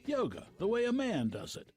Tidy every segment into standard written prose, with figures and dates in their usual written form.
Yoga, the way a man does it.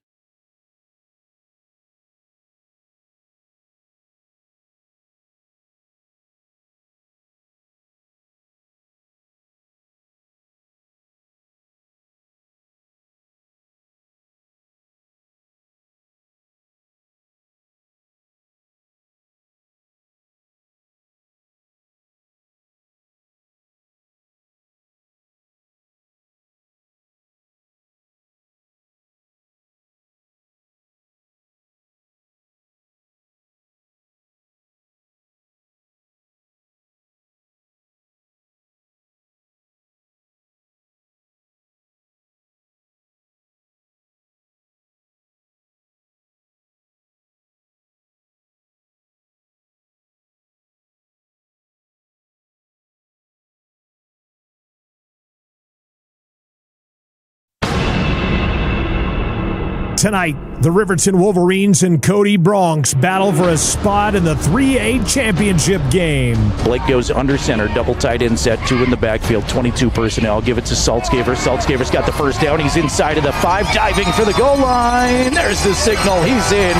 Tonight, the Riverton Wolverines and Cody Bronx battle for a spot in the 3A championship game. Blake goes under center, double tight end set, 2 in the backfield, 22 personnel. Give it to Saltzgaver. Saltzgaver's got the first down. He's inside of the 5, diving for the goal line. There's the signal. He's in.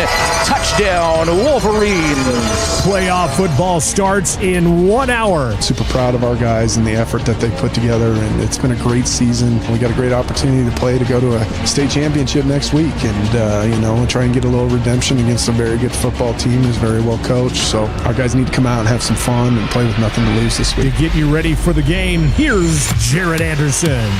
Touchdown, Wolverines. Playoff football starts in 1 hour. Super proud of our guys and the effort that they put together, and it's been a great season. We got a great opportunity to go to a state championship next week, and try and get a little redemption against a very good football team who's very well coached. So our guys need to come out and have some fun and play with nothing to lose this week. To get you ready for the game, here's Jerrad Anderson.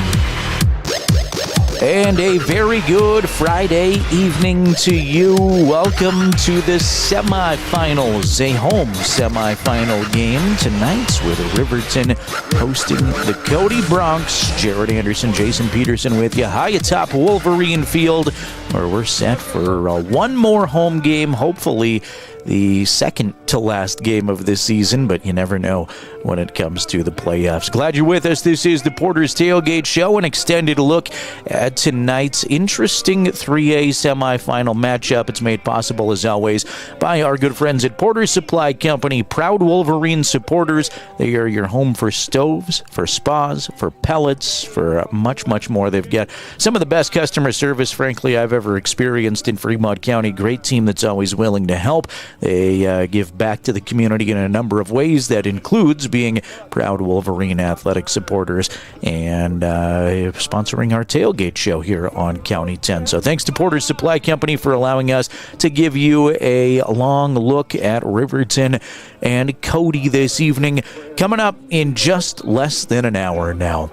And a very good Friday evening to you. Welcome to the semifinals, a home semifinal game tonight with Riverton hosting the Cody Bronx. Jerrad Anderson, Jason Peterson with you high atop Wolverine Field, where we're set for one more home game, hopefully the second to last game of this season, but you never know when it comes to the playoffs. Glad you're with us. This is the Porter's Tailgate Show, an extended look at tonight's interesting 3A semifinal matchup. It's made possible, as always, by our good friends at Porter's Supply Company, proud Wolverine supporters. They are your home for stoves, for spas, for pellets, for much, much more. They've got some of the best customer service, frankly, I've ever experienced in Fremont County. Great team that's always willing to help. They give back to the community in a number of ways. That includes being proud Wolverine athletic supporters and sponsoring our tailgate show here on County 10. So thanks to Porter's Supply Company for allowing us to give you a long look at Riverton and Cody this evening. Coming up in just less than an hour now.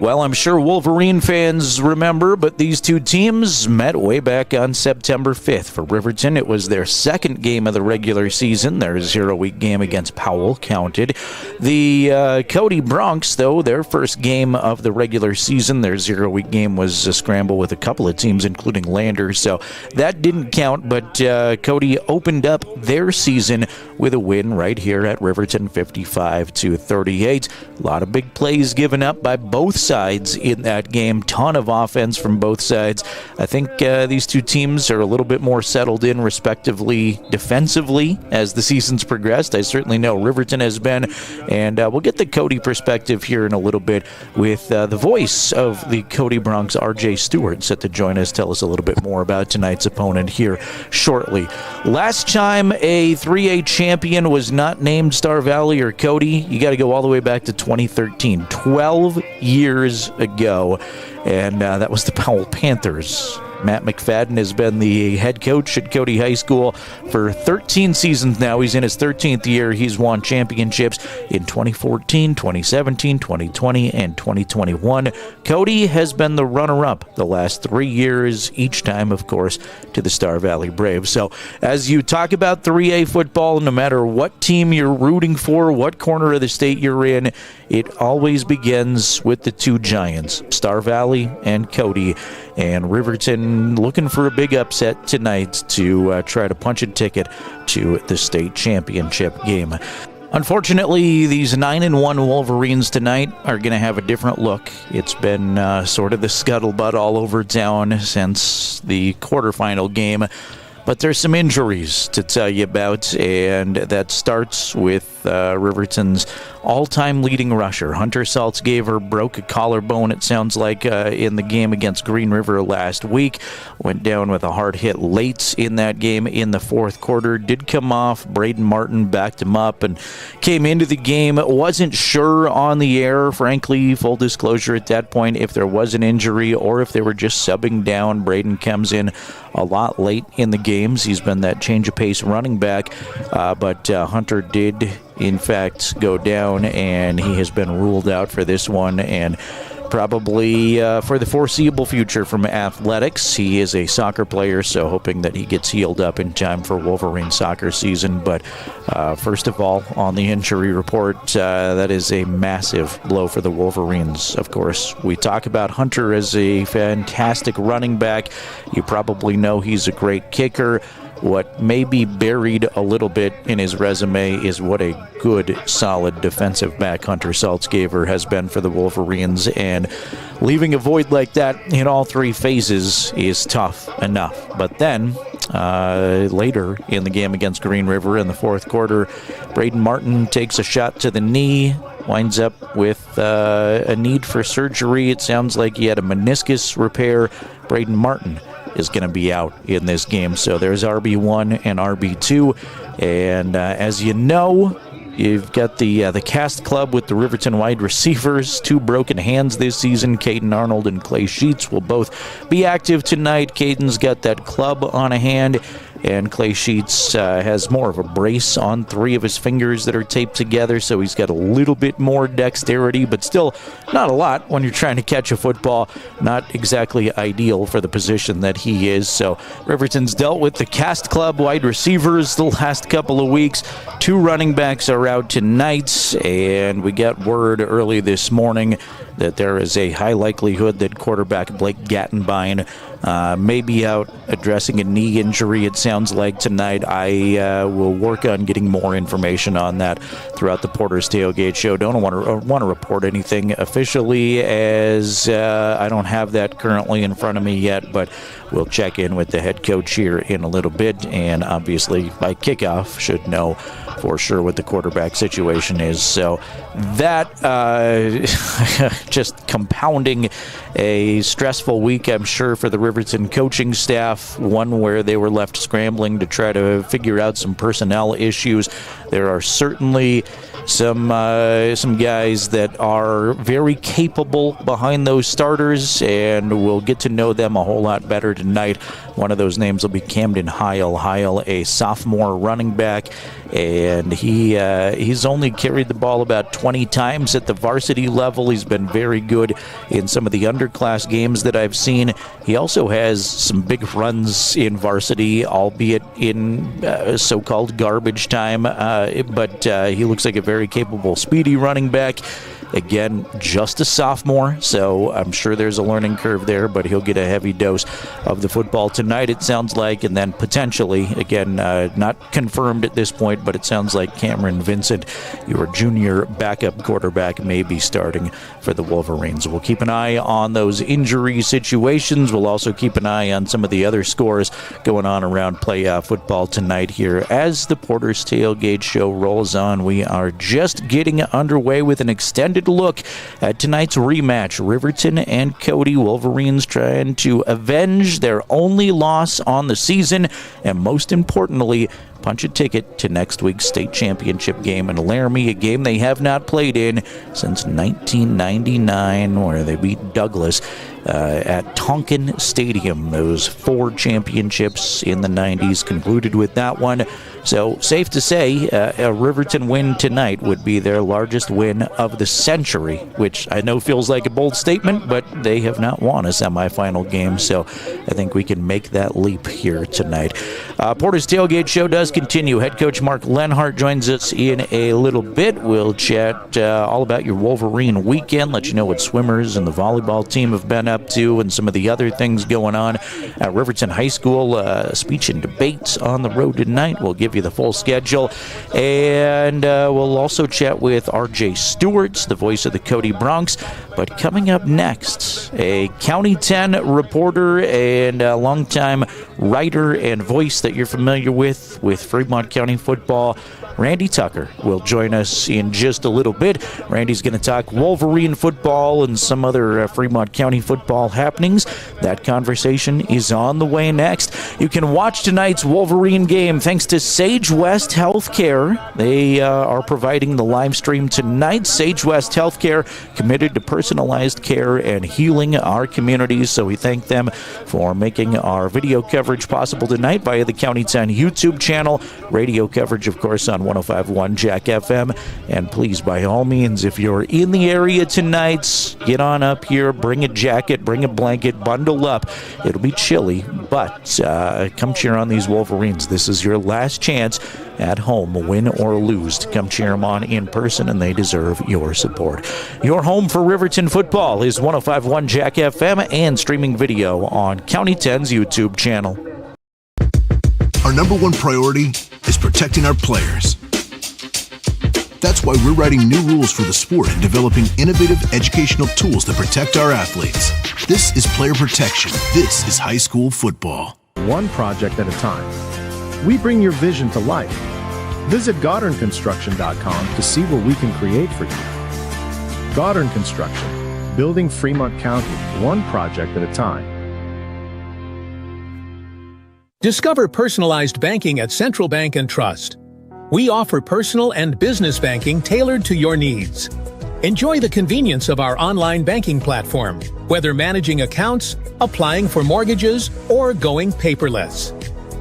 Well, I'm sure Wolverine fans remember, but these two teams met way back on September 5th. For Riverton, it was their second game of the regular season. Their 0-week game against Powell counted. The Cody Bronx, though, their first game of the regular season, their 0-week game was a scramble with a couple of teams, including Lander, so that didn't count, but Cody opened up their season with a win right here at Riverton, 55-38. A lot of big plays given up by both sides in that game. Ton of offense from both sides. I think these two teams are a little bit more settled in, respectively, defensively as the season's progressed. I certainly know Riverton has been, and we'll get the Cody perspective here in a little bit with the voice of the Cody Bronx, R.J. Stewart, set to join us, tell us a little bit more about tonight's opponent here shortly. Last time a 3A champion was not named Star Valley or Cody, you got to go all the way back to 2013, 12 years ago, and that was the Powell Panthers. Matt McFadden has been the head coach at Cody High School for 13 seasons now. He's in his 13th year. He's won championships in 2014, 2017, 2020, and 2021. Cody has been the runner-up the last 3 years, each time, of course, to the Star Valley Braves. So as you talk about 3A football, no matter what team you're rooting for, what corner of the state you're in, it always begins with the two giants, Star Valley and Cody. And Riverton looking for a big upset tonight to try to punch a ticket to the state championship game. Unfortunately, these 9-1 Wolverines tonight are going to have a different look. It's been sort of the scuttlebutt all over town since the quarterfinal game. But there's some injuries to tell you about, and that starts with Riverton's all-time leading rusher. Hunter Saltzgaver broke a collarbone, it sounds like, in the game against Green River last week. Went down with a hard hit late in that game in the fourth quarter. Did come off. Braden Martin backed him up and came into the game. Wasn't sure on the air, frankly, full disclosure at that point, if there was an injury or if they were just subbing down. Braden comes in a lot late in the games. He's been that change of pace running back, but Hunter did in fact go down, and he has been ruled out for this one and probably for the foreseeable future from athletics. He is a soccer player, so hoping that he gets healed up in time for Wolverine soccer season. But first of all, on the injury report, that is a massive blow for the Wolverines. Of course, we talk about Hunter as a fantastic running back. You probably know he's a great kicker. What may be buried a little bit in his resume is what a good, solid defensive back Hunter Saltzgaver has been for the Wolverines, and leaving a void like that in all three phases is tough enough. But then, later in the game against Green River in the fourth quarter, Braden Martin takes a shot to the knee, winds up with a need for surgery. It sounds like he had a meniscus repair. Braden Martin is going to be out in this game. So there's RB1 and RB2. And as you know, you've got the cast club with the Riverton wide receivers. 2 broken hands this season. Caden Arnold and Clay Sheets will both be active tonight. Caden's got that club on a hand, and Clay Sheets has more of a brace on 3 of his fingers that are taped together, so he's got a little bit more dexterity, but still not a lot when you're trying to catch a football. Not exactly ideal for the position that he is. So Riverton's dealt with the cast club wide receivers the last couple of weeks. 2 running backs are out tonight, and we got word early this morning that there is a high likelihood that quarterback Blake Gattenbein may be out addressing a knee injury, it sounds like, tonight. I will work on getting more information on that throughout the Porter's Tailgate Show. Don't want to report anything officially, as I don't have that currently in front of me yet, but we'll check in with the head coach here in a little bit, and obviously by kickoff should know for sure what the quarterback situation is. So that just compounding a stressful week, I'm sure, for the Riverton coaching staff, one where they were left scrambling to try to figure out some personnel issues. There are certainly some guys that are very capable behind those starters, and we'll get to know them a whole lot better tonight. One of those names will be Camden Heil. Heil, a sophomore running back, and he's only carried the ball about 20 times at the varsity level. He's been very good in some of the underclass games that I've seen. He also has some big runs in varsity, albeit in so-called garbage time, but he looks like a very capable, speedy running back. Again, just a sophomore, so I'm sure there's a learning curve there, but he'll get a heavy dose of the football tonight, it sounds like, and then potentially, again, not confirmed at this point, but it sounds like Cameron Vincent, your junior backup quarterback, may be starting for the Wolverines. We'll keep an eye on those injury situations. We'll also keep an eye on some of the other scores going on around playoff football tonight here. As the Porter's Tailgate Show rolls on, we are just getting underway with an extended look at tonight's rematch. Riverton and Cody. Wolverines trying to avenge their only loss on the season, and most importantly, punch a ticket to next week's state championship game in Laramie, a game they have not played in since 1999, where they beat Douglas at Tonkin Stadium. Those 4 championships in the 90s concluded with that one. So safe to say a Riverton win tonight would be their largest win of the century, which I know feels like a bold statement, but they have not won a semifinal game, so I think we can make that leap here tonight. Porter's Tailgate Show does continue. Head coach Mark Lenhart joins us in a little bit. We'll chat all about your Wolverine weekend, let you know what swimmers and the volleyball team have been up to, and some of the other things going on at Riverton High School. Speech and debates on the road tonight. We'll give you the full schedule, and we'll also chat with RJ Stewart, the voice of the Cody Bronx. But coming up next, a County 10 reporter and a longtime writer and voice that you're familiar with Fremont County football, Randy Tucker, will join us in just a little bit. Randy's going to talk Wolverine football and some other Fremont County football happenings. That conversation is on the way next. You can watch tonight's Wolverine game thanks to Sage West Healthcare. They are providing the live stream tonight. Sage West Healthcare, committed to personalized care and healing our communities. So we thank them for making our video coverage possible tonight via the County 10 YouTube channel. Radio coverage, of course, on 105.1 Jack FM. And please, by all means, if you're in the area tonight, get on up here, bring a jacket, bring a blanket, bundle up. It'll be chilly, but come cheer on these Wolverines. This is your last chance at home, win or lose, to come cheer them on in person, and they deserve your support. Your home for Riverton football is 105.1 Jack FM and streaming video on County 10's YouTube channel. Our number one priority is protecting our players. That's why we're writing new rules for the sport and developing innovative educational tools that protect our athletes. This is player protection. This is high school football. One project at a time. We bring your vision to life. Visit GoddardConstruction.com to see what we can create for you. Goddard Construction, building Fremont County, one project at a time. Discover personalized banking at Central Bank and Trust. We offer personal and business banking tailored to your needs. Enjoy the convenience of our online banking platform, whether managing accounts, applying for mortgages, or going paperless.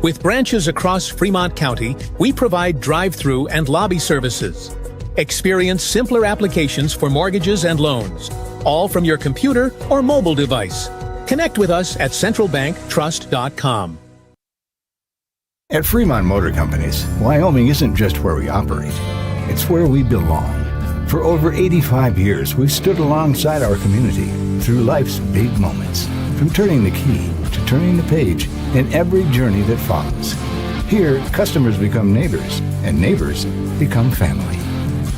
With branches across Fremont County, we provide drive-through and lobby services. Experience simpler applications for mortgages and loans, all from your computer or mobile device. Connect with us at centralbanktrust.com. At Fremont Motor Companies, Wyoming isn't just where we operate, it's where we belong. For over 85 years, we've stood alongside our community through life's big moments, from turning the key to turning the page in every journey that follows. Here, customers become neighbors, and neighbors become family.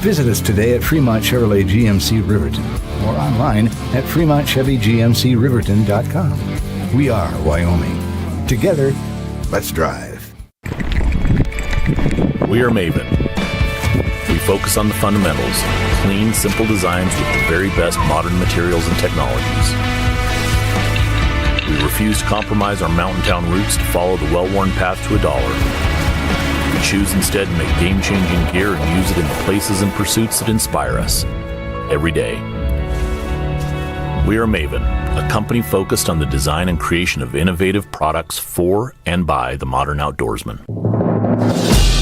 Visit us today at Fremont Chevrolet GMC Riverton or online at FremontChevyGMCRiverton.com. We are Wyoming. Together, let's drive. We are Maven. We focus on the fundamentals, clean, simple designs with the very best modern materials and technologies. We refuse to compromise our mountain town roots to follow the well-worn path to $1. We choose instead to make game-changing gear and use it in the places and pursuits that inspire us every day. We are Maven, a company focused on the design and creation of innovative products for and by the modern outdoorsman.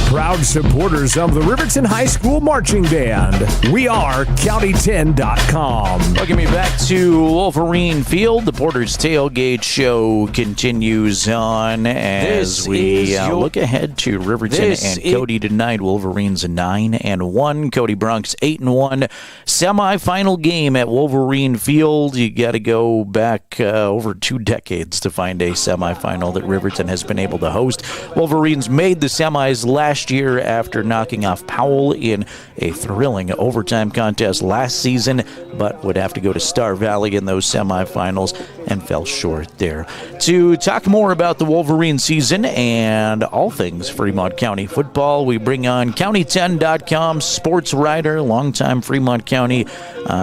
Proud supporters of the Riverton High School Marching Band. We are County10.com. Welcome me back to Wolverine Field. The Porter's Tailgate Show continues on as we look ahead to Riverton and Cody tonight. Wolverines 9-1. Cody Bronx 8-1. Semifinal game at Wolverine Field. You got to go back over 2 decades to find a semifinal that Riverton has been able to host. Wolverines made the semis last year after knocking off Powell in a thrilling overtime contest last season, but would have to go to Star Valley in those semifinals and fell short there. To talk more about the Wolverine season and all things Fremont County football, we bring on County10.com sports writer, longtime Fremont County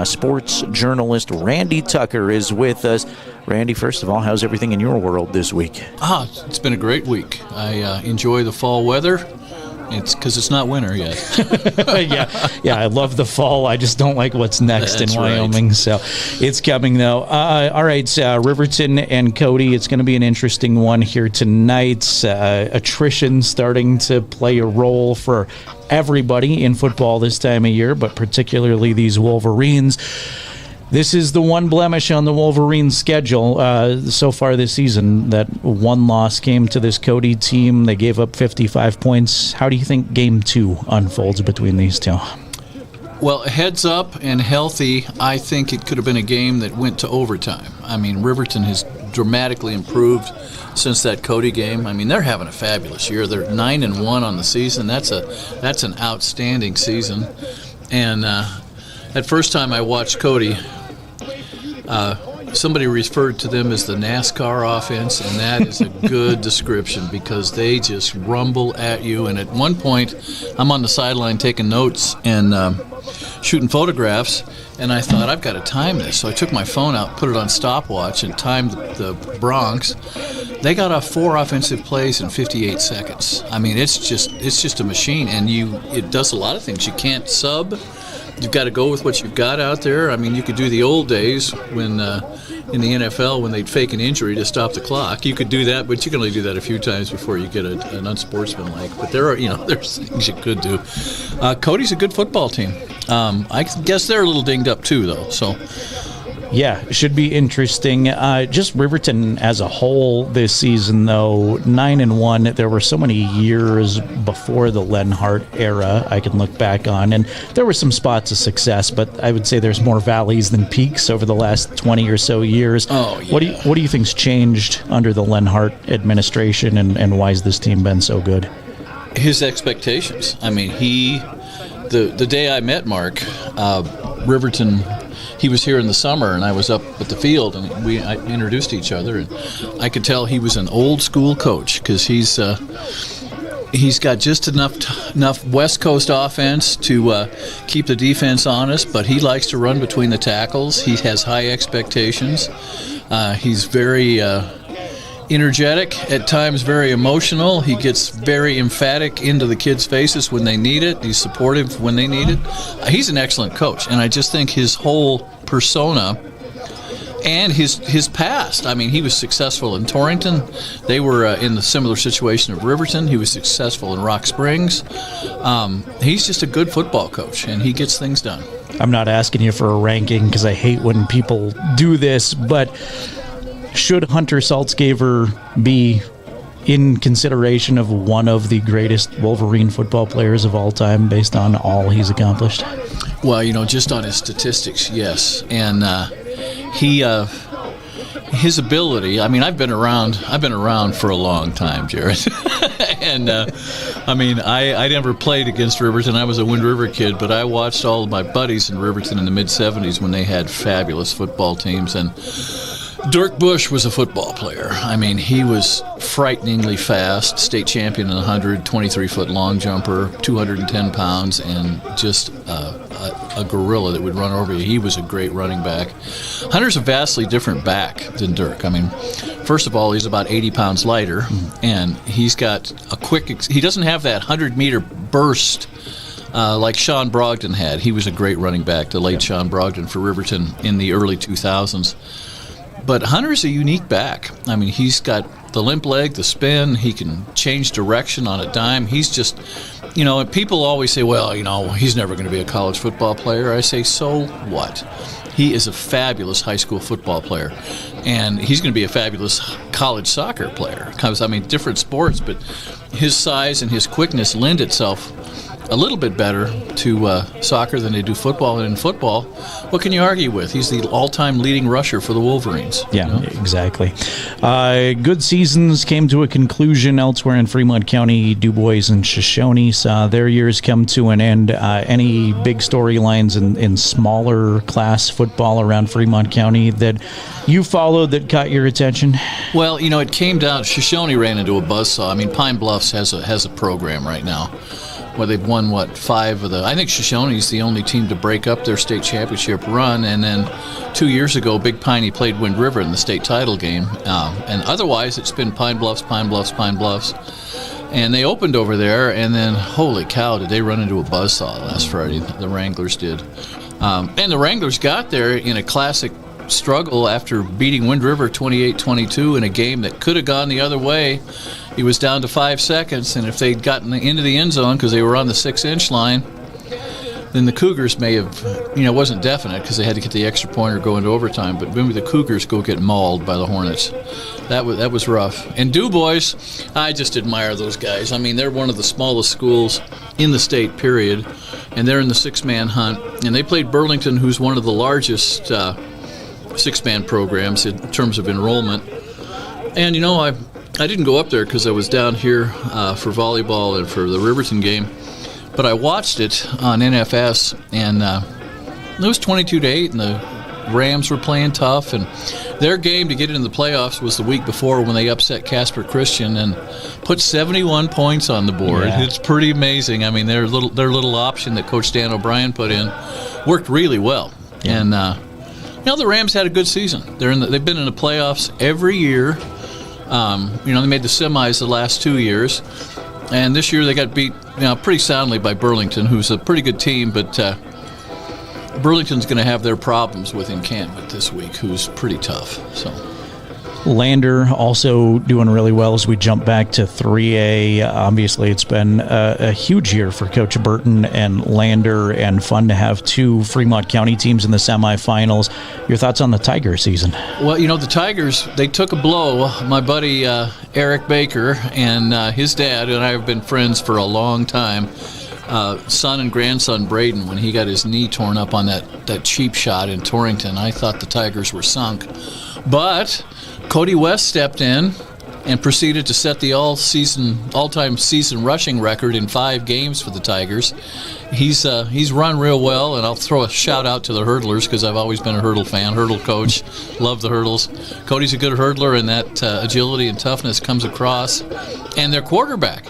sports journalist Randy Tucker is with us. Randy, first of all, how's everything in your world this week? It's been a great week. I enjoy the fall weather. It's because it's not winter yet. Yeah, I love the fall. I just don't like what's next in Wyoming. Right. So it's coming, though. All right, Riverton and Cody, it's going to be an interesting one here tonight. Attrition starting to play a role for everybody in football this time of year, but particularly these Wolverines. This is the one blemish on the Wolverines' schedule so far this season. That one loss came to this Cody team. They gave up 55 points. How do you think Game 2 unfolds between these two? Well, heads up and healthy, I think it could have been a game that went to overtime. I mean, Riverton has dramatically improved since that Cody game. I mean, they're having a fabulous year. They're 9-1 on the season. That's an outstanding season. And that first time I watched Cody, somebody referred to them as the NASCAR offense, and that is a good description because they just rumble at you. And at one point, I'm on the sideline taking notes and shooting photographs, and I thought, I've got to time this. So I took my phone out, put it on stopwatch, and timed the Bronx. They got off 4 offensive plays in 58 seconds. I mean, it's just a machine, and it does a lot of things. You can't sub. You've got to go with what you've got out there. I mean, you could do the old days when in the NFL when they'd fake an injury to stop the clock. You could do that, but you can only do that a few times before you get an unsportsmanlike. But there's things you could do. Cody's a good football team. I guess they're a little dinged up too, though. So. Yeah, it should be interesting. Just Riverton as a whole this season, though, 9-1. There were so many years before the Len Hart era I can look back on, and there were some spots of success, but I would say there's more valleys than peaks over the last 20 or so years. Oh, yeah. What do you think's changed under the Len Hart administration, and why has this team been so good? His expectations. I mean, the day I met Mark, Riverton. He was here in the summer, and I was up at the field, and I introduced each other, and I could tell he was an old school coach because he's got just enough West Coast offense to keep the defense honest, but he likes to run between the tackles. He has high expectations. He's very energetic, at times very emotional. He gets very emphatic into the kids' faces when they need it. He's supportive when they need it. He's an excellent coach, and I just think his whole persona and his past. I mean, he was successful in Torrington. They were in the similar situation of Riverton. He was successful in Rock Springs. He's just a good football coach, and he gets things done. I'm not asking you for a ranking because I hate when people do this, but should Hunter Saltzgaver be in consideration of one of the greatest Wolverine football players of all time based on all he's accomplished? Well, just on his statistics, yes. And his ability, I mean, I've been around for a long time, Jerrad. And I never played against Riverton. I was a Wind River kid, but I watched all of my buddies in Riverton in the mid-'70s when they had fabulous football teams. And Dirk Bush was a football player. I mean, he was frighteningly fast, state champion in the 100, 23-foot long jumper, 210 pounds, and just a gorilla that would run over you. He was a great running back. Hunter's a vastly different back than Dirk. I mean, first of all, he's about 80 pounds lighter, and he's got he doesn't have that 100-meter burst like Sean Brogdon had. He was a great running back, the late Sean Brogdon for Riverton in the early 2000s. But Hunter's a unique back. I mean, he's got the limp leg, the spin. He can change direction on a dime. He's just, and people always say, well, he's never going to be a college football player. I say, so what? He is a fabulous high school football player. And he's going to be a fabulous college soccer player. Because, different sports, but his size and his quickness lend itself a little bit better to soccer than they do football. And in football, what can you argue with? He's the all-time leading rusher for the Wolverines. Yeah, exactly. Good seasons came to a conclusion elsewhere in Fremont County. Du Bois and Shoshone saw their years come to an end. Any big storylines in smaller class football around Fremont County that you followed that caught your attention? Well, it came down. Shoshone ran into a buzzsaw. I mean, Pine Bluffs has a program right now. Well, they've won, 5 of the... I think Shoshone's the only team to break up their state championship run, and then 2 years ago, Big Piney played Wind River in the state title game. And otherwise, it's been Pine Bluffs. And they opened over there, and then, holy cow, did they run into a buzzsaw last Friday. The Wranglers did. And the Wranglers got there in a classic struggle after beating Wind River 28-22 in a game that could have gone the other way. He was down to 5 seconds, and if they'd gotten into the end zone because they were on the 6-inch line, then the Cougars may have, it wasn't definite because they had to get the extra point or go into overtime, but maybe the Cougars go get mauled by the Hornets. That was rough. And Du Bois, I just admire those guys. I mean, they're one of the smallest schools in the state, period, and they're in the 6-man hunt. And they played Burlington, who's one of the largest 6-man programs in terms of enrollment. And, I didn't go up there because I was down here for volleyball and for the Riverton game, but I watched it on NFS, and it was 22-8, and Rams were playing tough, and their game to get into the playoffs was the week before when they upset Casper Christian and put 71 points on the board. Yeah. It's pretty amazing. I mean, their little option that Coach Dan O'Brien put in worked really well. Yeah. And the Rams had a good season. They've been in the playoffs every year. They made the semis the last 2 years, and this year they got beat pretty soundly by Burlington, who's a pretty good team, but Burlington's going to have their problems with Encampment this week, who's pretty tough. So Lander also doing really well as we jump back to 3A. Obviously, it's been a huge year for Coach Burton and Lander, and fun to have two Fremont County teams in the semifinals. Your thoughts on the Tiger season? Well, the Tigers, they took a blow. My buddy Eric Baker and his dad and I have been friends for a long time. Son and grandson Braden, when he got his knee torn up on that cheap shot in Torrington, I thought the Tigers were sunk. But Cody West stepped in and proceeded to set the all-time season rushing record in 5 games for the Tigers. He's run real well, and I'll throw a shout-out to the hurdlers because I've always been a hurdle fan, hurdle coach, love the hurdles. Cody's a good hurdler, and that agility and toughness comes across. And their quarterback,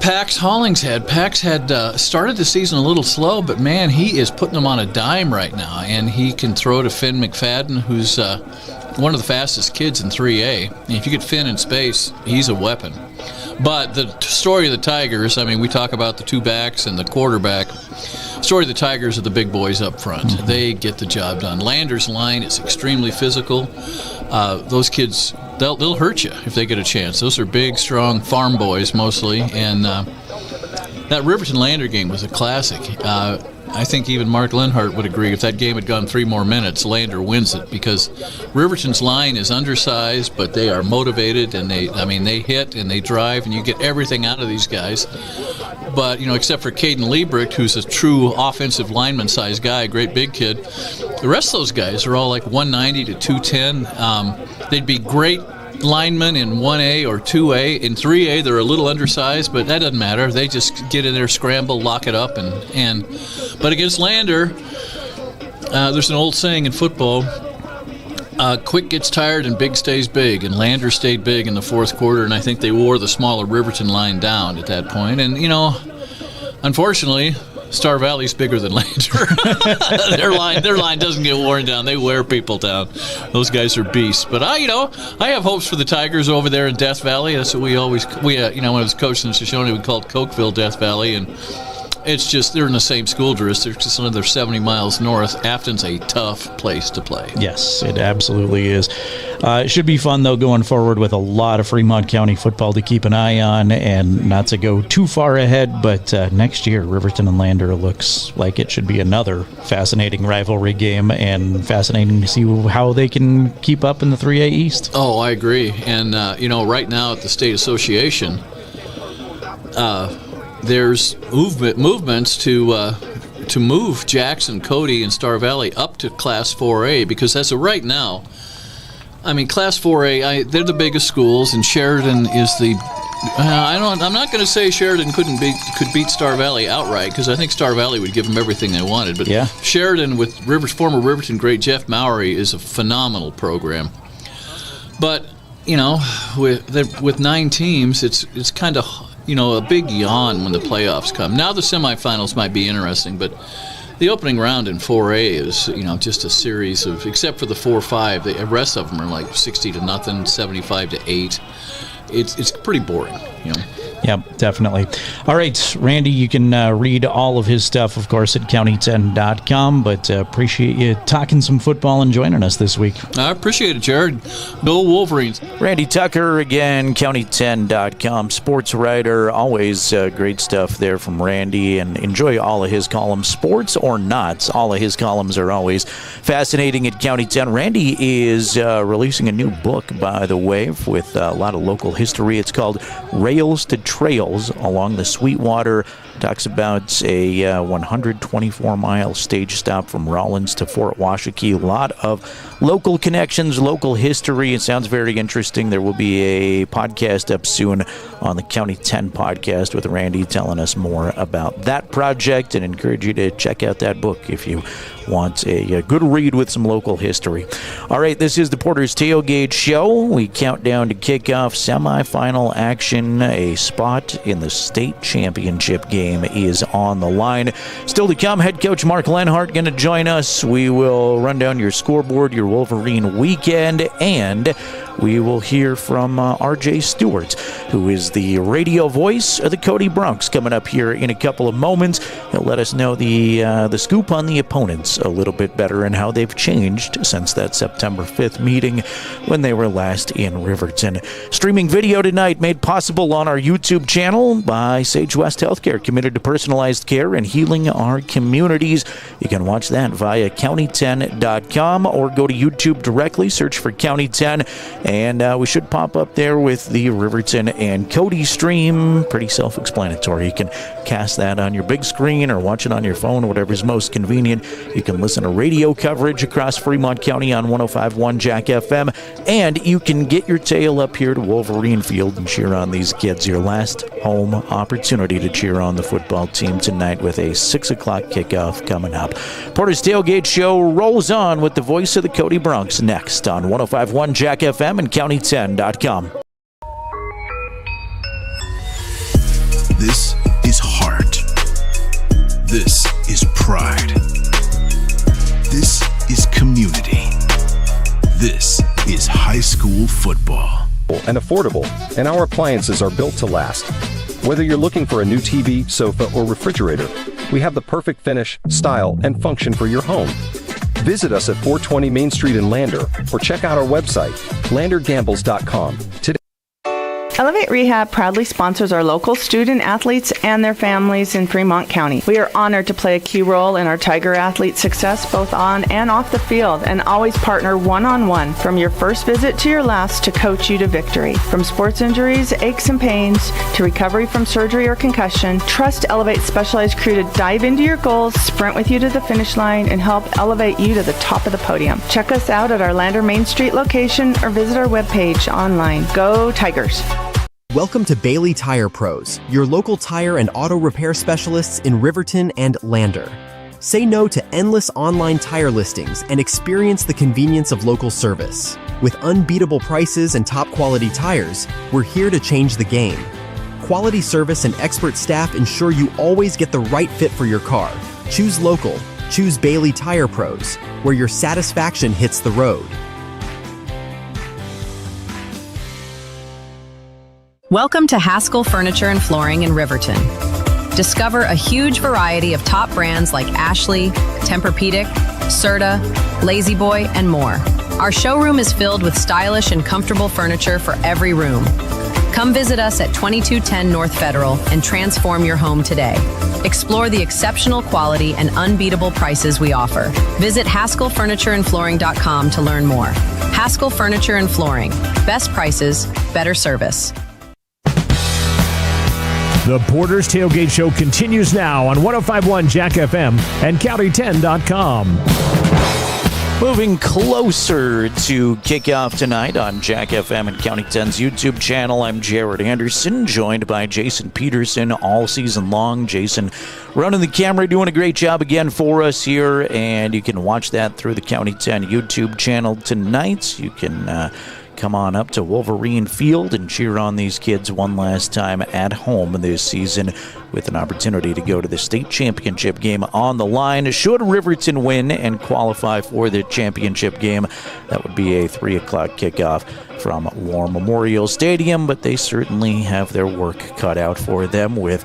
Pax Hollingshead. Pax had started the season a little slow, but man, he is putting them on a dime right now, and he can throw to Finn McFadden, who's one of the fastest kids in 3A. And if you get Finn in space, he's a weapon. But the story of the Tigers, I mean, we talk about the 2 backs and the quarterback. Story of the Tigers are the big boys up front. Mm-hmm. They get the job done. Lander's line is extremely physical. Those kids, they'll hurt you if they get a chance. Those are big, strong farm boys mostly. And that Riverton Lander game was a classic. I think even Mark Lenhart would agree if that game had gone 3 more minutes, Lander wins it because Riverton's line is undersized, but they are motivated and they hit and they drive and you get everything out of these guys. But, except for Caden Liebricht, who's a true offensive lineman-sized guy, great big kid, the rest of those guys are all like 190 to 210. They'd be great linemen in 1A or 2A. In 3A, they're a little undersized, but that doesn't matter. They just get in there, scramble, lock it up. But against Lander, there's an old saying in football, quick gets tired and big stays big, and Lander stayed big in the fourth quarter, and I think they wore the smaller Riverton line down at that point. And, unfortunately, Star Valley's bigger than Lander. their line doesn't get worn down. They wear people down. Those guys are beasts. But I have hopes for the Tigers over there in Death Valley. That's what when I was coaching in Shoshone, we called Cokeville Death Valley, and it's just they're in the same school district. They're just another 70 miles north. Afton's a tough place to play. Yes, it absolutely is. It should be fun, though, going forward with a lot of Fremont County football to keep an eye on, and not to go too far ahead, but next year, Riverton and Lander looks like it should be another fascinating rivalry game, and fascinating to see how they can keep up in the 3A East. Oh, I agree. And, right now at the State Association, there's movements to move Jackson, Cody, and Star Valley up to Class 4A because as of right now, Class 4A, they're the biggest schools, and Sheridan is the. I'm not going to say Sheridan could beat Star Valley outright because I think Star Valley would give them everything they wanted. But yeah. Sheridan with former Riverton great Jeff Mowry is a phenomenal program. But with 9 teams, it's kind of a big yawn when the playoffs come. Now the semifinals might be interesting, but the opening round in 4A is, just a series of, except for the 4-5, the rest of them are like 60-0, 75-8. It's pretty boring, Yep, definitely. All right, Randy, you can read all of his stuff, of course, at county10.com, but appreciate you talking some football and joining us this week. I appreciate it, Jerrad. Go Wolverines. Randy Tucker, again, county10.com, sports writer. Always great stuff there from Randy, and enjoy all of his columns. Sports or not, all of his columns are always fascinating at County 10. Randy is releasing a new book, by the way, with a lot of local history. It's called Rails to Trails Along the Sweetwater Talks about a 124-mile stage stop from Rollins to Fort Washakie. A lot of local connections, local history. It sounds very interesting. There will be a podcast up soon on the County 10 podcast with Randy telling us more about that project, and encourage you to check out that book if you want a good read with some local history. All right, this is the Porter's Tailgate Show. We count down to kickoff, semifinal action. A spot in the state championship game is on the line. Still to come, head coach Mark Lenhart going to join us. We will run down your scoreboard, your Wolverine weekend, and we will hear from RJ Stewart, who is the radio voice of the Cody Bronx, coming up here in a couple of moments. He'll let us know the scoop on the opponents a little bit better and how they've changed since that September 5th meeting when they were last in Riverton. Streaming video tonight made possible on our YouTube channel by Sage West Healthcare, committed to personalized care and healing our communities. You can watch that via county10.com or go to YouTube directly, search for County 10, and we should pop up there with the Riverton and Cody stream. Pretty self-explanatory. You can cast that on your big screen or watch it on your phone, whatever's most convenient. You can listen to radio coverage across Fremont County on 105.1 Jack FM, and you can get your tail up here to Wolverine Field and cheer on these kids. Your last home opportunity to cheer on the football team tonight with a 6 o'clock kickoff coming up. Porter's Tailgate Show rolls on with the voice of the Cody Bronx next on 105.1 Jack FM and county10.com. This is heart. This is pride. This is community. This is high school football. And affordable, and our appliances are built to last. Whether you're looking for a new TV, sofa, or refrigerator, we have the perfect finish, style, and function for your home. Visit us at 420 Main Street in Lander, or check out our website, landergambles.com. Today, Elevate Rehab proudly sponsors our local student athletes and their families in Fremont County. We are honored to play a key role in our Tiger athletes' success both on and off the field, and always partner one-on-one from your first visit to your last to coach you to victory. From sports injuries, aches and pains, to recovery from surgery or concussion, trust Elevate's specialized crew to dive into your goals, sprint with you to the finish line, and help elevate you to the top of the podium. Check us out at our Lander Main Street location or visit our webpage online. Go Tigers! Welcome to Bailey Tire Pros, your local tire and auto repair specialists in Riverton and Lander. Say no to endless online tire listings and experience the convenience of local service. With unbeatable prices and top quality tires, we're here to change the game. Quality service and expert staff ensure you always get the right fit for your car. Choose local. Choose Bailey Tire Pros, where your satisfaction hits the road. Welcome to Haskell Furniture and Flooring in Riverton. Discover a huge variety of top brands like Ashley, Tempur-Pedic, Serta, Lazy Boy, and more. Our showroom is filled with stylish and comfortable furniture for every room. Come visit us at 2210 North Federal and transform your home today. Explore the exceptional quality and unbeatable prices we offer. Visit HaskellFurnitureandFlooring.com to learn more. Haskell Furniture and Flooring. Best prices, better service. The Porter's Tailgate Show continues now on 105.1 Jack FM and county10.com. Moving closer to kickoff tonight on Jack FM and County 10's YouTube channel, I'm Jerrad Anderson, joined by Jason Peterson all season long. Jason running the camera, doing a great job again for us here, and you can watch that through the County 10 YouTube channel tonight. You can come on up to Wolverine Field and cheer on these kids one last time at home this season, with an opportunity to go to the state championship game on the line. Should Riverton win and qualify for the championship game, that would be a 3 o'clock kickoff from War Memorial Stadium, but they certainly have their work cut out for them with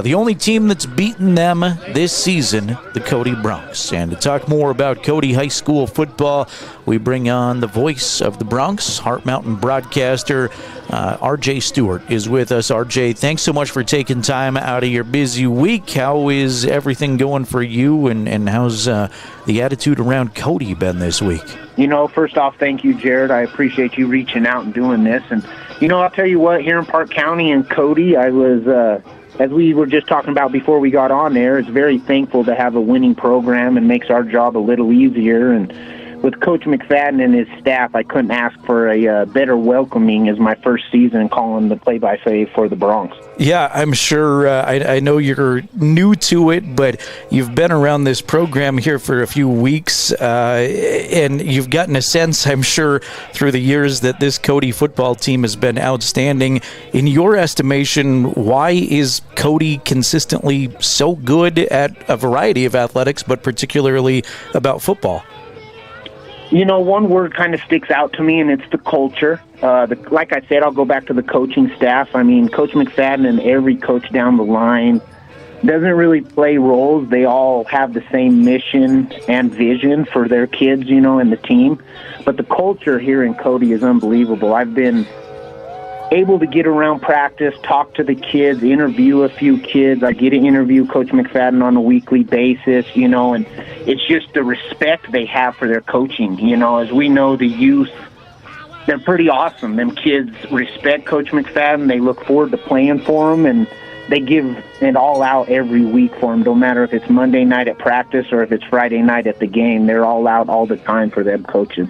the only team that's beaten them this season, the Cody Bronx. And to talk more about Cody High School football, we bring on the voice of the Bronx, Heart Mountain broadcaster, RJ Stewart is with us. RJ, thanks so much for taking time out of your busy week. How is everything going for you, and how's the attitude around Cody been this week? You know, first off, thank you, Jerrad. I appreciate you reaching out and doing this. And, you know, I'll tell you what, here in Park County and Cody, I was as we were just talking about before we got on there, it's very thankful to have a winning program and makes our job a little easier. And with Coach McFadden and his staff, I couldn't ask for a better welcoming as my first season calling the play-by-play for the Bronx. Yeah, I'm sure. I know you're new to it, but you've been around this program here for a few weeks, and you've gotten a sense, I'm sure, through the years that this Cody football team has been outstanding. In your estimation, why is Cody consistently so good at a variety of athletics, but particularly about football? You know, one word kind of sticks out to me, and it's the culture. Like I said, I'll go back to the coaching staff. I mean, Coach McFadden and every coach down the line doesn't really play roles. They all have the same mission and vision for their kids, you know, and the team. But the culture here in Cody is unbelievable. I've been able to get around practice, talk to the kids, interview a few kids. I get to interview Coach McFadden on a weekly basis, you know, and it's just the respect they have for their coaching. You know, as we know, the youth, they're pretty awesome. Them kids respect Coach McFadden. They look forward to playing for him, and they give it all out every week for him. No matter if it's Monday night at practice or if it's Friday night at the game, they're all out all the time for them coaches.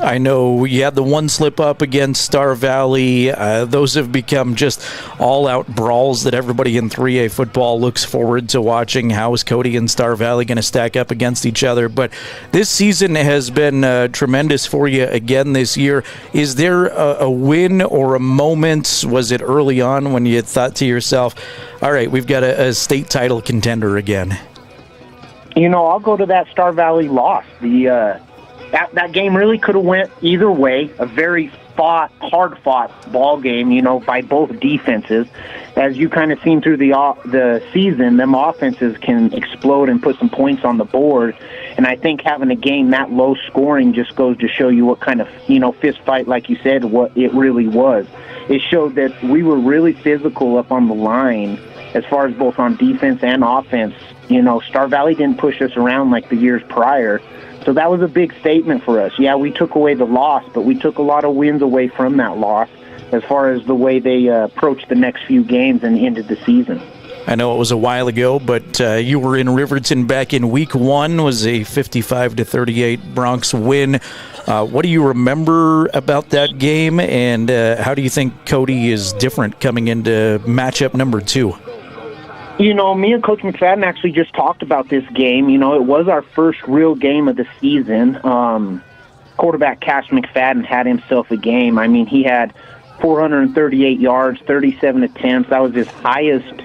I know you had the one slip up against Star Valley. Those have become just all-out brawls that everybody in 3A football looks forward to watching. How is Cody and Star Valley going to stack up against each other? But this season has been tremendous for you again this year. Is there a win or a moment, was it early on when you thought to yourself, all right, we've got a state title contender again? You know, I'll go to that Star Valley loss. That game really could have went either way. A very hard-fought ball game, you know, by both defenses. As you kind of seen through the season, them offenses can explode and put some points on the board. And I think having a game that low scoring just goes to show you what kind of, you know, fist fight, like you said, what it really was. It showed that we were really physical up on the line as far as both on defense and offense. You know, Star Valley didn't push us around like the years prior. So that was a big statement for us. Yeah, we took away the loss, but we took a lot of wins away from that loss as far as the way they approached the next few games and ended the season. I know it was a while ago, but you were in Riverton back in week 1, was a 55-38 Bronx win. What do you remember about that game, and how do you think Cody is different coming into matchup number 2? You know, me and Coach McFadden actually just talked about this game. You know, it was our first real game of the season. Quarterback Cash McFadden had himself a game. I mean, he had 438 yards, 37 attempts. That was his highest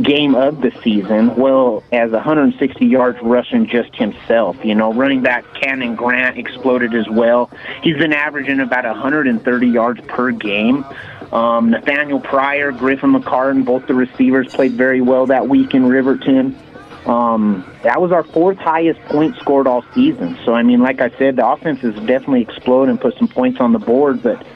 game of the season, well as 160 yards rushing just himself. You know, running back Cannon Grant exploded as well. He's been averaging about 130 yards per game. Nathaniel Pryor, Griffin McCartan, both the receivers played very well that week in Riverton. That was our 4th highest point scored all season. So, I mean, like I said, the offense has definitely exploded and put some points on the board, but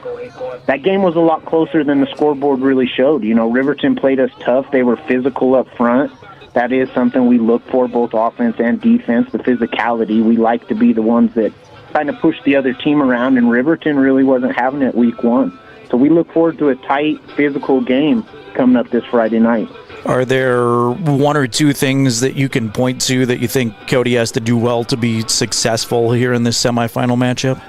that game was a lot closer than the scoreboard really showed. You know, Riverton played us tough. They were physical up front. That is something we look for, both offense and defense, the physicality. We like to be the ones that kind of push the other team around, and Riverton really wasn't having it week 1. So we look forward to a tight, physical game coming up this Friday night. Are there one or two things that you can point to that you think Cody has to do well to be successful here in this semifinal matchup?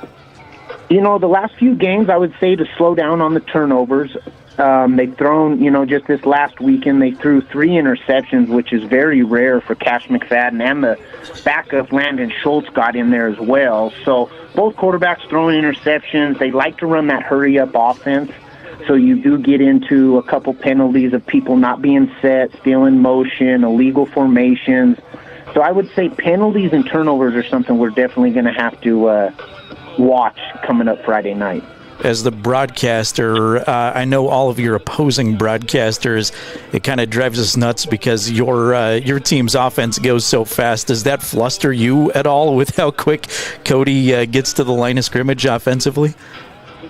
You know, the last few games, I would say to slow down on the turnovers. They've thrown, you know, just this last weekend, they threw 3 interceptions, which is very rare for Cash McFadden, and the backup Landon Schultz got in there as well. So both quarterbacks throwing interceptions. They like to run that hurry-up offense. So you do get into a couple penalties of people not being set, stealing motion, illegal formations. So I would say penalties and turnovers are something we're definitely going to have to watch coming up Friday night. As the broadcaster, I know all of your opposing broadcasters, it kind of drives us nuts because your team's offense goes so fast. Does that fluster you at all with how quick Cody gets to the line of scrimmage offensively?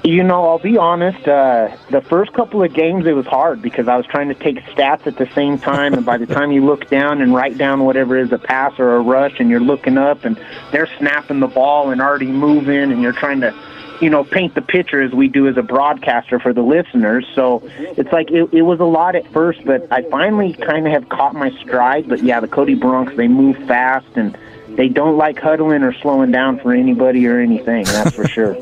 You know, I'll be honest, the first couple of games it was hard because I was trying to take stats at the same time, and by the time you look down and write down whatever is a pass or a rush, and you're looking up and they're snapping the ball and already moving, and you're trying to paint the picture as we do as a broadcaster for the listeners. So it's like it was a lot at first, but I finally kind of have caught my stride. But yeah, the Cody Bronx, they move fast, and they don't like huddling or slowing down for anybody or anything, that's for sure.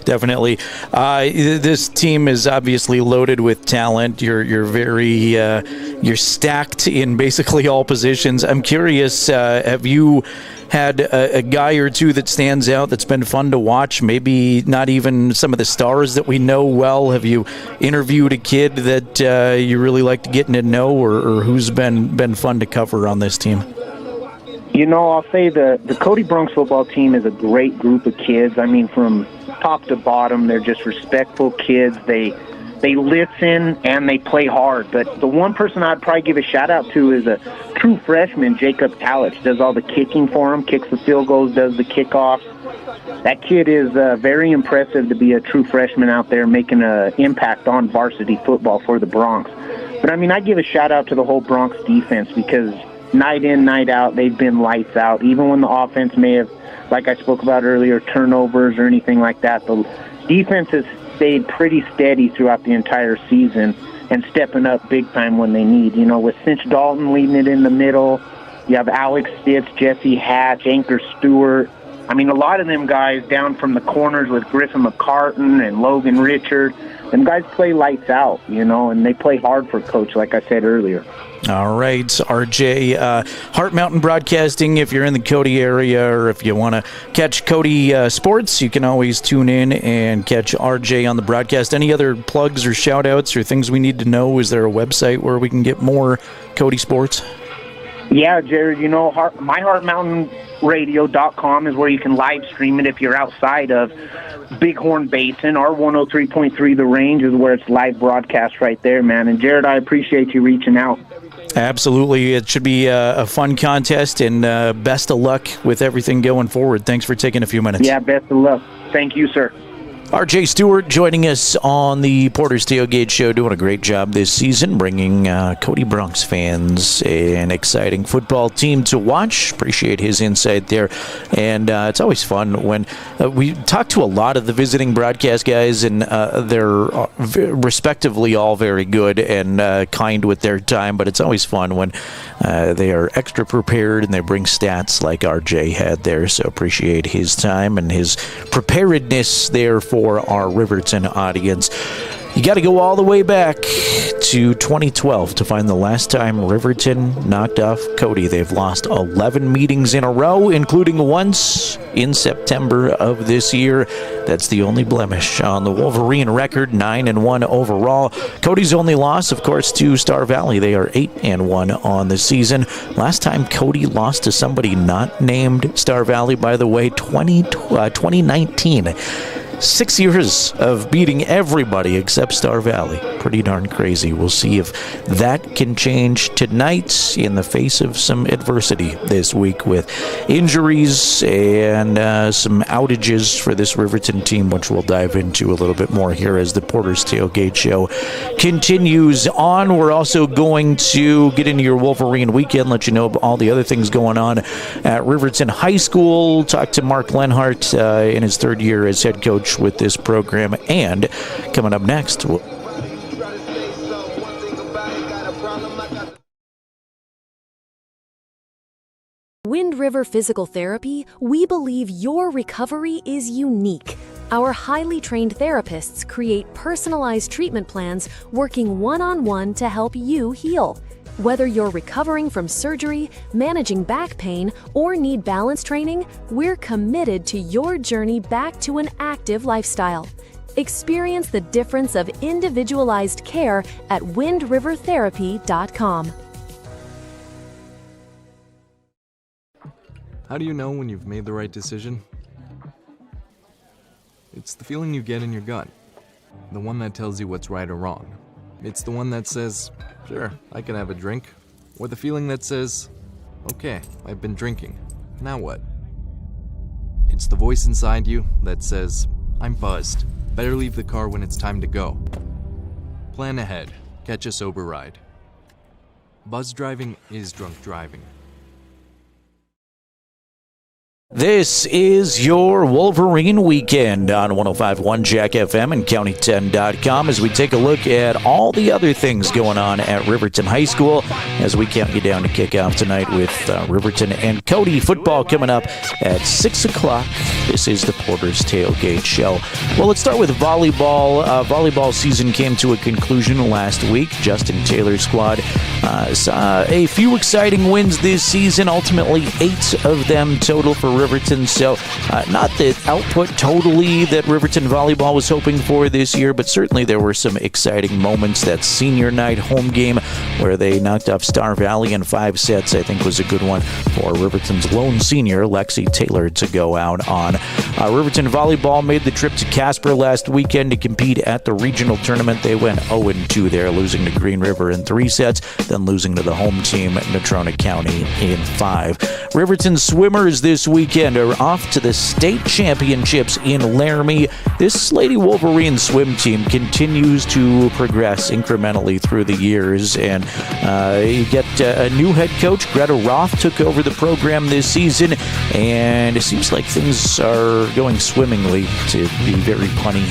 Definitely. This team is obviously loaded with talent. You're stacked in basically all positions. I'm curious, have you had a guy or two that stands out that's been fun to watch? Maybe not even some of the stars that we know well. Have you interviewed a kid that you really like to get to know, or who's been fun to cover on this team? I'll say the Cody Bronx football team is a great group of kids. I mean, from top to bottom, they're just respectful kids. They listen and they play hard. But the one person I'd probably give a shout-out to is a true freshman, Jacob Talich. Does all the kicking for him, kicks the field goals, does the kickoffs. That kid is very impressive to be a true freshman out there making an impact on varsity football for the Bronx. But, I mean, I give a shout-out to the whole Bronx defense because night in, night out, they've been lights out. Even when the offense may have, like I spoke about earlier, turnovers or anything like that, the defense has stayed pretty steady throughout the entire season and stepping up big time when they need. With Cinch Dalton leading it in the middle, you have Alex Stitz, Jesse Hatch, Anchor Stewart. I mean, a lot of them guys down from the corners with Griffin McCartan and Logan Richard. Them guys play lights out, and they play hard for Coach, like I said earlier. All right, RJ, Heart Mountain Broadcasting, if you're in the Cody area or if you want to catch Cody sports, you can always tune in and catch RJ on the broadcast. Any other plugs or shout-outs or things we need to know? Is there a website where we can get more Cody sports? Yeah, Jerrad, myheartmountainradio.com is where you can live stream it if you're outside of Bighorn Basin. Our 103.3 The Range is where it's live broadcast right there, man. And Jerrad, I appreciate you reaching out. Absolutely. It should be a fun contest, and best of luck with everything going forward. Thanks for taking a few minutes. Yeah, best of luck. Thank you, sir. RJ Stewart joining us on the Porter's Tailgate Show, doing a great job this season, bringing Cody Bronx fans an exciting football team to watch. Appreciate his insight there. And it's always fun when we talk to a lot of the visiting broadcast guys, and they're respectively all very good and kind with their time, but it's always fun when they are extra prepared and they bring stats like RJ had there. So appreciate his time and his preparedness there for our Riverton audience. You got to go all the way back to 2012 to find the last time Riverton knocked off Cody. They've lost 11 meetings in a row, including once in September of this year. That's the only blemish on the Wolverine record, 9-1 overall. Cody's only loss, of course, to Star Valley. They are 8-1 on the season. Last time Cody lost to somebody not named Star Valley, by the way, 2019. 6 years of beating everybody except Star Valley. Pretty darn crazy. We'll see if that can change tonight in the face of some adversity this week with injuries and some outages for this Riverton team, which we'll dive into a little bit more here as the Porter's Tailgate Show continues on. We're also going to get into your Wolverine weekend, let you know about all the other things going on at Riverton High School. Talk to Mark Lenhart in his third year as head coach with this program. And coming up next, Wind River Physical Therapy, we believe your recovery is unique. Our highly trained therapists create personalized treatment plans working one-on-one to help you heal. Whether you're recovering from surgery, managing back pain, or need balance training, we're committed to your journey back to an active lifestyle. Experience the difference of individualized care at windrivertherapy.com. How do you know when you've made the right decision? It's the feeling you get in your gut. The one that tells you what's right or wrong. It's the one that says, sure, I can have a drink. Or the feeling that says, okay, I've been drinking. Now what? It's the voice inside you that says, I'm buzzed. Better leave the car when it's time to go. Plan ahead. Catch a sober ride. Buzz driving is drunk driving. This is your Wolverine Weekend on 105.1 Jack FM and County10.com as we take a look at all the other things going on at Riverton High School as we count you down to kickoff tonight with Riverton and Cody. Football coming up at 6 o'clock. This is the Porter's Tailgate Show. Well, let's start with volleyball. Volleyball season came to a conclusion last week. Justin Taylor's squad saw a few exciting wins this season, ultimately 8 of them total for Riverton, so not the output totally that Riverton volleyball was hoping for this year, but certainly there were some exciting moments. That senior night home game where they knocked off Star Valley in 5 sets, I think was a good one for Riverton's lone senior, Lexi Taylor, to go out on. Riverton volleyball made the trip to Casper last weekend to compete at the regional tournament. They went 0-2 there, losing to Green River in 3 sets, then losing to the home team, Natrona County, in 5. Riverton swimmers this weekend are off to the state championships in Laramie. This Lady Wolverine swim team continues to progress incrementally through the years, and you get a new head coach. Greta Roth took over the program this season, and it seems like things are going swimmingly, to be very punny,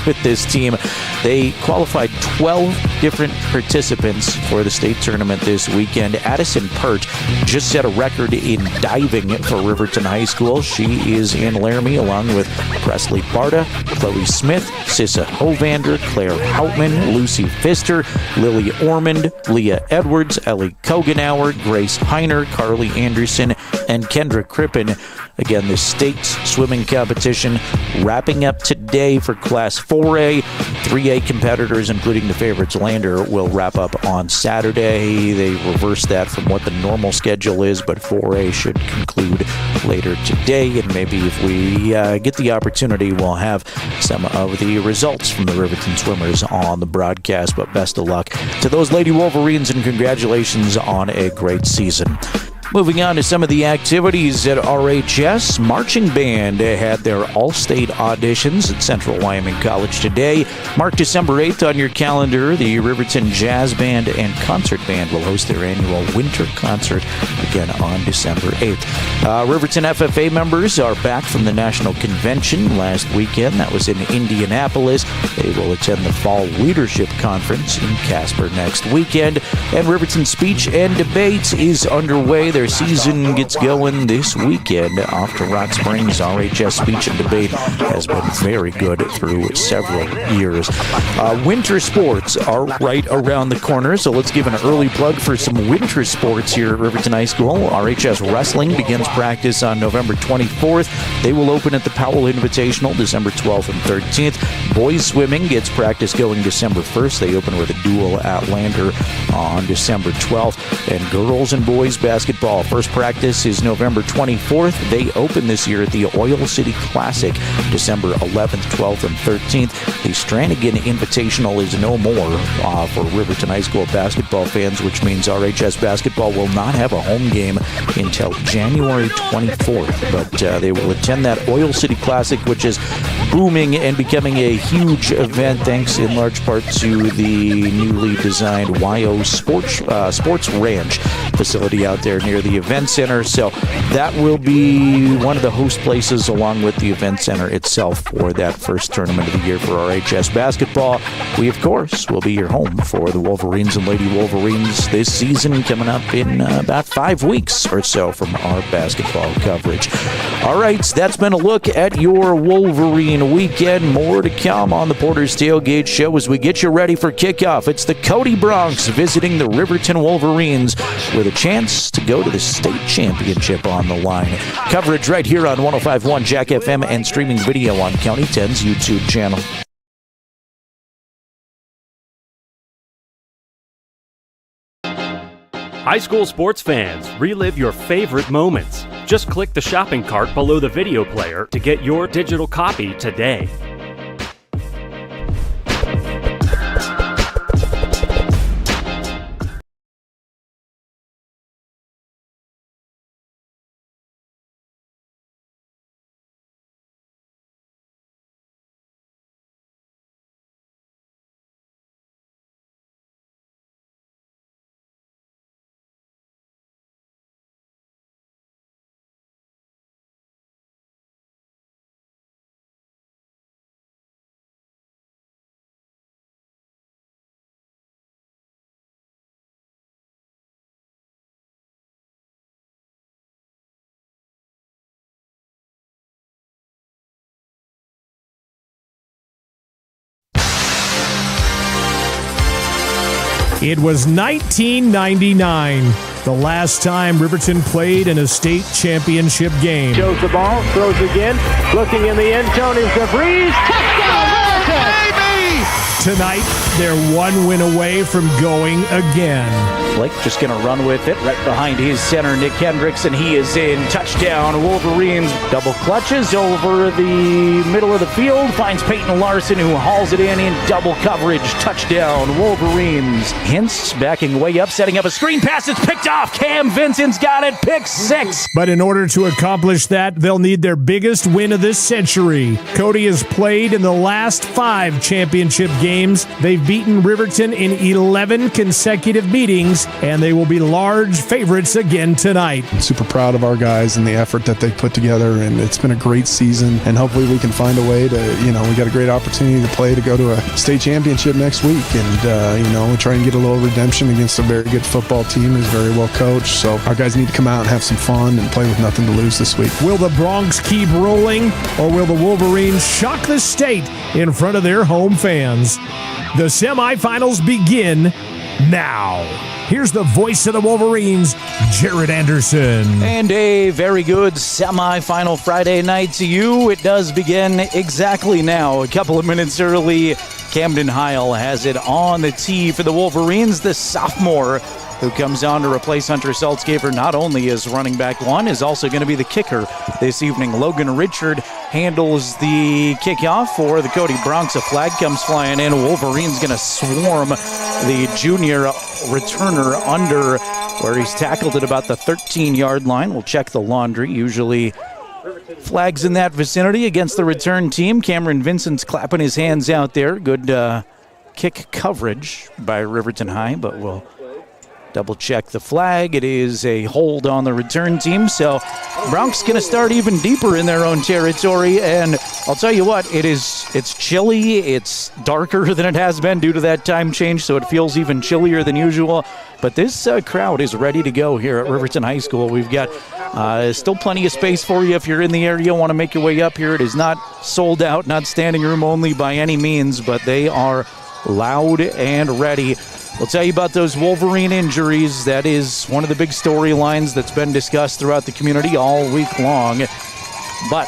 with this team. They qualified 12 different participants for the state tournament this weekend. Addison Pert just set a record in diving for Riverton High School. She is in Laramie along with Presley Barta, Chloe Smith, Sissa Hovander, Claire Houtman, Lucy Pfister, Lily Ormond, Leah Edwards, Ellie Kogenauer, Grace Heiner, Carly Anderson, and Kendra Crippen. Again, the state swimming competition wrapping up today for Class 4A. 3A competitors, including the favorites Lander, will wrap up on Saturday. They reversed that from what the normal schedule is, but 4A should conclude later today. And maybe if we get the opportunity, we'll have some of the results from the Riverton swimmers on the broadcast. But best of luck to those Lady Wolverines, and congratulations on a great season. Moving on to some of the activities at RHS, Marching Band had their all-state auditions at Central Wyoming College today. Mark December 8th on your calendar. The Riverton Jazz Band and Concert Band will host their annual winter concert again on December 8th. Riverton FFA members are back from the National Convention last weekend. That was in Indianapolis. They will attend the Fall Leadership Conference in Casper next weekend. And Riverton Speech and Debate is underway. Their season gets going this weekend off to Rock Springs. RHS Speech and Debate has been very good through several years. Winter sports are right around the corner, so let's give an early plug for some winter sports here at Riverton High School. RHS Wrestling begins practice on November 24th. They will open at the Powell Invitational December 12th and 13th. Boys swimming gets practice going December 1st. They open with a duel at Lander on December 12th. And girls and boys basketball, first practice is November 24th. They open this year at the Oil City Classic December 11th, 12th, and 13th. The Stranigan Invitational is no more for Riverton High School basketball fans, which means RHS basketball will not have a home game until January 24th. But they will attend that Oil City Classic, which is booming and becoming a huge event thanks in large part to the newly designed YO Sports Ranch facility out there near the event center. So that will be one of the host places along with the event center itself for that first tournament of the year for RHS basketball. We, of course, will be your home for the Wolverines and Lady Wolverines this season, coming up in about 5 weeks or so from our basketball coverage. All right, that's been a look at your Wolverine weekend. More to come on the Porter's Tailgate Show as we get you ready for kickoff. It's the Cody Bronx visiting the Riverton Wolverines with a chance to go to the state championship on the line. Coverage right here on 105.1 Jack FM and streaming video on County 10's YouTube channel. High school sports fans, relive your favorite moments. Just click the shopping cart below the video player to get your digital copy today. It was 1999, the last time Riverton played in a state championship game. Shows the ball, throws again, looking in the end zone is DeVries. Touchdown, Riverton! Tonight, they're one win away from going again. Blake just going to run with it right behind his center, Nick Hendricks, and he is in. Touchdown, Wolverines. Double clutches over the middle of the field. Finds Peyton Larson, who hauls it in double coverage. Touchdown, Wolverines. Hintz backing way up, setting up a screen pass. It's picked off. Cam Vincent's got it. Pick 6. But in order to accomplish that, they'll need their biggest win of this century. Cody has played in the last 5 championship games. They've beaten Riverton in 11 consecutive meetings, and they will be large favorites again tonight. I'm super proud of our guys and the effort that they've put together, and it's been a great season, and hopefully we can find a way to, we got a great opportunity to go to a state championship next week, and, we'll try and get a little redemption against a very good football team who's very well coached. So our guys need to come out and have some fun and play with nothing to lose this week. Will the Bronx keep rolling, or will the Wolverines shock the state in front of their home fans? The semifinals begin now. Here's the voice of the Wolverines, Jerrad Anderson. And a very good semifinal Friday night to you. It does begin exactly now. A couple of minutes early, Camden Heil has it on the tee for the Wolverines. The sophomore who comes on to replace Hunter Saltzgaver not only as running back 1, is also going to be the kicker this evening. Logan Richard handles the kickoff for the Cody Bronx. A flag comes flying in. Wolverine's going to swarm the junior returner under where he's tackled at about the 13-yard line. We'll check the laundry. Usually flags in that vicinity against the return team. Cameron Vincent's clapping his hands out there. Good kick coverage by Riverton High, but we'll double check the flag. It is a hold on the return team. So Bronx going to start even deeper in their own territory. And I'll tell you what, it's chilly. It's darker than it has been due to that time change, so it feels even chillier than usual. But this crowd is ready to go here at Riverton High School. We've got still plenty of space for you if you're in the area, want to make your way up here. It is not sold out, not standing room only by any means, but they are loud and ready. We'll tell you about those Wolverine injuries. That is one of the big storylines that's been discussed throughout the community all week long. But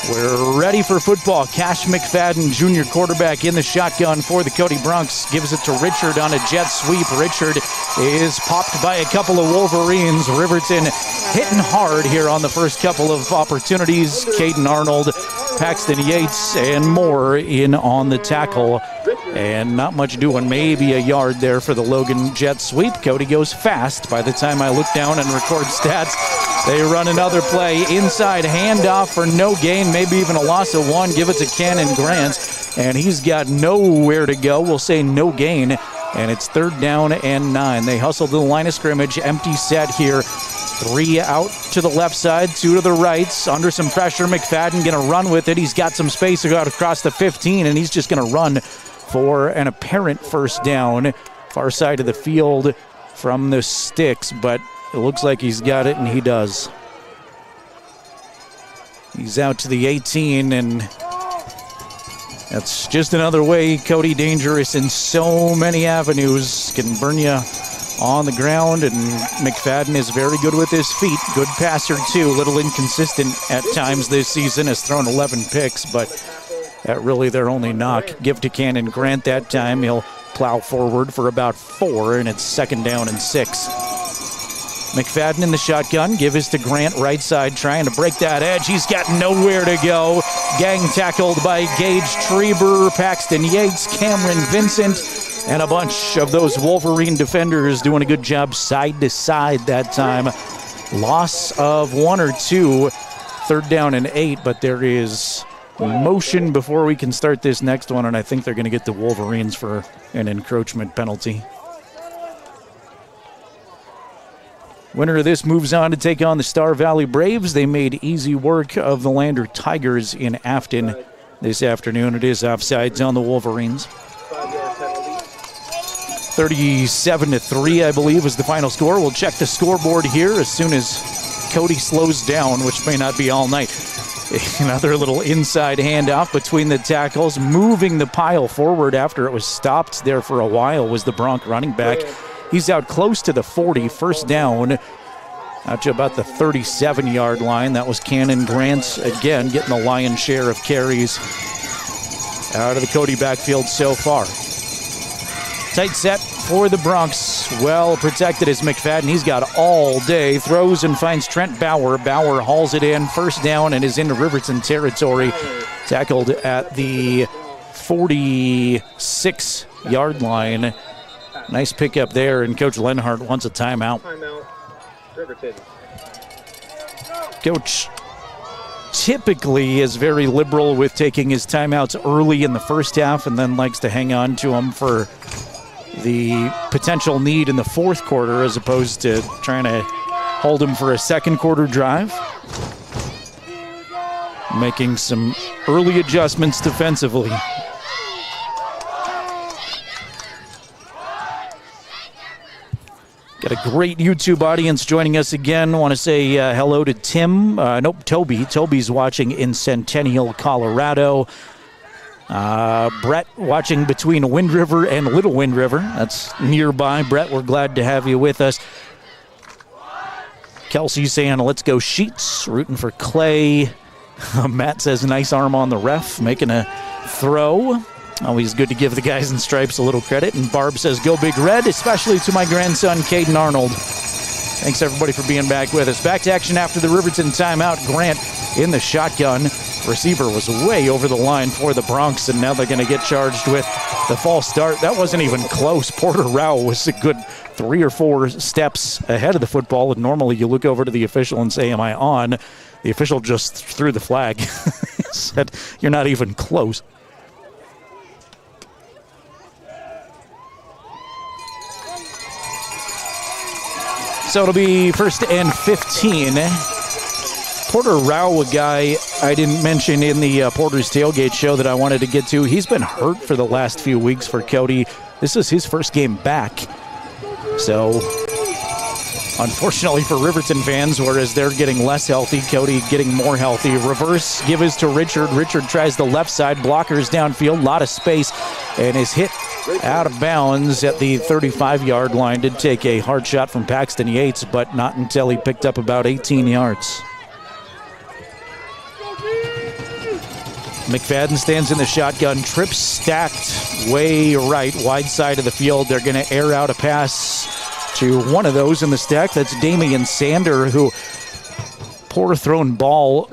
we're ready for football. Cash McFadden, junior quarterback, in the shotgun for the Cody Bronx. Gives it to Richard on a jet sweep. Richard is popped by a couple of Wolverines. Riverton hitting hard here on the first couple of opportunities. Caden Arnold, Paxton Yates, and more in on the tackle. And not much doing, maybe a yard there for the Logan jet sweep. Cody goes fast. By the time I look down and record stats, they run another play inside, handoff for no gain, maybe even a loss of 1. Give it to Cannon Grant, and he's got nowhere to go. We'll say no gain, and it's 3rd down and 9. They hustle to the line of scrimmage, empty set here. 3 out to the left side, 2 to the right. Under some pressure, McFadden going to run with it. He's got some space to go out across the 15, and he's just going to run for an apparent first down. Far side of the field from the sticks, but it looks like he's got it, and he does. He's out to the 18, and that's just another way Cody dangerous in so many avenues. Can burn you on the ground, and McFadden is very good with his feet. Good passer, too. A little inconsistent at times this season. Has thrown 11 picks, but that really their only knock. Give to Cannon Grant that time. He'll plow forward for about 4, and it's 2nd down and 6. McFadden in the shotgun. Give is to Grant, right side, trying to break that edge. He's got nowhere to go. Gang tackled by Gage Treber, Paxton Yates, Cameron Vincent, and a bunch of those Wolverine defenders doing a good job side to side that time. Loss of 1 or 2, 3rd down and 8, but there is motion before we can start this next one, and I think they're going to get the Wolverines for an encroachment penalty. Winner of this moves on to take on the Star Valley Braves. They made easy work of the Lander Tigers in Afton this afternoon. It is offsides on the Wolverines. 37-3, I believe, was the final score. We'll check the scoreboard here as soon as Cody slows down, which may not be all night. Another little inside handoff between the tackles, moving the pile forward after it was stopped there for a while was the Bronx running back. He's out close to the 40, first down, out to about the 37-yard line. That was Cannon Grant again getting the lion's share of carries out of the Cody backfield so far. Tight set for the Bronx. Well protected is McFadden. He's got all day. Throws and finds Trent Bauer. Bauer hauls it in. First down and is into Riverton territory. Tackled at the 46-yard line. Nice pickup there, and Coach Lenhart wants a timeout. Timeout, Riverton. Coach typically is very liberal with taking his timeouts early in the first half and then likes to hang on to them for the potential need in the fourth quarter as opposed to trying to hold him for a second quarter drive. Making some early adjustments defensively. Got a great YouTube audience joining us again. Want to say hello to Toby. Toby's watching in Centennial, Colorado. Brett watching between Wind River and Little Wind River. That's nearby. Brett, we're glad to have you with us. Kelsey saying, let's go Sheets. Rooting for Clay. Matt says, nice arm on the ref. Making a throw. Always good to give the guys in stripes a little credit. And Barb says, go Big Red, especially to my grandson, Caden Arnold. Thanks, everybody, for being back with us. Back to action after the Riverton timeout. Grant in the shotgun. Receiver was way over the line for the Bronx, and now they're going to get charged with the false start. That wasn't even close. Porter Rao was a good 3 or 4 steps ahead of the football, and normally you look over to the official and say, am I on? The official just threw the flag. Said, you're not even close. So it'll be 1st and 15. Porter Rao, a guy I didn't mention in the Porter's Tailgate show that I wanted to get to. He's been hurt for the last few weeks for Cody. This is his first game back. So, unfortunately for Riverton fans, whereas they're getting less healthy, Cody getting more healthy. Reverse give is to Richard. Richard tries the left side, blockers downfield, a lot of space, and is hit out of bounds at the 35-yard line. Did take a hard shot from Paxton Yates, but not until he picked up about 18 yards. McFadden stands in the shotgun, trips stacked way right, wide side of the field. They're going to air out a pass to one of those in the stack. That's Damian Sander, who poor thrown ball.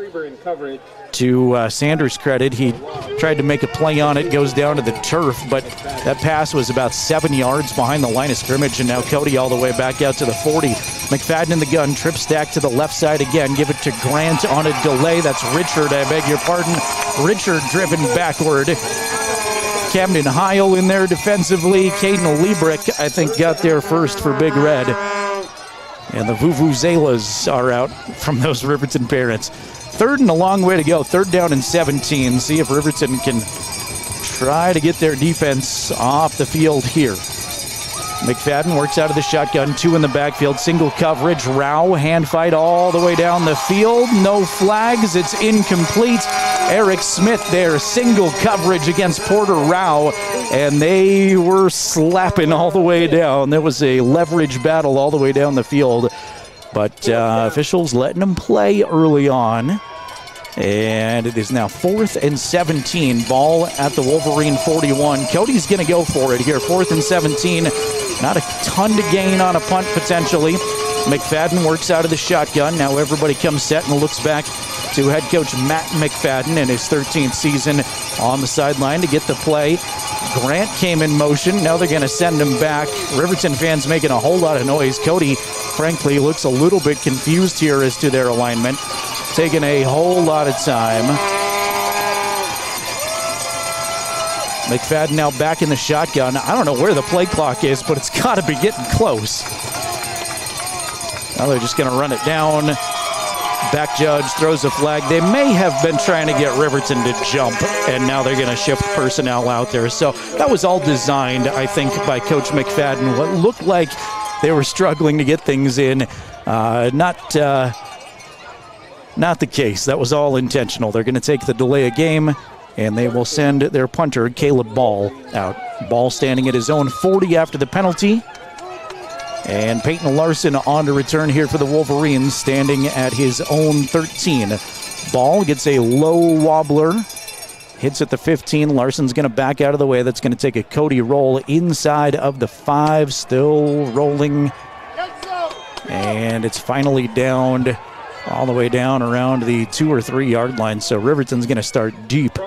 To Sanders' credit, he tried to make a play on it, goes down to the turf, but that pass was about 7 yards behind the line of scrimmage, and now Cody all the way back out to the 40. McFadden in the gun, trip stack to the left side again, give it to Grant on a delay. That's Richard, I beg your pardon. Richard driven backward. Camden Heil in there defensively. Caden Liebrick, I think, got there first for Big Red. And the Vuvuzelas are out from those Riverton parents. 3rd and a long way to go. 3rd down and 17. See if Riverton can try to get their defense off the field here. McFadden works out of the shotgun. 2 in the backfield. Single coverage. Rao hand fight all the way down the field. No flags. It's incomplete. Eric Smith there. Single coverage against Porter Rao. And they were slapping all the way down. There was a leverage battle all the way down the field. But officials letting them play early on. And it is now 4th and 17. Ball at the Wolverine 41. Cody's going to go for it here. 4th and 17. Not a ton to gain on a punt potentially. McFadden works out of the shotgun. Now everybody comes set and looks back to head coach Matt McFadden in his 13th season on the sideline to get the play. Grant came in motion. Now they're going to send him back. Riverton fans making a whole lot of noise. Cody, frankly, looks a little bit confused here as to their alignment. Taking a whole lot of time. McFadden now back in the shotgun. I don't know where the play clock is, but it's got to be getting close. Now they're just going to run it down. Back judge throws a flag. They may have been trying to get Riverton to jump, and now they're going to shift personnel out there. So that was all designed, I think, by Coach McFadden. What looked like they were struggling to get things in. Not Not the case. That was all intentional. They're going to take the delay of game, and they will send their punter, Caleb Ball, out. Ball standing at his own 40 after the penalty. And Peyton Larson on to return here for the Wolverines, standing at his own 13. Ball gets a low wobbler, hits at the 15. Larson's going to back out of the way. That's going to take a Cody roll inside of the 5, still rolling. And it's finally downed all the way down around the 2 or 3 yard line. So Riverton's going to start deep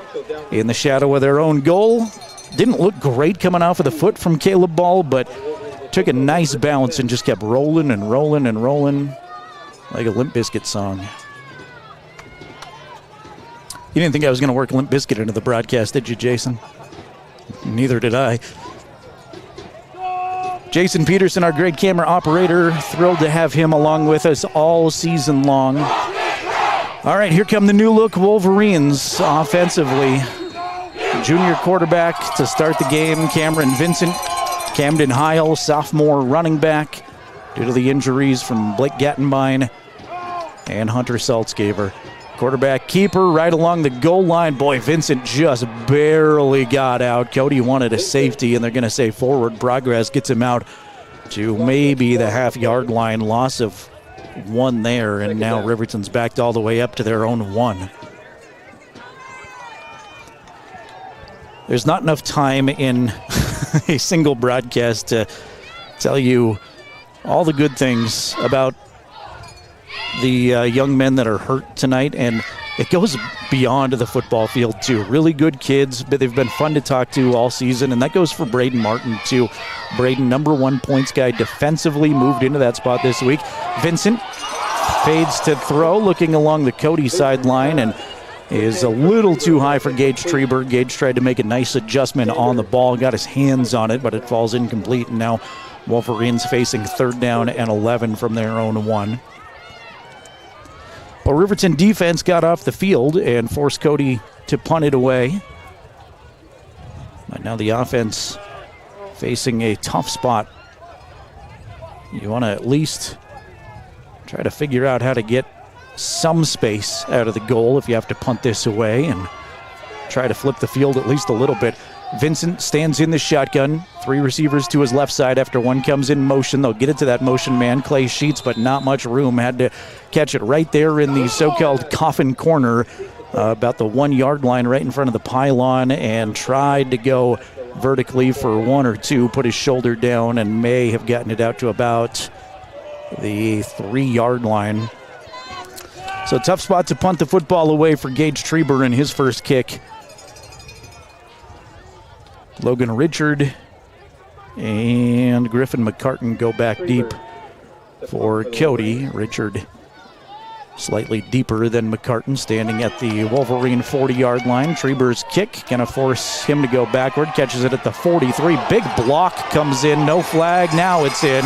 in the shadow of their own goal. Didn't look great coming off of the foot from Caleb Ball, but took a nice bounce and just kept rolling and rolling and rolling like a Limp Bizkit song. You didn't think I was going to work Limp Bizkit into the broadcast, did you, Jason? Neither did I. Jason Peterson, our great camera operator, thrilled to have him along with us all season long. All right, here come the new look Wolverines offensively. Junior quarterback to start the game, Cameron Vincent. Camden Heil, sophomore running back, due to the injuries from Blake Gattenbein and Hunter Saltzgaver. Quarterback keeper right along the goal line. Boy, Vincent just barely got out. Cody wanted a safety, and they're going to say forward progress gets him out to maybe the half-yard line. Loss of 1 there, and now Riverton's backed all the way up to their own 1. There's not enough time in a single broadcast to tell you all the good things about the young men that are hurt tonight, and it goes beyond the football field too. Really good kids, but they've been fun to talk to all season, and that goes for Braden Martin too. Braden, number 1 points guy defensively, moved into that spot this week. Vincent fades to throw, looking along the Cody sideline, and is a little too high for Gage Treber. Gage tried to make a nice adjustment on the ball, got his hands on it, but it falls incomplete, and now Wolverines facing 3rd down and 11 from their own 1. Well, Riverton defense got off the field and forced Cody to punt it away. But now the offense facing a tough spot. You want to at least try to figure out how to get some space out of the goal if you have to punt this away and try to flip the field at least a little bit. Vincent stands in the shotgun. 3 receivers to his left side after 1 comes in motion. They'll get it to that motion man, Clay Sheets, but not much room. Had to catch it right there in the so-called coffin corner, about the 1 yard line right in front of the pylon, and tried to go vertically for 1 or 2, put his shoulder down, and may have gotten it out to about the 3 yard line. So tough spot to punt the football away for Gage Treber in his first kick. Logan Richard and Griffin McCartan go back deep for Cody. Richard slightly deeper than McCartan, standing at the Wolverine 40-yard line. Treber's kick going to force him to go backward. Catches it at the 43. Big block comes in. No flag. Now it's in.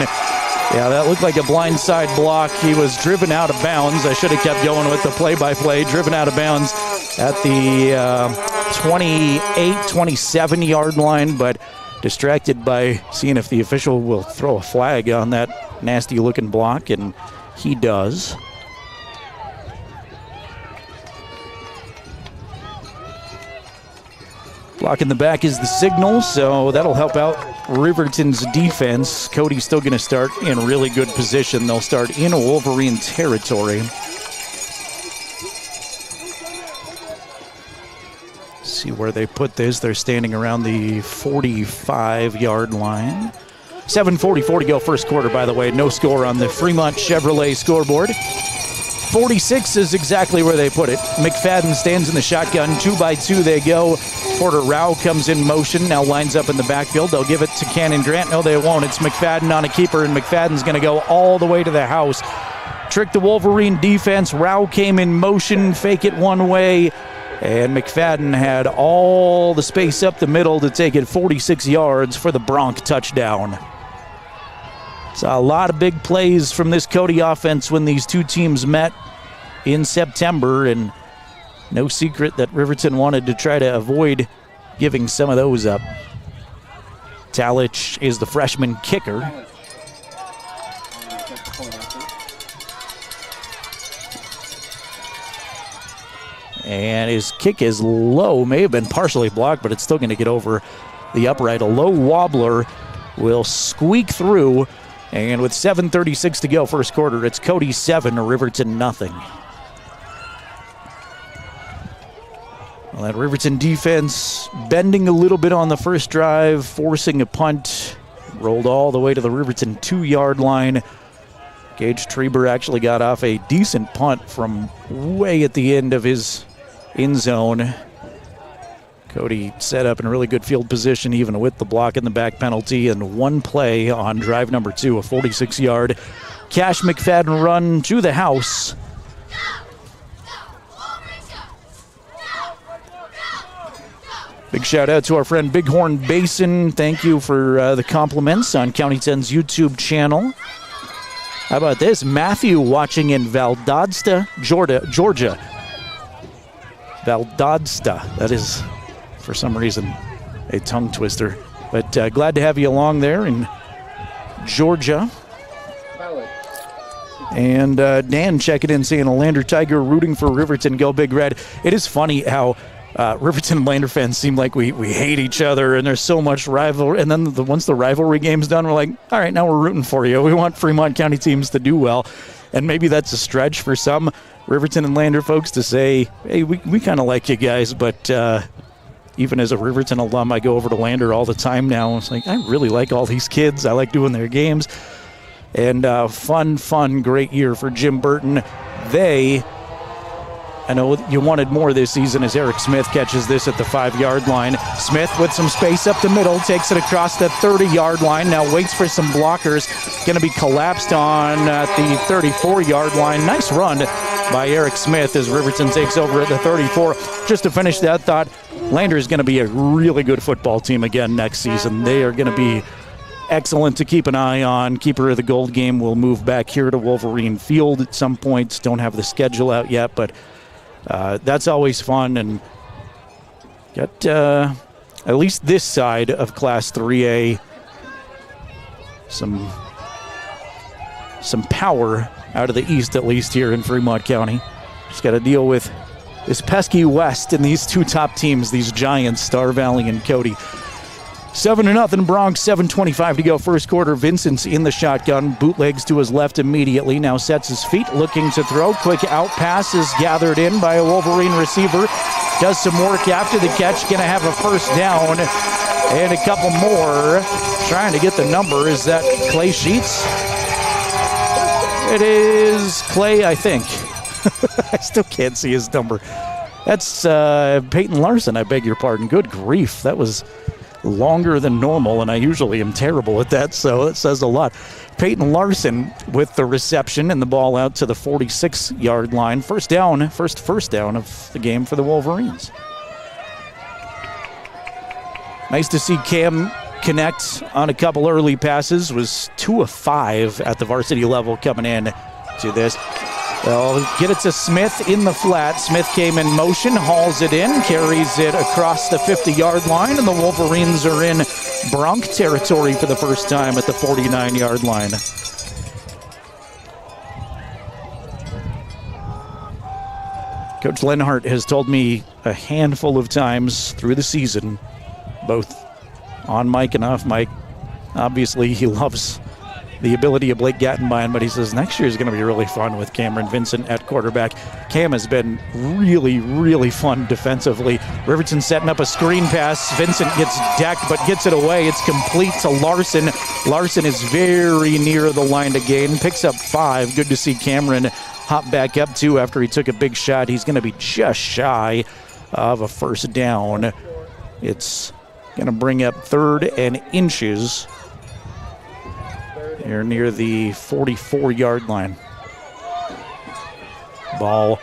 Yeah, that looked like a blindside block. He was driven out of bounds. I should have kept going with the play-by-play. Driven out of bounds at the 28, 27-yard line, but distracted by seeing if the official will throw a flag on that nasty-looking block, and he does. Block in the back is the signal, so that'll help out Riverton's defense. Cody's still going to start in really good position. They'll start in Wolverine territory. See where they put this. They're standing around the 45-yard line. 7:44 to go first quarter, by the way. No score on the Fremont Chevrolet scoreboard. 46 is exactly where they put it. McFadden stands in the shotgun. 2 by 2 they go. Porter Rao comes in motion, now lines up in the backfield. They'll give it to Cannon Grant. No, they won't. It's McFadden on a keeper, and McFadden's going to go all the way to the house. Trick the Wolverine defense. Rao came in motion, fake it one way, and McFadden had all the space up the middle to take it 46 yards for the Bronx touchdown. Saw a lot of big plays from this Cody offense when these two teams met in September, and no secret that Riverton wanted to try to avoid giving some of those up. Talich is the freshman kicker. And his kick is low, may have been partially blocked, but it's still going to get over the upright. A low wobbler will squeak through. And with 7:36 to go first quarter, it's Cody 7, Riverton nothing. Well, that Riverton defense bending a little bit on the first drive, forcing a punt. Rolled all the way to the Riverton 2-yard line. Gage Treber actually got off a decent punt from way at the end of his end zone. Cody set up in a really good field position, even with the block in the back penalty, and one play on drive number 2, a 46-yard Cash McFadden run to the house. Big shout out to our friend Bighorn Basin. Thank you for the compliments on County 10's YouTube channel. How about this? Matthew watching in Valdosta, Georgia. Valdosta. That is, for some reason, a tongue twister. But glad to have you along there in Georgia. And Dan checking in saying a Lander Tiger rooting for Riverton. Go Big Red. It is funny how Riverton and Lander fans seem like we hate each other and there's so much rivalry. And then once the rivalry game's done, we're like, all right, now we're rooting for you. We want Fremont County teams to do well. And maybe that's a stretch for some Riverton and Lander folks to say, hey, we kind of like you guys. But even as a Riverton alum, I go over to Lander all the time now. It's like, I really like all these kids. I like doing their games. And fun, great year for Jim Burton. I know you wanted more this season as Eric Smith catches this at the 5-yard line. Smith with some space up the middle, takes it across the 30-yard line. Now waits for some blockers. Going to be collapsed on at the 34-yard line. Nice run by Eric Smith as Riverton takes over at the 34. Just to finish that thought, Lander is going to be a really good football team again next season. They are going to be excellent to keep an eye on. Keeper of the Gold game will move back here to Wolverine Field at some point. Don't have the schedule out yet, but that's always fun, and got at least this side of Class 3A some power out of the east, at least here in Fremont County. Just got to deal with this pesky West and these two top teams, these Giants, Star Valley and Cody. 7-0 Bronx, 7:25 to go first quarter. Vincent's in the shotgun, bootlegs to his left immediately, now sets his feet, looking to throw. Quick out pass is gathered in by a Wolverine receiver. Does some work after the catch, going to have a first down and a couple more. Trying to get the number. Is that Clay Sheets? It is Clay, I think. I still can't see his number. That's Peyton Larson, I beg your pardon. Good grief, that was longer than normal, and I usually am terrible at that, so it says a lot. Peyton Larson with the reception and the ball out to the 46-yard line. First down of the game for the Wolverines. Nice to see Cam connect on a couple early passes. Was 2 of 5 at the varsity level coming in to this. They'll get it to Smith in the flat. Smith came in motion, hauls it in, carries it across the 50-yard line, and the Wolverines are in Bronx territory for the first time at the 49-yard line. Coach Lenhart has told me a handful of times through the season, both on mic and off mic, obviously he loves the ability of Blake Gattenbein, but he says next year is going to be really fun with Cameron Vincent at quarterback. Cam has been really fun defensively. Riverton setting up a screen pass. Vincent gets decked, but gets it away. It's complete to Larson. Larson is very near the line to gain. Picks up 5. Good to see Cameron hop back up too after he took a big shot. He's going to be just shy of a first down. It's going to bring up 3rd and inches. Here near the 44-yard line. Ball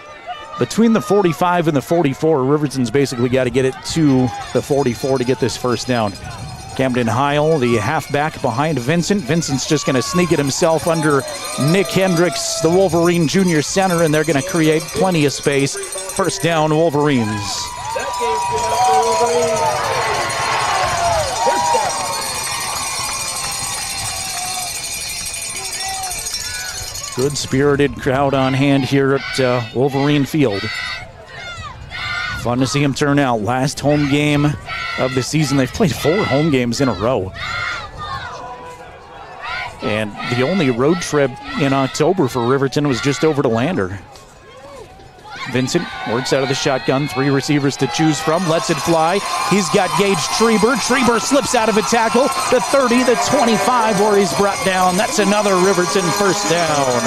between the 45 and the 44. Riverton's basically got to get it to the 44 to get this first down. Camden Heil, the halfback behind Vincent. Vincent's just going to sneak it himself under Nick Hendricks, the Wolverine junior center, and they're going to create plenty of space. First down, Wolverines. Good spirited crowd on hand here at Wolverine Field. Fun to see them turn out. Last home game of the season. They've played 4 home games in a row. And the only road trip in October for Riverton was just over to Lander. Vincent works out of the shotgun. 3 receivers to choose from. Lets it fly. He's got Gage Treber. Treber slips out of a tackle. The 30, the 25 where he's brought down. That's another Riverton first down.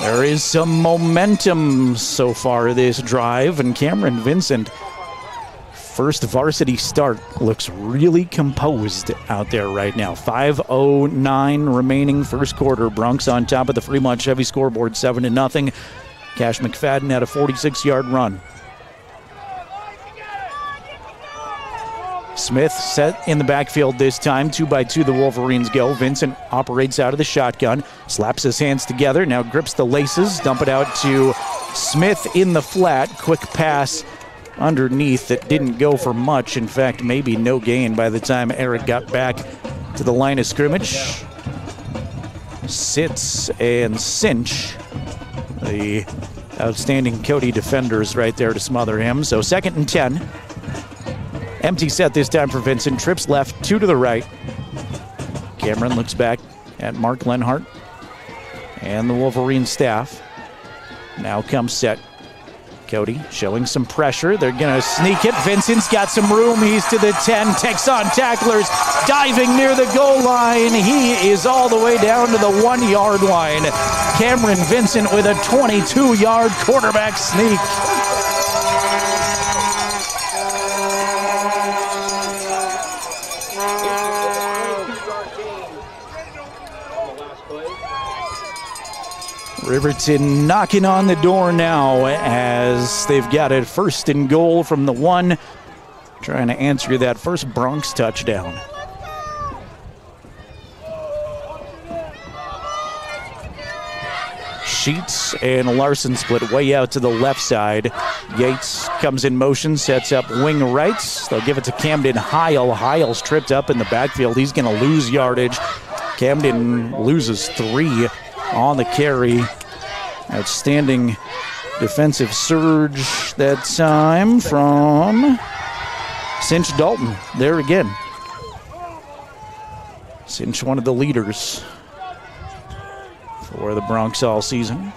There is some momentum so far this drive, and Cameron Vincent, first varsity start, looks really composed out there right now. 5:09 remaining first quarter. Bronx on top of the Fremont Chevy scoreboard, 7-0. Cash McFadden had a 46-yard run. Smith set in the backfield this time. 2-by-2 the Wolverines go. Vincent operates out of the shotgun, slaps his hands together, now grips the laces, dump it out to Smith in the flat. Quick pass underneath that didn't go for much. In fact, maybe no gain by the time Eric got back to the line of scrimmage. Sits and cinch. The outstanding Cody defenders right there to smother him. So 2nd and 10. Empty set this time for Vincent. Trips left, 2 to the right. Cameron looks back at Mark Lenhart and the Wolverine staff. Now comes set. Cody showing some pressure. They're going to sneak it. Vincent's got some room. He's to the 10. Takes on tacklers. Diving near the goal line. He is all the way down to the 1-yard line. Cameron Vincent with a 22-yard quarterback sneak. Riverton knocking on the door now as they've got a 1st and goal from the 1, trying to answer that first Bronx touchdown. Sheets and Larson split way out to the left side. Yates comes in motion, sets up wing rights. They'll give it to Camden Heil. Heil's tripped up in the backfield. He's going to lose yardage. Camden loses 3 on the carry. Outstanding defensive surge that time from Cinch Dalton. There again. Cinch, one of the leaders for the Bronx all season.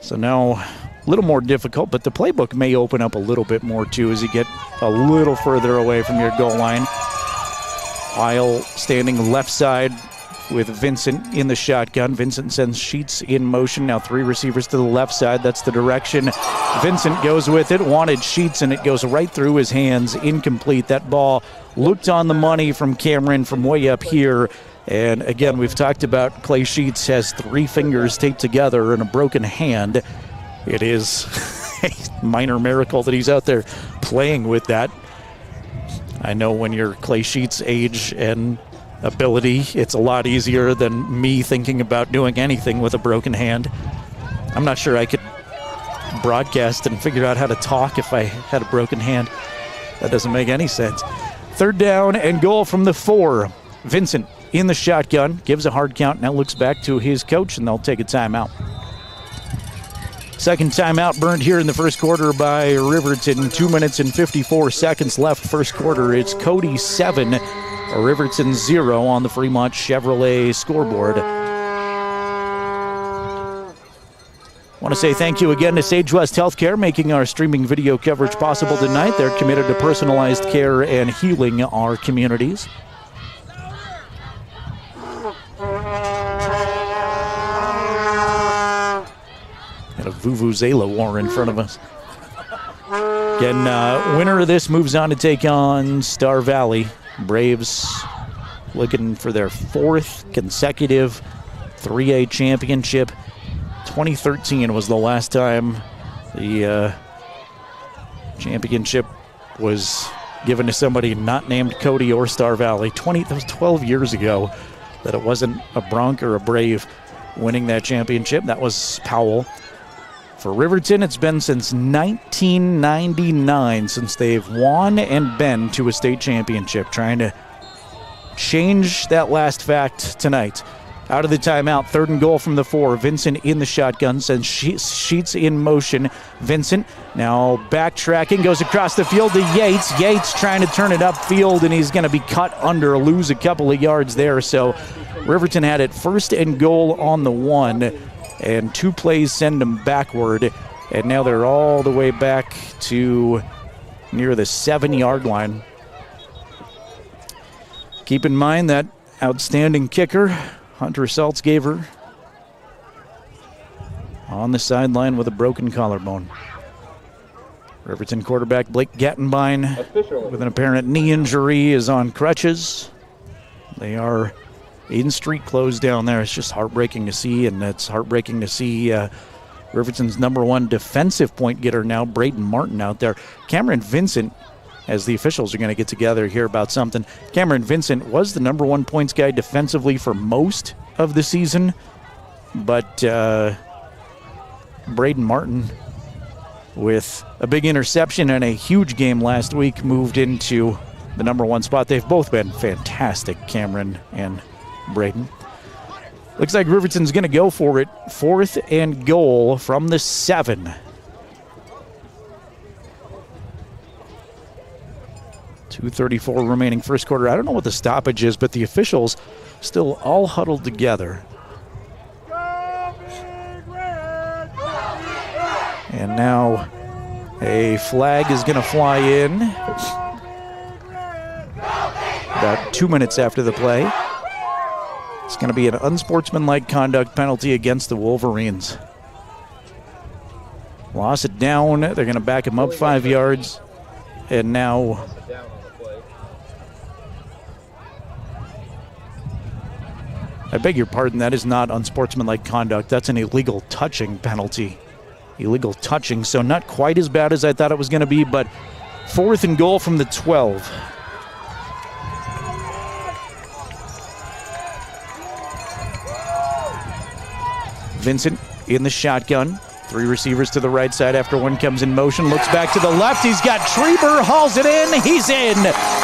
So now a little more difficult, but the playbook may open up a little bit more too as you get a little further away from your goal line. Heil standing left side with Vincent in the shotgun. Vincent sends Sheets in motion. Now 3 receivers to the left side. That's the direction Vincent goes with it. Wanted Sheets, and it goes right through his hands. Incomplete. That ball looked on the money from Cameron from way up here. And again, we've talked about Clay Sheets has 3 fingers taped together and a broken hand. It is a minor miracle that he's out there playing with that. I know when you're Clay Sheets' age and ability, it's a lot easier than me thinking about doing anything with a broken hand. I'm not sure I could broadcast and figure out how to talk if I had a broken hand. That doesn't make any sense. 3rd down and goal from the 4. Vincent in the shotgun, gives a hard count, now looks back to his coach, and they'll take a timeout. 2nd timeout burned here in the first quarter by Riverton. 2 minutes and 54 seconds left first quarter. It's Cody 7, Riverton 0 on the Fremont Chevrolet scoreboard. Want to say thank you again to Sage West Healthcare, making our streaming video coverage possible tonight. They're committed to personalized care and healing our communities. Got a Vuvuzela war in front of us. Again, winner of this moves on to take on Star Valley. Braves looking for their 4th consecutive 3A championship. 2013 was the last time the championship was given to somebody not named Cody or Star Valley. That was 12 years ago that it wasn't a Bronc or a Brave winning that championship. That was Powell. For Riverton, it's been since 1999 since they've won and been to a state championship, trying to change that last fact tonight. Out of the timeout, 3rd and goal from the 4. Vincent in the shotgun, sends Sheets in motion. Vincent now backtracking, goes across the field to Yates. Yates trying to turn it upfield, and he's going to be cut under, lose a couple of yards there. So Riverton had it 1st and goal on the 1, and 2 plays send them backward. And now they're all the way back to near the 7-yard line. Keep in mind that outstanding kicker, Hunter Saltzgaver, on the sideline with a broken collarbone. Riverton quarterback Blake Gattenbein with an apparent knee injury is on crutches. They are in street clothes down there. It's just heartbreaking to see, and it's heartbreaking to see Riverton's number 1 defensive point getter now, Braden Martin, out there. Cameron Vincent, as the officials are going to get together here about something, Cameron Vincent was the number 1 points guy defensively for most of the season, but Braden Martin, with a big interception and a huge game last week, moved into the number 1 spot. They've both been fantastic, Cameron and Braden. Looks like Riverton's going to go for it. 4th and goal from the 7. .234 remaining first quarter. I don't know what the stoppage is, but the officials still all huddled together. And now a flag is going to fly in about 2 minutes after the play. It's going to be an unsportsmanlike conduct penalty against the Wolverines. Lost it down. They're going to back him up 5 yards. And now I beg your pardon, that is not unsportsmanlike conduct. That's an illegal touching penalty. Illegal touching, so not quite as bad as I thought it was going to be, but 4th and goal from the 12. Vincent in the shotgun. 3 receivers to the right side after 1 comes in motion. Looks back to the left. He's got Treber, hauls it in. He's in.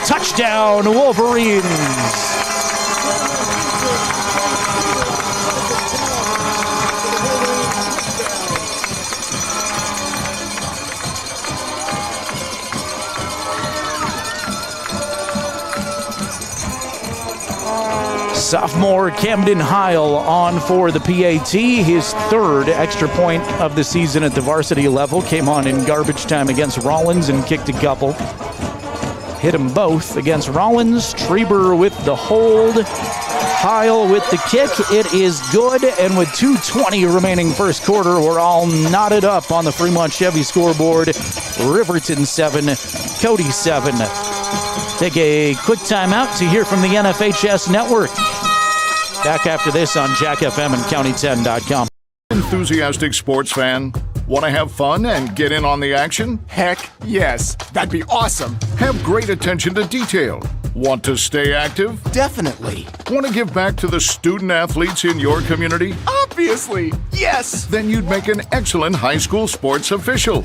Touchdown, Wolverines. Sophomore Camden Heil on for the PAT. His 3rd extra point of the season at the varsity level. Came on in garbage time against Rollins and kicked a couple. Hit them both against Rollins. Treber with the hold. Heil with the kick. It is good, and with 2:20 remaining first quarter, we're all knotted up on the Fremont Chevy scoreboard. Riverton 7, Cody 7. Take a quick timeout to hear from the NFHS Network. Back after this on Jack FM and County10.com. Enthusiastic sports fan? Want to have fun and get in on the action? Heck yes, that'd be awesome. Have great attention to detail. Want to stay active? Definitely. Want to give back to the student athletes in your community? Obviously, yes. Then you'd make an excellent high school sports official.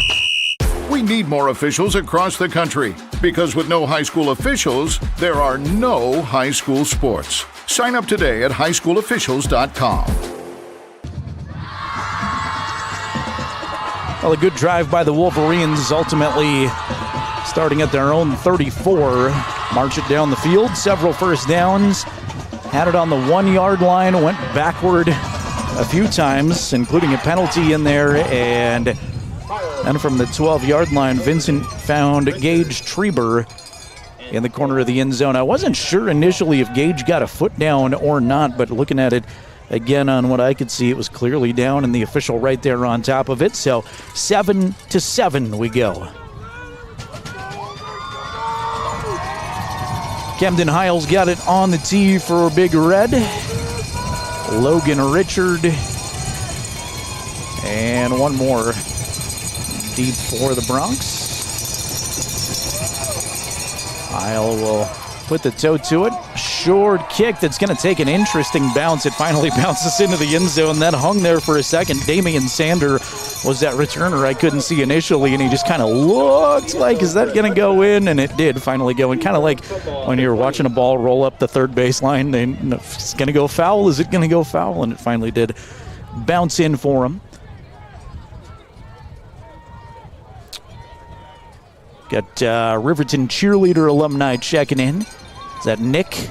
We need more officials across the country, because with no high school officials, there are no high school sports. Sign up today at highschoolofficials.com. Well, a good drive by the Wolverines, ultimately starting at their own 34. March it down the field, several first downs. Had it on the 1-yard line, went backward a few times, including a penalty in there, and then from the 12-yard line, Vincent found Gage Treber in the corner of the end zone. I wasn't sure initially if Gage got a foot down or not, but looking at it again on what I could see, it was clearly down, and the official right there on top of it. So 7-7 we go. Camden Heil's got it on the tee for Big Red. Logan Richard. And one more deep for the Bronx. Heil will put the toe to it. Short kick that's going to take an interesting bounce. It finally bounces into the end zone, then hung there for a second. Damian Sander was that returner I couldn't see initially, and he just kind of looked like, is that going to go in? And it did finally go in. Kind of like when you're watching a ball roll up the third baseline, and it's going to go foul. Is it going to go foul? And it finally did bounce in for him. Got Riverton cheerleader alumni checking in. Is that Nick?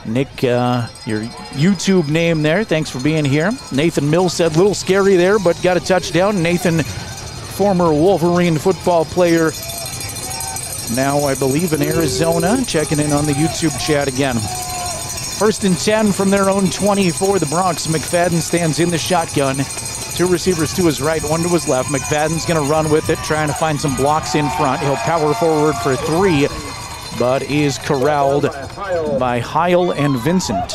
Nick, your YouTube name there. Thanks for being here. Nathan Mills said, little scary there, but got a touchdown. Nathan, former Wolverine football player, now I believe in Arizona, checking in on the YouTube chat again. 1st and 10 from their own 20 for the Bronx. McFadden stands in the shotgun. 2 receivers to his right, 1 to his left. McFadden's going to run with it, trying to find some blocks in front. He'll power forward for 3, but is corralled by Heil and Vincent.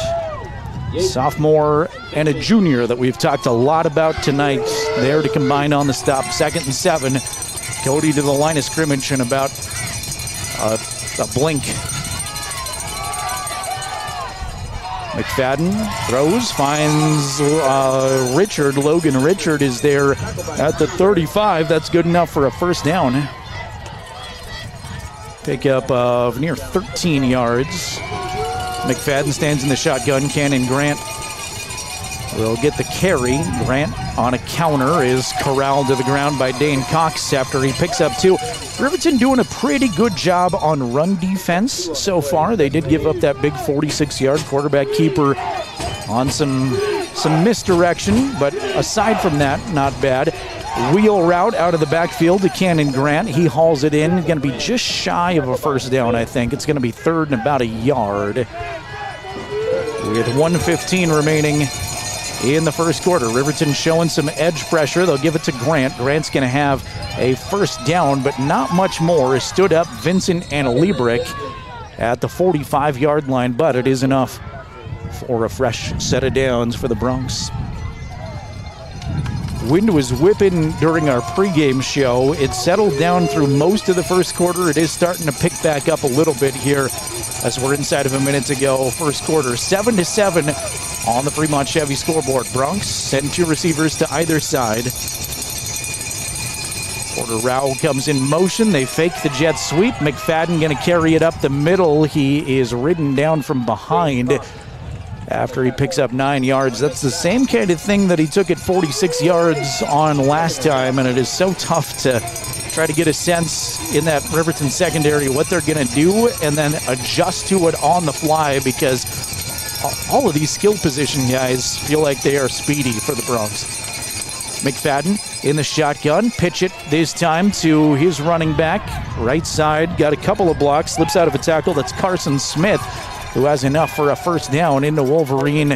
Sophomore and a junior that we've talked a lot about tonight, there to combine on the stop. 2nd and 7. Cody to the line of scrimmage in about a blink. McFadden throws, finds Richard. Logan Richard is there at the 35. That's good enough for a first down. Pickup of near 13 yards. McFadden stands in the shotgun. Cannon Grant will get the carry. Grant on a counter is corralled to the ground by Dane Cox after he picks up 2. Riverton doing a pretty good job on run defense so far. They did give up that big 46-yard quarterback keeper on some misdirection, but aside from that, not bad. Wheel route out of the backfield to Cannon Grant. He hauls it in. Going to be just shy of a first down, I think. It's going to be 3rd and about a yard. With 1:15 remaining in the first quarter. Riverton showing some edge pressure. They'll give it to Grant. Grant's going to have a first down, but not much more. Stood up Vincent and Liebrich at the 45-yard line, but it is enough for a fresh set of downs for the Bronx. Wind was whipping during our pregame show. It settled down through most of the first quarter. It is starting to pick back up a little bit here as we're inside of a minute to go. First quarter, 7-7 on the Fremont Chevy scoreboard. Bronx send 2 receivers to either side. Porter Rao comes in motion. They fake the jet sweep. McFadden going to carry it up the middle. He is ridden down from behind after he picks up 9 yards. That's the same kind of thing that he took at 46 yards on last time, and it is so tough to try to get a sense in that Riverton secondary what they're going to do and then adjust to it on the fly, because all of these skill position guys feel like they are speedy for the Bronx. McFadden in the shotgun, pitch it this time to his running back. Right side, got a couple of blocks, slips out of a tackle. That's Carson Smith, who has enough for a first down into the Wolverine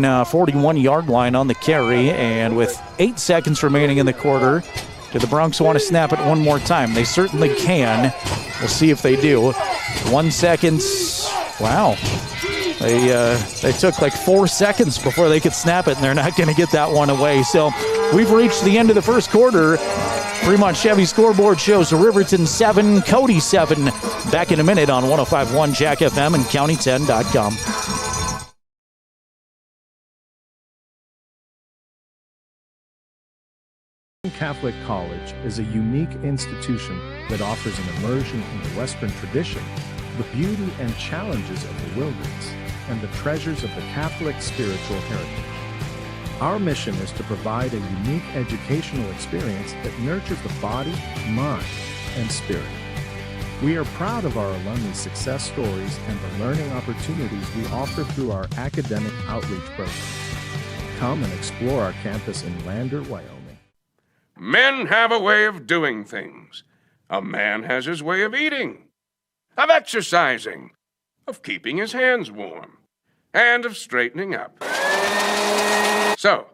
41-yard line on the carry. And with 8 seconds remaining in the quarter, do the Bronx want to snap it one more time? They certainly can. We'll see if they do. 1 second. Wow. They took like 4 seconds before they could snap it, and they're not going to get that one away. So we've reached the end of the first quarter. Fremont Chevy scoreboard shows Riverton 7, Cody 7. Back in a minute on 105.1 Jack FM and County10.com. Catholic College is a unique institution that offers an immersion in the Western tradition, the beauty and challenges of the wilderness, and the treasures of the Catholic spiritual heritage. Our mission is to provide a unique educational experience that nurtures the body, mind, and spirit. We are proud of our alumni success stories and the learning opportunities we offer through our academic outreach program. Come and explore our campus in Lander, Wyoming. Men have a way of doing things. A man has his way of eating, of exercising, of keeping his hands warm, and of straightening up. So,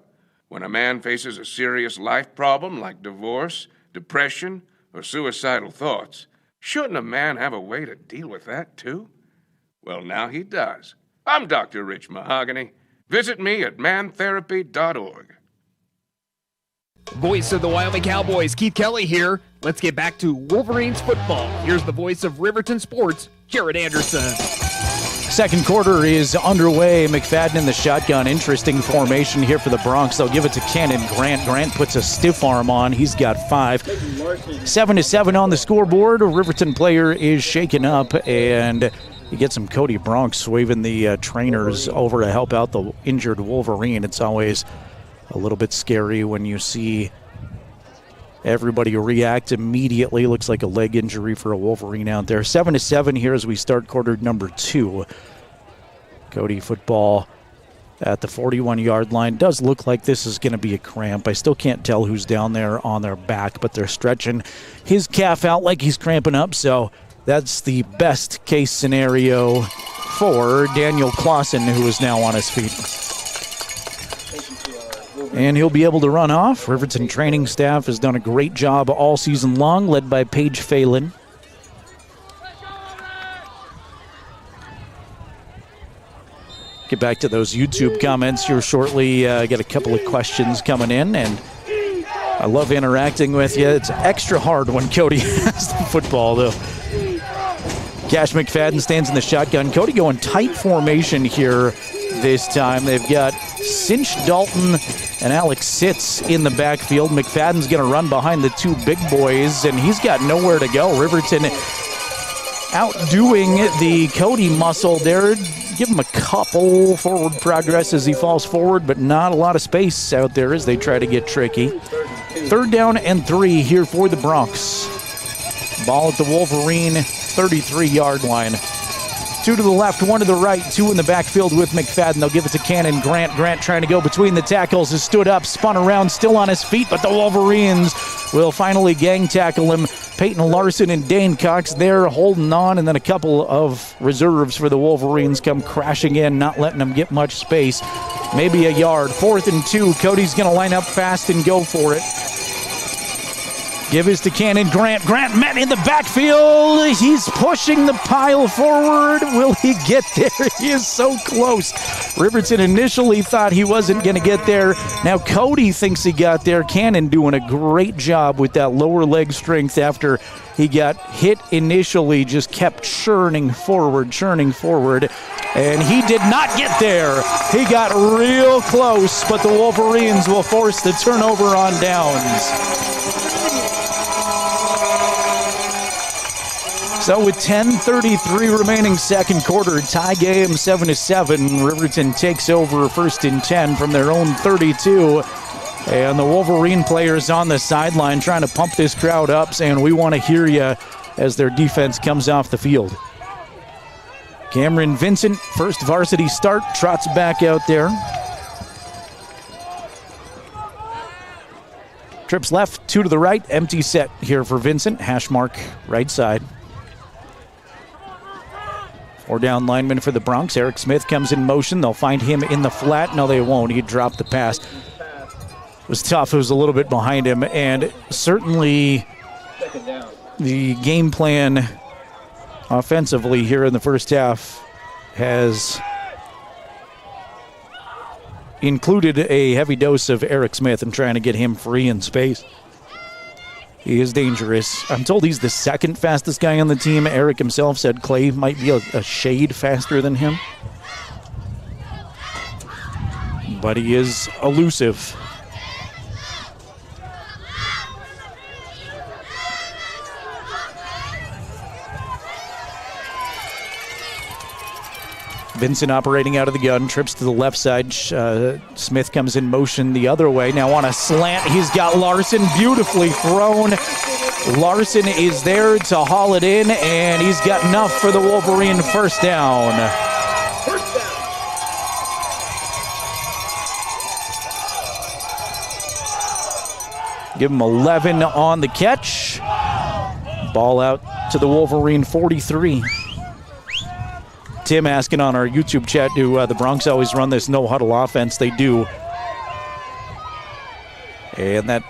when a man faces a serious life problem like divorce, depression, or suicidal thoughts, shouldn't a man have a way to deal with that too? Well, now he does. I'm Dr. Rich Mahogany. Visit me at mantherapy.org. Voice of the Wyoming Cowboys, Keith Kelly here. Let's get back to Wolverines football. Here's the voice of Riverton Sports, Jerrad Anderson. Second quarter is underway. McFadden in the shotgun. Interesting formation here for the Bronx. They'll give it to Cannon Grant. Grant puts a stiff arm on. He's got 5. 7-7 on the scoreboard. A Riverton player is shaken up, and you get some Cody Bronx waving the trainers over to help out the injured Wolverine. It's always a little bit scary when you see everybody react immediately. Looks like a leg injury for a Wolverine out there. 7-7 here as we start quarter number 2. Cody football at the 41-yard line. Does look like this is going to be a cramp. I still can't tell who's down there on their back, but they're stretching his calf out like he's cramping up, so that's the best case scenario for Daniel Clausen, who is now on his feet. And he'll be able to run off. Riverton training staff has done a great job all season long, led by Paige Phelan. Get back to those YouTube comments here shortly. Get a couple of questions coming in, and I love interacting with you. It's extra hard when Cody has the football, though. Cash McFadden stands in the shotgun. Cody going tight formation here this time. They've got Cinch Dalton and Alex Sitz in the backfield. McFadden's going to run behind the 2 big boys, and he's got nowhere to go. Riverton outdoing the Cody muscle there. Give him a couple forward progress as he falls forward, but not a lot of space out there as they try to get tricky. 3rd down and 3 here for the Bronx. Ball at the Wolverine 33-yard line. 2 to the left, 1 to the right, 2 in the backfield with McFadden. They'll give it to Cannon Grant. Grant trying to go between the tackles, has stood up, spun around, still on his feet, but the Wolverines will finally gang tackle him. Peyton Larson and Dane Cox there holding on, and then a couple of reserves for the Wolverines come crashing in, not letting them get much space. Maybe a yard. 4th and 2. Cody's going to line up fast and go for it. Give this to Cannon Grant. Grant met in the backfield. He's pushing the pile forward. Will he get there? He is so close. Riverton initially thought he wasn't going to get there. Now Cody thinks he got there. Cannon doing a great job with that lower leg strength after he got hit initially. Just kept churning forward. And he did not get there. He got real close, but the Wolverines will force the turnover on downs. So with 10:33 remaining second quarter, tie game 7-7. Riverton takes over 1st and 10 from their own 32. And the Wolverine players on the sideline trying to pump this crowd up, saying, "We want to hear you," as their defense comes off the field. Cameron Vincent, first varsity start, trots back out there. Trips left, 2 to the right, empty set here for Vincent. Hash mark right side. 4 down lineman for the Bronx. Eric Smith comes in motion. They'll find him in the flat. No, they won't. He dropped the pass. It was tough. It was a little bit behind him. And certainly the game plan offensively here in the first half has included a heavy dose of Eric Smith and trying to get him free in space. He is dangerous. I'm told he's the 2nd fastest guy on the team. Eric himself said Clay might be a shade faster than him. But he is elusive. Vincent operating out of the gun, trips to the left side. Smith comes in motion the other way. Now on a slant, he's got Larson beautifully thrown. Larson is there to haul it in, and he's got enough for the Wolverine first down. Give him 11 on the catch. Ball out to the Wolverine 43. Tim asking on our YouTube chat, do the Bronx always run this no-huddle offense? They do. And that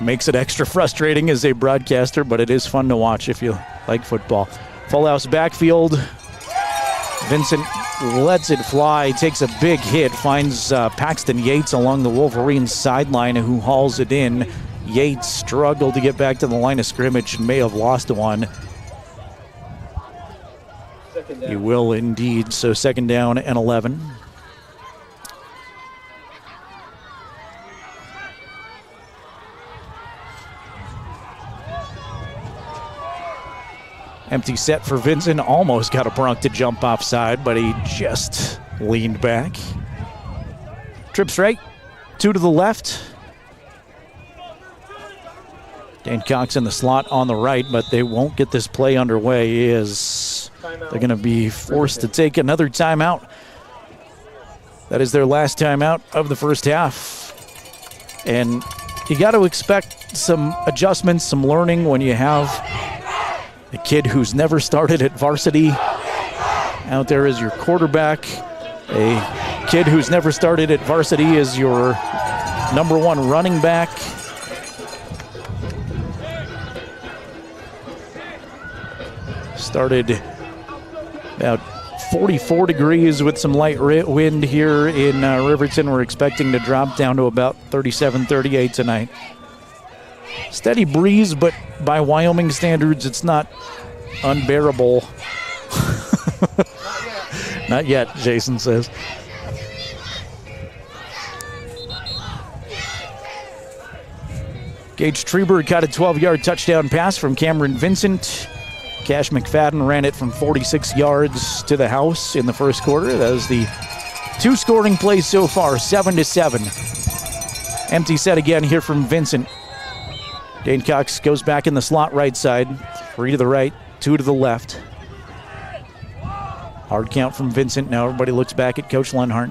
makes it extra frustrating as a broadcaster, but it is fun to watch if you like football. Full house backfield. Vincent lets it fly, takes a big hit, finds Paxton Yates along the Wolverines sideline, who hauls it in. Yates struggled to get back to the line of scrimmage and may have lost one. You will indeed. So 2nd down and 11. Empty set for Vincent. Almost got a Bronx to jump offside, but he just leaned back. Trips right, 2 to the left. Dane Cox in the slot on the right, but they won't get this play underway as they're going to be forced to take another timeout. That is their last timeout of the first half. And you got to expect some adjustments, some learning when you have a kid who's never started at varsity out there as your quarterback. A kid who's never started at varsity as your number 1 running back. Started about 44 degrees with some light wind here in Riverton. We're expecting to drop down to about 37, 38 tonight. Steady breeze, but by Wyoming standards, it's not unbearable. Not yet, Jason says. Gage Treber got a 12-yard touchdown pass from Cameron Vincent. Cash McFadden ran it from 46 yards to the house in the first quarter. That was the 2 scoring plays so far, 7-7. Empty set again here from Vincent. Dane Cox goes back in the slot right side. 3 to the right, 2 to the left. Hard count from Vincent. Now everybody looks back at Coach Lenhart.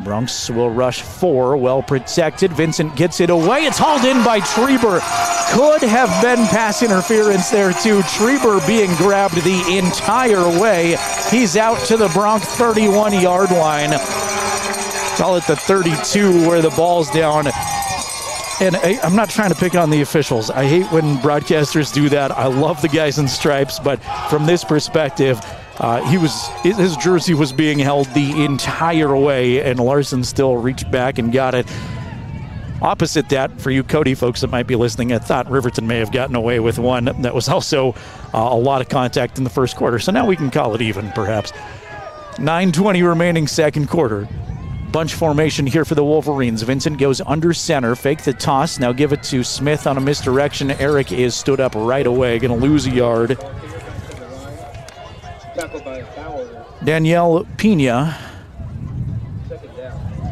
Bronx will rush 4, well protected. Vincent gets it away. It's hauled in by Treber. Could have been pass interference there too. Treber being grabbed the entire way. He's out to the Bronx 31-yard line. Call it the 32 where the ball's down. And I'm not trying to pick on the officials. I hate when broadcasters do that. I love the guys in stripes, but from this perspective, his jersey was being held the entire way, and Larson still reached back and got it. Opposite that, for you Cody folks that might be listening, I thought Riverton may have gotten away with one that was also a lot of contact in the first quarter. So now we can call it even, perhaps. 9:20 remaining second quarter. Bunch formation here for the Wolverines. Vincent goes under center, fake the toss. Now give it to Smith on a misdirection. Eric is stood up right away, going to lose a yard. Danielle Pena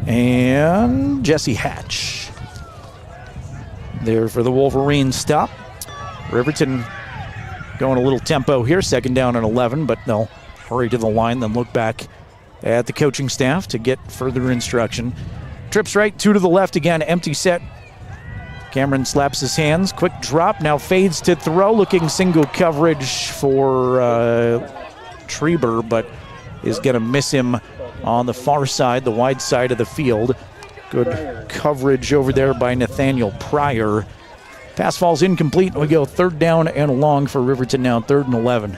and Jesse Hatch there for the Wolverines stop. Riverton going a little tempo here, 2nd down and 11, but they'll hurry to the line, then look back at the coaching staff to get further instruction. Trips right, 2 to the left again, empty set. Cameron slaps his hands, quick drop, now fades to throw, looking single coverage for Treber, but is going to miss him on the far side, the wide side of the field. Good coverage over there by Nathaniel Pryor. Pass falls incomplete. We go 3rd down and long for Riverton now, 3rd and 11.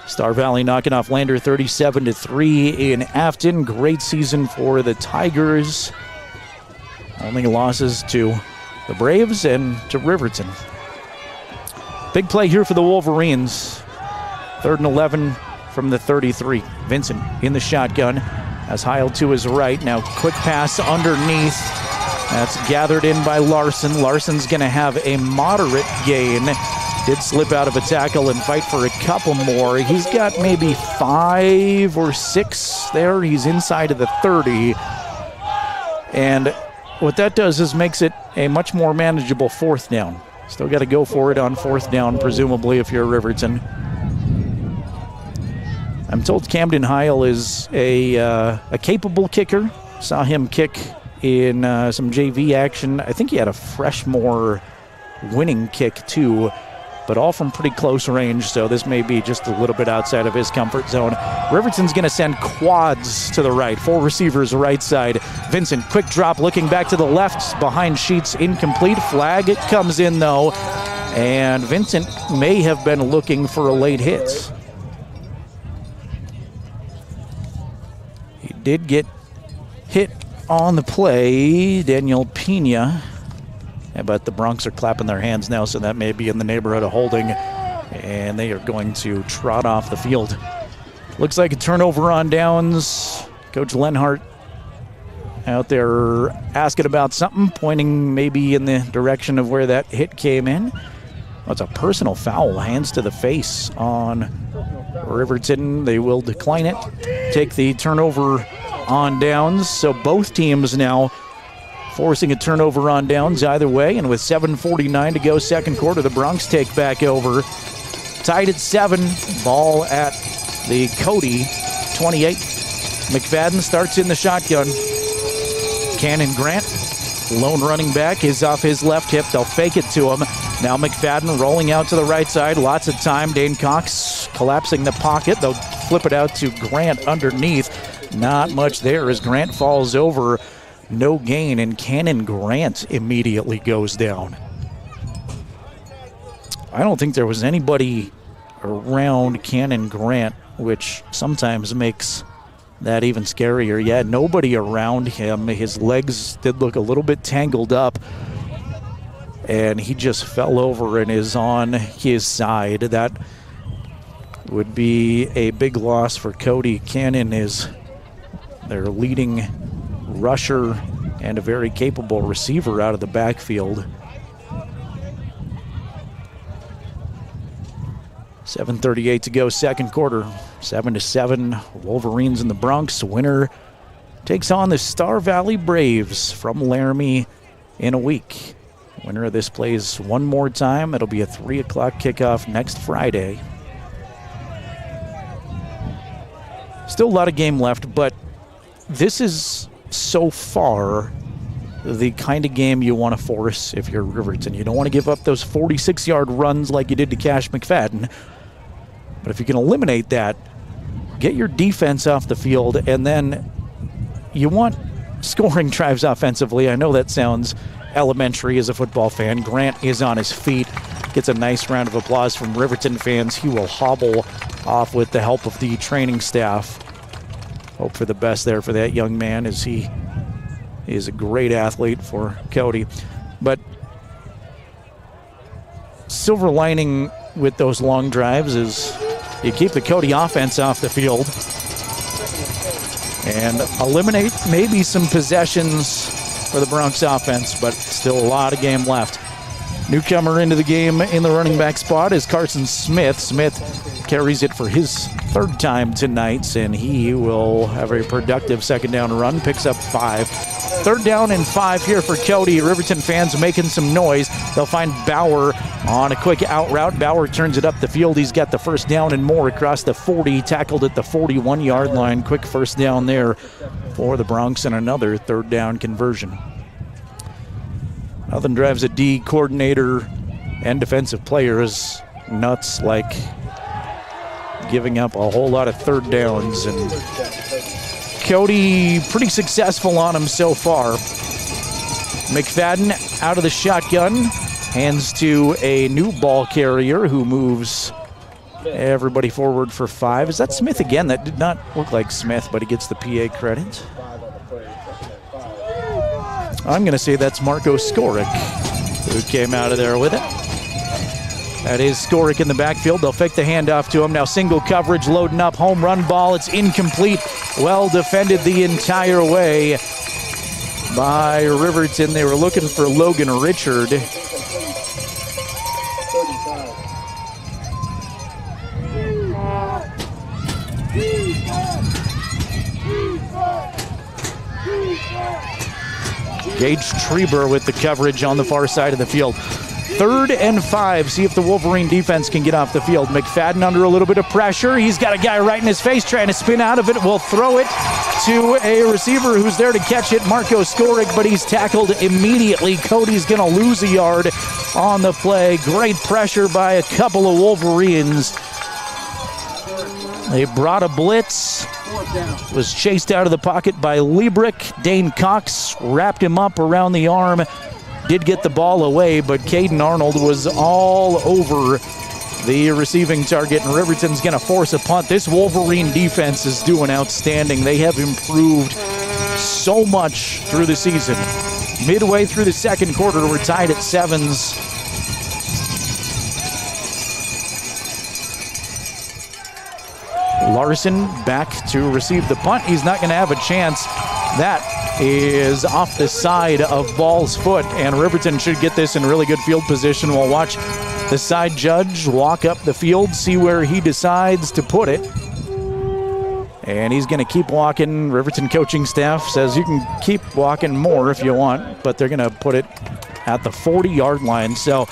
Star Valley knocking off Lander 37-3 in Afton. Great season for the Tigers. Only losses to the Braves and to Riverton. Big play here for the Wolverines. 3rd and 11 from the 33. Vincent in the shotgun. As Heil to his right. Now quick pass underneath. That's gathered in by Larson. Larson's going to have a moderate gain. Did slip out of a tackle and fight for a couple more. He's got maybe 5 or 6 there. He's inside of the 30. And what that does is makes it a much more manageable 4th down. Still got to go for it on 4th down, presumably, if you're Riverton. I'm told Camden Heil is a capable kicker. Saw him kick in some JV action. I think he had a Freshmore winning kick, too, but all from pretty close range, so this may be just a little bit outside of his comfort zone. Riverton's going to send quads to the right. 4 receivers right side. Vincent, quick drop, looking back to the left, behind Sheets, incomplete. Flag, it comes in, though, and Vincent may have been looking for a late hit. He did get hit on the play, Daniel Pena. But the Bronx are clapping their hands now, so that may be in the neighborhood of holding. And they are going to trot off the field. Looks like a turnover on downs. Coach Lenhart out there asking about something, pointing maybe in the direction of where that hit came in. Well, it's a personal foul, hands to the face on Riverton. They will decline it, take the turnover on downs. So both teams now forcing a turnover on downs either way. And with 7:49 to go second quarter, the Bronx take back over. Tied at 7, ball at the Cody 28. McFadden starts in the shotgun. Cannon Grant, lone running back, is off his left hip. They'll fake it to him. Now McFadden rolling out to the right side. Lots of time. Dane Cox collapsing the pocket. They'll flip it out to Grant underneath. Not much there as Grant falls over. No gain, and Cannon Grant immediately goes down. I don't think there was anybody around Cannon Grant, which sometimes makes that even scarier. Yeah, nobody around him. His legs did look a little bit tangled up, and he just fell over and is on his side. That would be a big loss for Cody. Cannon is their leading rusher and a very capable receiver out of the backfield. 7:38 to go second quarter. 7-7, Wolverines in the Bronx. Winner takes on the Star Valley Braves from Laramie in a week. Winner of this plays one more time. It'll be a 3 o'clock kickoff next Friday. Still a lot of game left, but this is so far the kind of game you want to force if you're Riverton. You don't want to give up those 46-yard runs like you did to Cash McFadden. But if you can eliminate that, get your defense off the field, and then you want scoring drives offensively. I know that sounds elementary as a football fan. Grant is on his feet, gets a nice round of applause from Riverton fans. He will hobble off with the help of the training staff. Hope for the best there for that young man, as he is a great athlete for Cody. But silver lining with those long drives is you keep the Cody offense off the field and eliminate maybe some possessions for the Bronx offense, but still a lot of game left. Newcomer into the game in the running back spot is Carson Smith. Smith carries it for his third time tonight, and he will have a productive second down run, picks up 5. Third down and 5 here for Cody. Riverton fans making some noise. They'll find Bauer on a quick out route. Bauer turns it up the field. He's got the first down and more across the 40, tackled at the 41-yard line. Quick first down there for the Bronx, and another third down conversion. Nothing drives a D coordinator and defensive players nuts like giving up a whole lot of third downs, and Cody pretty successful on him so far. McFadden out of the shotgun, hands to a new ball carrier who moves everybody forward for 5. Is that Smith again? That did not look like Smith, but he gets the PA credit. I'm going to say that's Marco Skorik who came out of there with it. That is Skorik in the backfield. They'll fake the handoff to him. Now single coverage, loading up, home run ball. It's incomplete. Well defended the entire way by Riverton. They were looking for Logan Richard. Gage Treber with the coverage on the far side of the field. 3rd and 5. See if the Wolverine defense can get off the field. McFadden under a little bit of pressure. He's got a guy right in his face trying to spin out of it. Will throw it to a receiver who's there to catch it, Marco Skorik, but he's tackled immediately. Cody's going to lose a yard on the play. Great pressure by a couple of Wolverines. They brought a blitz. Was chased out of the pocket by Liebrick. Dane Cox wrapped him up around the arm. Did get the ball away, but Caden Arnold was all over the receiving target, and Riverton's going to force a punt. This Wolverine defense is doing outstanding. They have improved so much through the season. Midway through the second quarter, we're tied at 7s. Larson back to receive the punt. He's not going to have a chance. That is off the side of Ball's foot, and Riverton should get this in really good field position. We'll watch the side judge walk up the field, see where he decides to put it. And he's going to keep walking. Riverton coaching staff says you can keep walking more if you want, but they're going to put it at the 40-yard line. So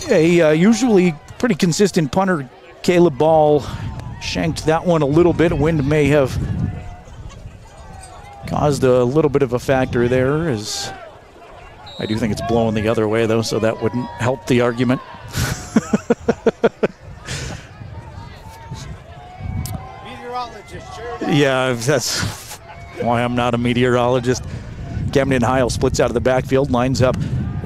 a usually pretty consistent punter, Caleb Ball, shanked that one a little bit. Wind may have caused a little bit of a factor there, as I do think it's blowing the other way, though, so that wouldn't help the argument. Yeah, that's why I'm not a meteorologist. Camden Heil splits out of the backfield, lines up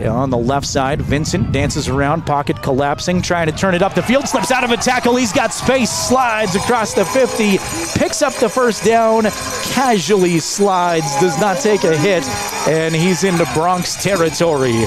on the left side. Vincent dances around, pocket collapsing, trying to turn it up the field, slips out of a tackle. He's got space, slides across the 50, picks up the first down, casually slides, does not take a hit, and he's into Bronx territory.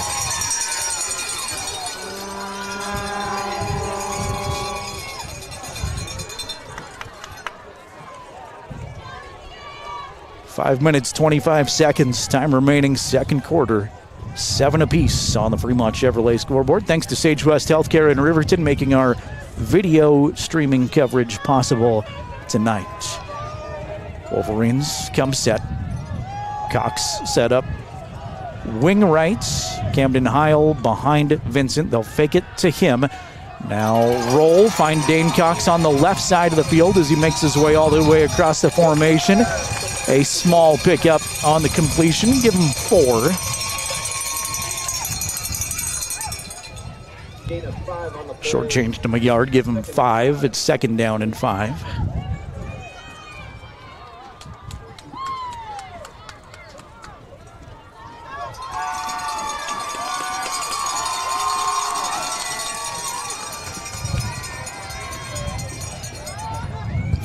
Five minutes, 25 seconds, time remaining, second quarter. 7 apiece on the Fremont Chevrolet scoreboard. Thanks to Sage West Healthcare in Riverton, making our video streaming coverage possible tonight. Wolverines come set. Cox set up. Wing right. Camden Heil behind Vincent. They'll fake it to him. Now roll, find Dane Cox on the left side of the field as he makes his way all the way across the formation. A small pickup on the completion. Give him 4. Shortchanged him a yard. Give him 5. It's second down and 5.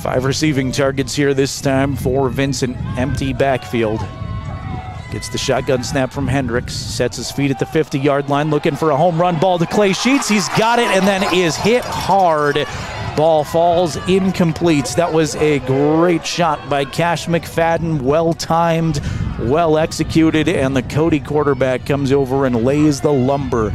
Five receiving targets here this time for Vincent. Empty backfield. Gets the shotgun snap from Hendricks. Sets his feet at the 50-yard line, looking for a home run ball to Clay Sheets. He's got it and then is hit hard. Ball falls incomplete. That was a great shot by Cash McFadden. Well-timed, well-executed, and the Cody quarterback comes over and lays the lumber.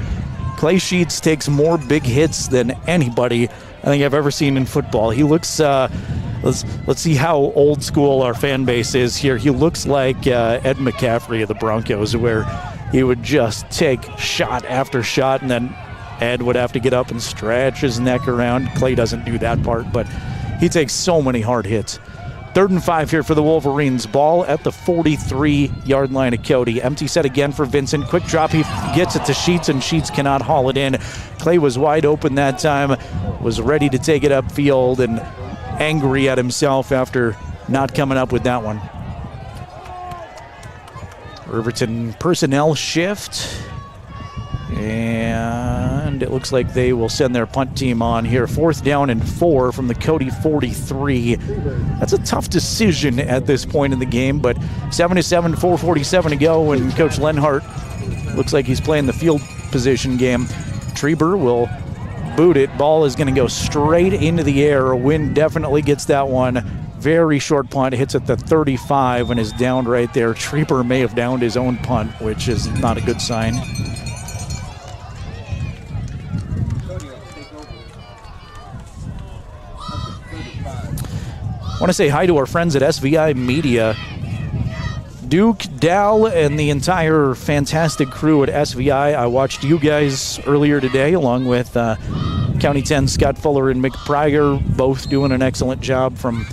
Clay Sheets takes more big hits than anybody I think I've ever seen in football. He looks, let's see how old school our fan base is here. He looks like Ed McCaffrey of the Broncos, where he would just take shot after shot, and then Ed would have to get up and stretch his neck around. Clay doesn't do that part, but he takes so many hard hits. 3rd and 5 here for the Wolverines. Ball at the 43-yard line of Cody. Empty set again for Vincent. Quick drop. He gets it to Sheets, and Sheets cannot haul it in. Clay was wide open that time, was ready to take it upfield, and angry at himself after not coming up with that one. Riverton personnel shift. And it looks like they will send their punt team on here. 4th down and 4 from the Cody 43. That's a tough decision at this point in the game, but 7-7, 4:47 to go, and Coach Lenhart looks like he's playing the field position game. Treber will boot it. Ball is going to go straight into the air. Wind definitely gets that one. Very short punt, hits at the 35 and is downed right there. Treber may have downed his own punt, which is not a good sign. I want to say hi to our friends at SVI Media. Duke, Dal, and the entire fantastic crew at SVI. I watched you guys earlier today, along with County 10 Scott Fuller and Mick Pryor, both doing an excellent job from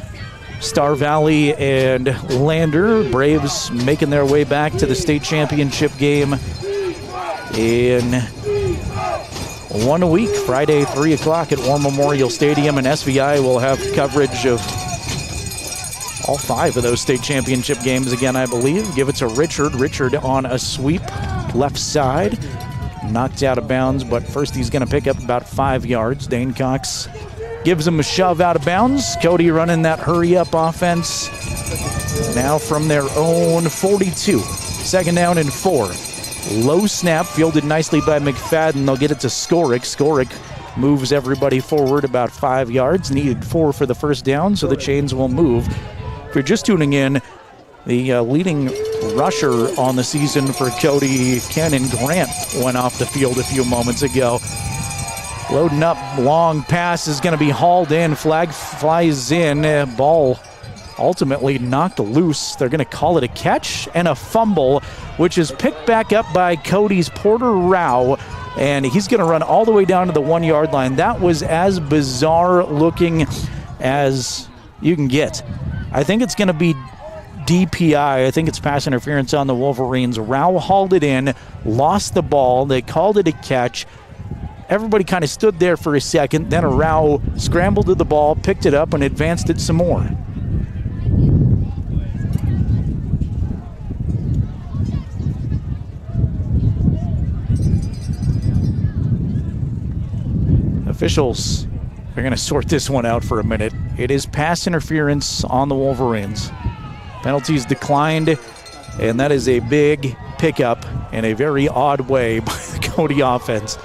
Star Valley and Lander. Braves making their way back to the state championship game in 1 week. Friday, 3 o'clock at War Memorial Stadium, and SVI will have coverage of all 5 of those state championship games again, I believe. Give it to Richard. Richard on a sweep, left side. Knocked out of bounds, but first he's going to pick up about 5 yards. Dane Cox gives him a shove out of bounds. Cody running that hurry-up offense. Now from their own 42. Second down and 4. Low snap, fielded nicely by McFadden. They'll get it to Skoric. Skoric moves everybody forward about 5 yards. Needed 4 for the first down, so the chains will move. If you're just tuning in, the leading rusher on the season for Cody, Cannon Grant, went off the field a few moments ago. Loading up, long pass is going to be hauled in. Flag flies in. Ball ultimately knocked loose. They're going to call it a catch and a fumble, which is picked back up by Cody's Porter Rao, and he's going to run all the way down to the 1 yard line. That was as bizarre looking as you can get. I think it's going to be DPI. I think it's pass interference on the Wolverines. Rao hauled it in, lost the ball. They called it a catch. Everybody kind of stood there for a second. Then Rao scrambled to the ball, picked it up, and advanced it some more. Officials are going to sort this one out for a minute. It is pass interference on the Wolverines. Penalties declined, and that is a big pickup in a very odd way by the Cody offense.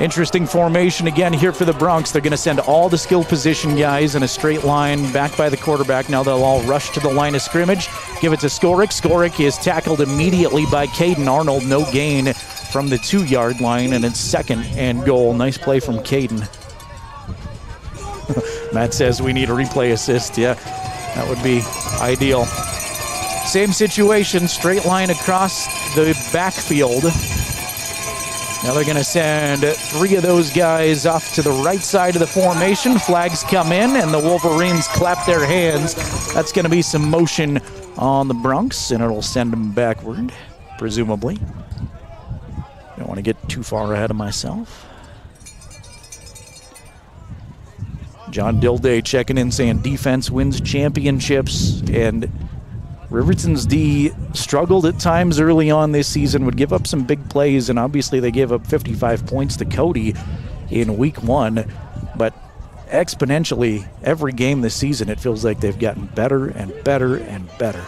Interesting formation again here for the Bronx. They're going to send all the skill position guys in a straight line back by the quarterback. Now they'll all rush to the line of scrimmage. Give it to Skoric. Skoric is tackled immediately by Caden Arnold. No gain from the 2 yard line, and it's second and goal. Nice play from Caden. Matt says we need a replay assist. Yeah, that would be ideal. Same situation, straight line across the backfield. Now they're going to send 3 of those guys off to the right side of the formation. Flags come in, and the Wolverines clap their hands. That's going to be some motion on the Bronx, and it'll send them backward, presumably. Don't want to get too far ahead of myself. John Dilday checking in, saying defense wins championships, and Riverton's D struggled at times early on this season, would give up some big plays, and obviously they gave up 55 points to Cody in week 1. But exponentially, every game this season, it feels like they've gotten better and better and better.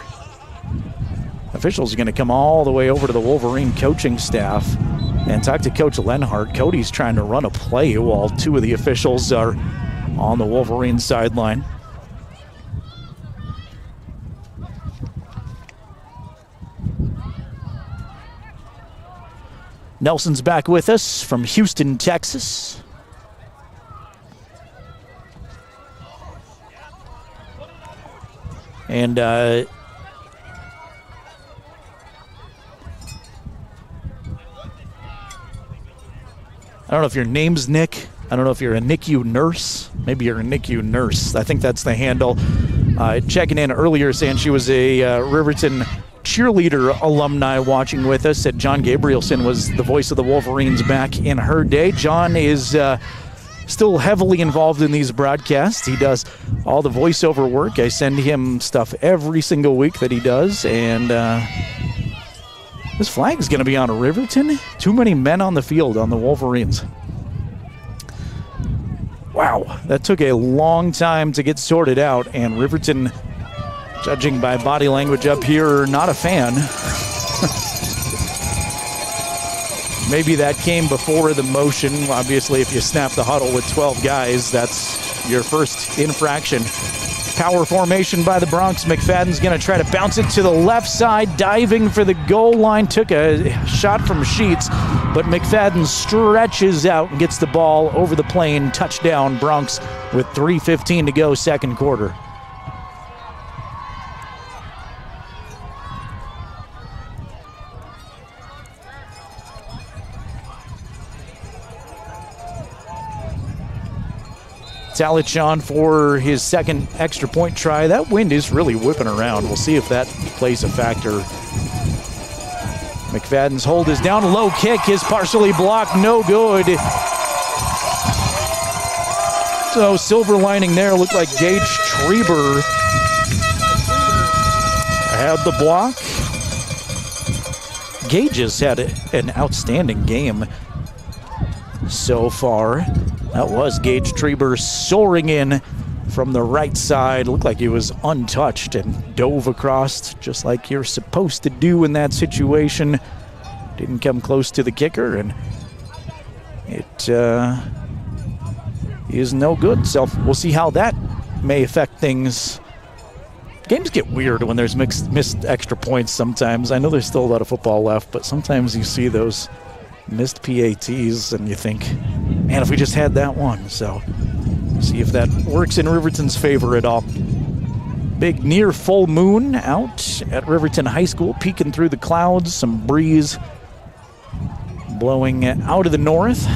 Officials are going to come all the way over to the Wolverine coaching staff and talk to Coach Lenhart. Cody's trying to run a play while 2 of the officials are on the Wolverine sideline. Nelson's back with us from Houston, Texas. And I don't know if your name's Nick. I don't know if you're a NICU nurse. Maybe you're a NICU nurse. I think that's the handle. Checking in earlier, saying she was a Riverton cheerleader alumni watching with us. Said John Gabrielson was the voice of the Wolverines back in her day. John is still heavily involved in these broadcasts. He does all the voiceover work. I send him stuff every single week that he does. And this flag is going to be on Riverton. Too many men on the field on the Wolverines. Wow, that took a long time to get sorted out, and Riverton, judging by body language up here, not a fan. Maybe that came before the motion. Obviously, if you snap the huddle with 12 guys, that's your first infraction. Power formation by the Bronx. McFadden's going to try to bounce it to the left side, diving for the goal line. Took a shot from Sheets, but McFadden stretches out and gets the ball over the plane. Touchdown, Bronx, with 3:15 to go, second quarter. Talichon for his second extra point try. That wind is really whipping around. We'll see if that plays a factor. McFadden's hold is down. Low kick is partially blocked. No good. So silver lining there. Looked like Gage Treber had the block. Gage has had an outstanding game so far. That was Gage Treber soaring in from the right side. Looked like he was untouched and dove across just like you're supposed to do in that situation. Didn't come close to the kicker, and it is no good. So we'll see how that may affect things. Games get weird when there's missed extra points sometimes. I know there's still a lot of football left, but sometimes you see those missed PATs and you think, man, if we just had that one. So see if that works in Riverton's favor at all. Big near full moon out at Riverton High School, peeking through the clouds, some breeze blowing out of the north.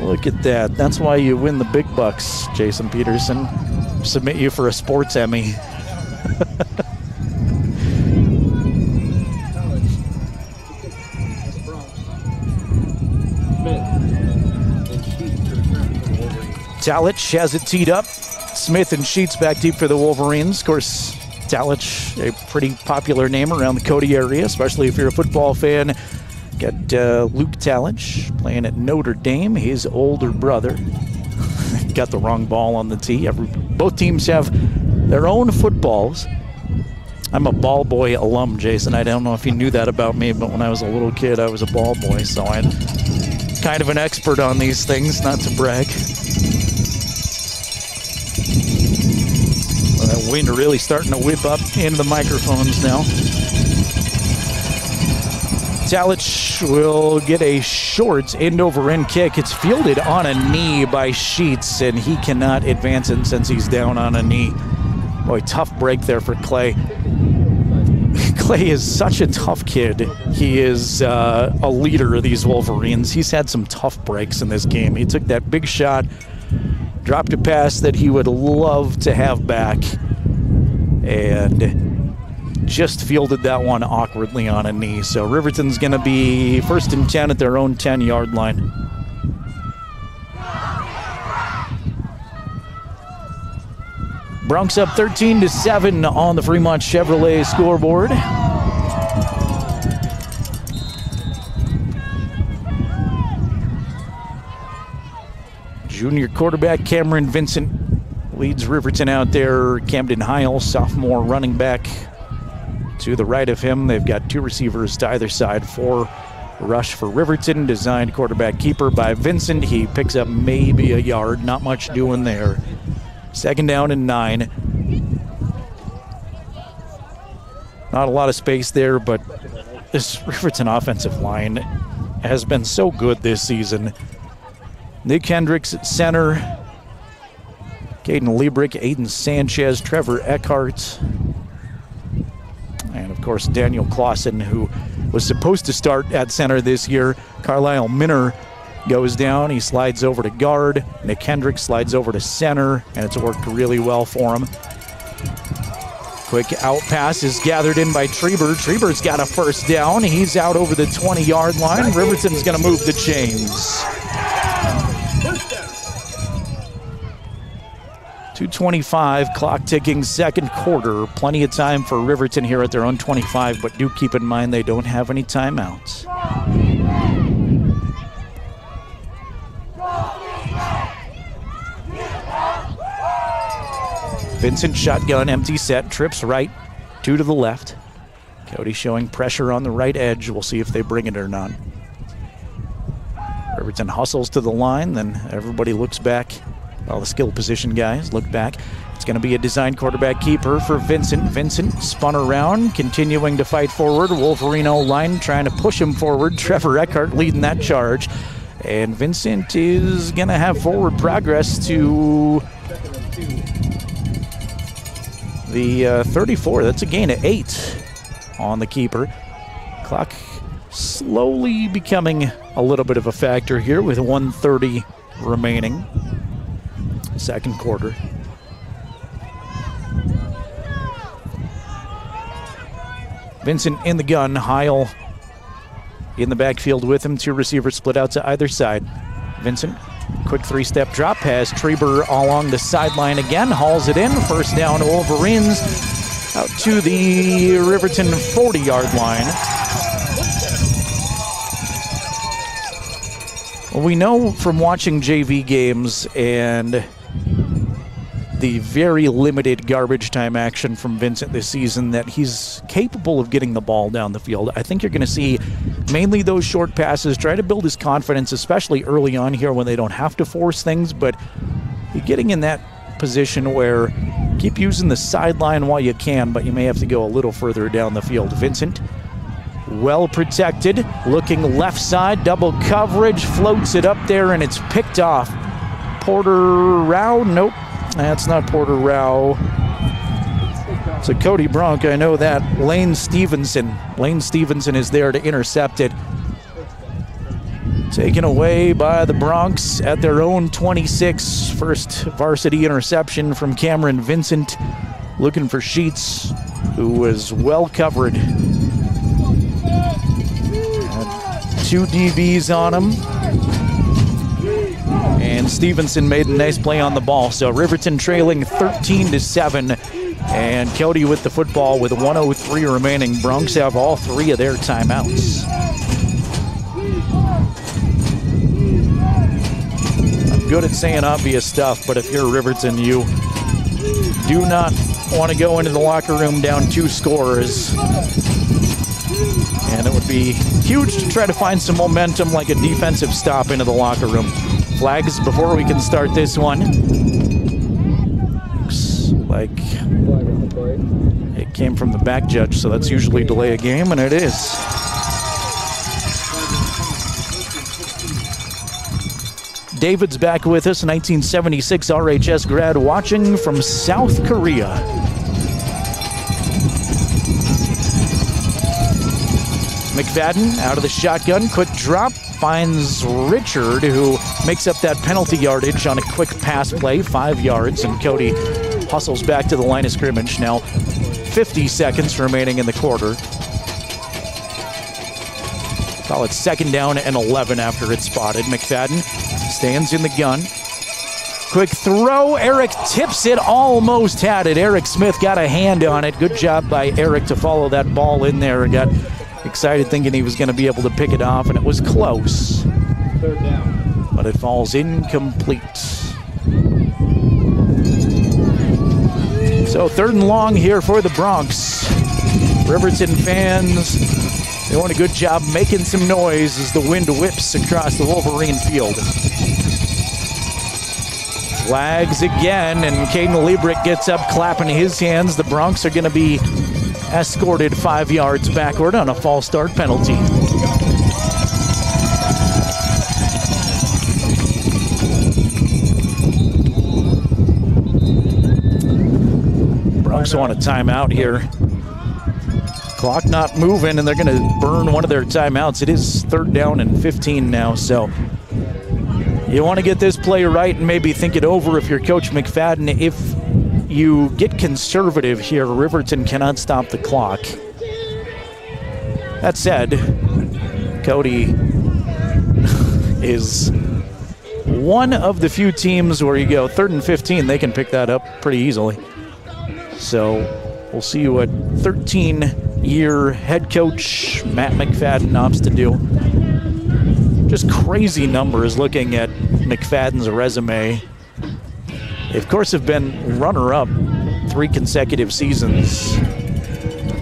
Look at that. That's why you win the big bucks, Jason Peterson. Submit you for a sports Emmy. Talich has it teed up. Smith and Sheets back deep for the Wolverines. Of course, Talich, a pretty popular name around the Cody area, especially if you're a football fan. Got Luke Talich playing at Notre Dame, his older brother. Got the wrong ball on the tee. Both teams have their own footballs. I'm a ball boy alum, Jason. I don't know if you knew that about me, but when I was a little kid, I was a ball boy, so I'm kind of an expert on these things, not to brag. Well, that wind really starting to whip up into the microphones now. Talich will get a short end-over-end kick. It's fielded on a knee by Sheets, and he cannot advance it since he's down on a knee. Boy, tough break there for Clay. Clay is such a tough kid. He is a leader of these Wolverines. He's had some tough breaks in this game. He took that big shot, dropped a pass that he would love to have back, and just fielded that one awkwardly on a knee. So Riverton's going to be 1st and 10 at their own 10-yard line. Bronx up 13-7 on the Fremont Chevrolet scoreboard. Junior quarterback Cameron Vincent leads Riverton out there. Camden Heil, sophomore running back, to the right of him. They've got two receivers to either side. 4 rush for Riverton, designed quarterback keeper by Vincent. He picks up maybe a yard, not much doing there. 2nd down and 9. Not a lot of space there, but this Riverton offensive line has been so good this season. Nick Hendricks at center. Caden Liebrick, Aiden Sanchez, Trevor Eckhart. And, of course, Daniel Clausen, who was supposed to start at center this year. Carlisle Minner goes down. He slides over to guard. Nick Hendricks slides over to center, and it's worked really well for him. Quick out pass is gathered in by Treber. Treber's got a 1st down. He's out over the 20-yard line. Riverton's going to move the chains. 2:25, clock ticking, 2nd quarter. Plenty of time for Riverton here at their own 25, but do keep in mind they don't have any timeouts. Vincent shotgun, empty set, trips right, 2 to the left. Cody showing pressure on the right edge. We'll see if they bring it or not. Riverton hustles to the line, then everybody looks back. All the skill position guys look back. It's going to be a design quarterback keeper for Vincent. Vincent spun around, continuing to fight forward. Wolverine line trying to push him forward. Trevor Eckhart leading that charge. And Vincent is going to have forward progress to the 34. That's a gain of 8 on the keeper. Clock slowly becoming a little bit of a factor here with 1:30 remaining. 2nd quarter. Vincent in the gun. Heil in the backfield with him. 2 receivers split out to either side. Vincent, quick 3-step drop pass. Treber along the sideline again. Hauls it in. 1st down to Wolverines. Out to the Riverton 40-yard line. Well, we know from watching JV games and the very limited garbage time action from Vincent this season that he's capable of getting the ball down the field. I think you're going to see mainly those short passes, try to build his confidence, especially early on here when they don't have to force things, but you're getting in that position where keep using the sideline while you can, but you may have to go a little further down the field. Vincent, well protected, looking left side, double coverage, floats it up there, and it's picked off. Porter Rao? Nope, that's not Porter Rao. It's a Cody Bronk, I know that. Lane Stevenson. Lane Stevenson is there to intercept it. Taken away by the Bronx at their own 26. First varsity interception from Cameron Vincent. Looking for Sheets, who was well covered. Two DBs on him. And Stevenson made a nice play on the ball. So Riverton trailing 13-7. And Cody with the football with 1:03 remaining. Bronx have all three of their timeouts. I'm good at saying obvious stuff, but if you're Riverton, you do not want to go into the locker room down 2 scores. And it would be huge to try to find some momentum like a defensive stop into the locker room. Flags before we can start this one. Looks like it came from the back judge, so that's usually delay a game, and it is. David's back with us, 1976 RHS grad, watching from South Korea. McFadden out of the shotgun, quick drop, finds Richard, who makes up that penalty yardage on a quick pass play, 5 yards, and Cody hustles back to the line of scrimmage. Now 50 seconds remaining in the quarter. Call it 2nd down and 11 after it's spotted. McFadden stands in the gun. Quick throw, Eric tips it, almost had it. Eric Smith got a hand on it. Good job by Eric to follow that ball in there and got excited thinking he was going to be able to pick it off, and it was close. 3rd down. But it falls incomplete. So 3rd and long here for the Bronx. Riverton fans doing a good job making some noise as the wind whips across the Wolverine field. Flags again, and Caden Liebrick gets up clapping his hands. The Bronx are going to be escorted 5 yards backward on a false start penalty. Bronx want a timeout here. Clock not moving, and they're going to burn one of their timeouts. It is 3rd down and 15 now, so you want to get this play right and maybe think it over if you're Coach McFadden. If you get conservative here, Riverton cannot stop the clock. That said, Cody is one of the few teams where you go 3rd and 15, they can pick that up pretty easily. So we'll see what 13-year head coach Matt McFadden opts to do. Just crazy numbers looking at McFadden's resume. They, of course, have been runner-up 3 consecutive seasons.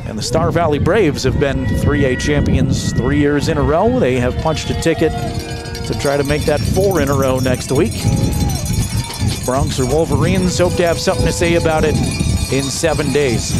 And the Star Valley Braves have been 3A champions 3 years in a row. They have punched a ticket to try to make that 4 in a row next week. Bronx or Wolverines hope to have something to say about it in 7 days.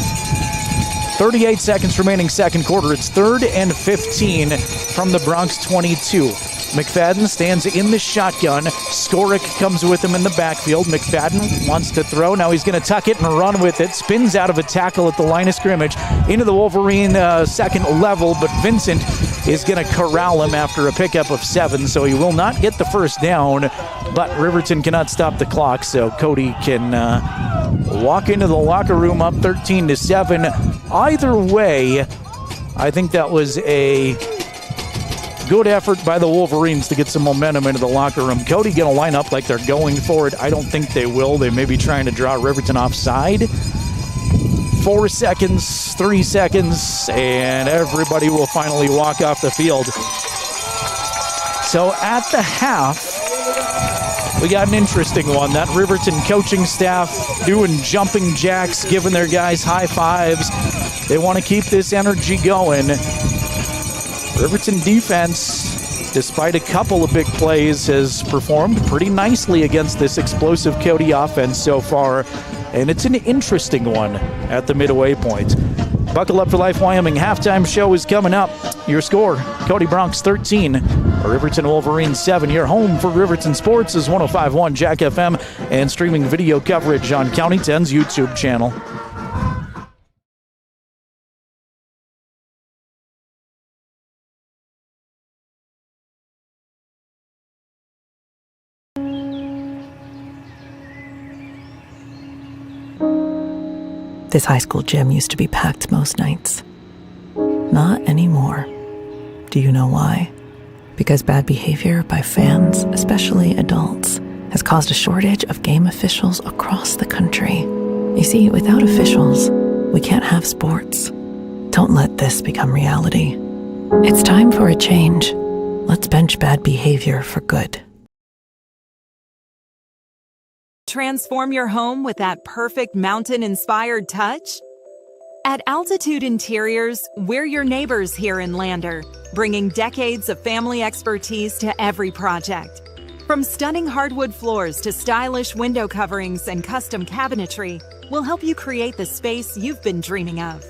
38 seconds remaining 2nd quarter. It's 3rd and 15 from the Bronx 22. McFadden stands in the shotgun. Skorick comes with him in the backfield. McFadden wants to throw. Now he's going to tuck it and run with it. Spins out of a tackle at the line of scrimmage into the Wolverine second level, but Vincent is going to corral him after a pickup of 7, so he will not get the 1st down, but Riverton cannot stop the clock, so Cody can walk into the locker room up 13-7. Either way, I think that was a good effort by the Wolverines to get some momentum into the locker room. Cody going to line up like they're going for it. I don't think they will. They may be trying to draw Riverton offside. 4 seconds, 3 seconds, and everybody will finally walk off the field. So at the half, we got an interesting one. That Riverton coaching staff doing jumping jacks, giving their guys high fives. They want to keep this energy going. Riverton defense, despite a couple of big plays, has performed pretty nicely against this explosive Cody offense so far. And it's an interesting one at the midway point. Buckle up for Life Wyoming. Halftime show is coming up. Your score, Cody Bronx 13, Riverton Wolverine 7. Your home for Riverton Sports is 105.1 Jack FM and streaming video coverage on County 10's YouTube channel. This high school gym used to be packed most nights. Not anymore. Do you know why? Because bad behavior by fans, especially adults, has caused a shortage of game officials across the country. You see, without officials, we can't have sports. Don't let this become reality. It's time for a change. Let's bench bad behavior for good. Transform your home with that perfect mountain-inspired touch? At Altitude Interiors, we're your neighbors here in Lander, bringing decades of family expertise to every project. From stunning hardwood floors to stylish window coverings and custom cabinetry, we'll help you create the space you've been dreaming of.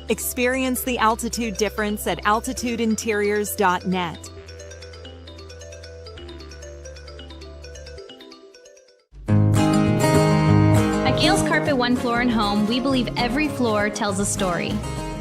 Experience the altitude difference at altitudeinteriors.net. At Gales Carpet One Floor and Home, we believe every floor tells a story.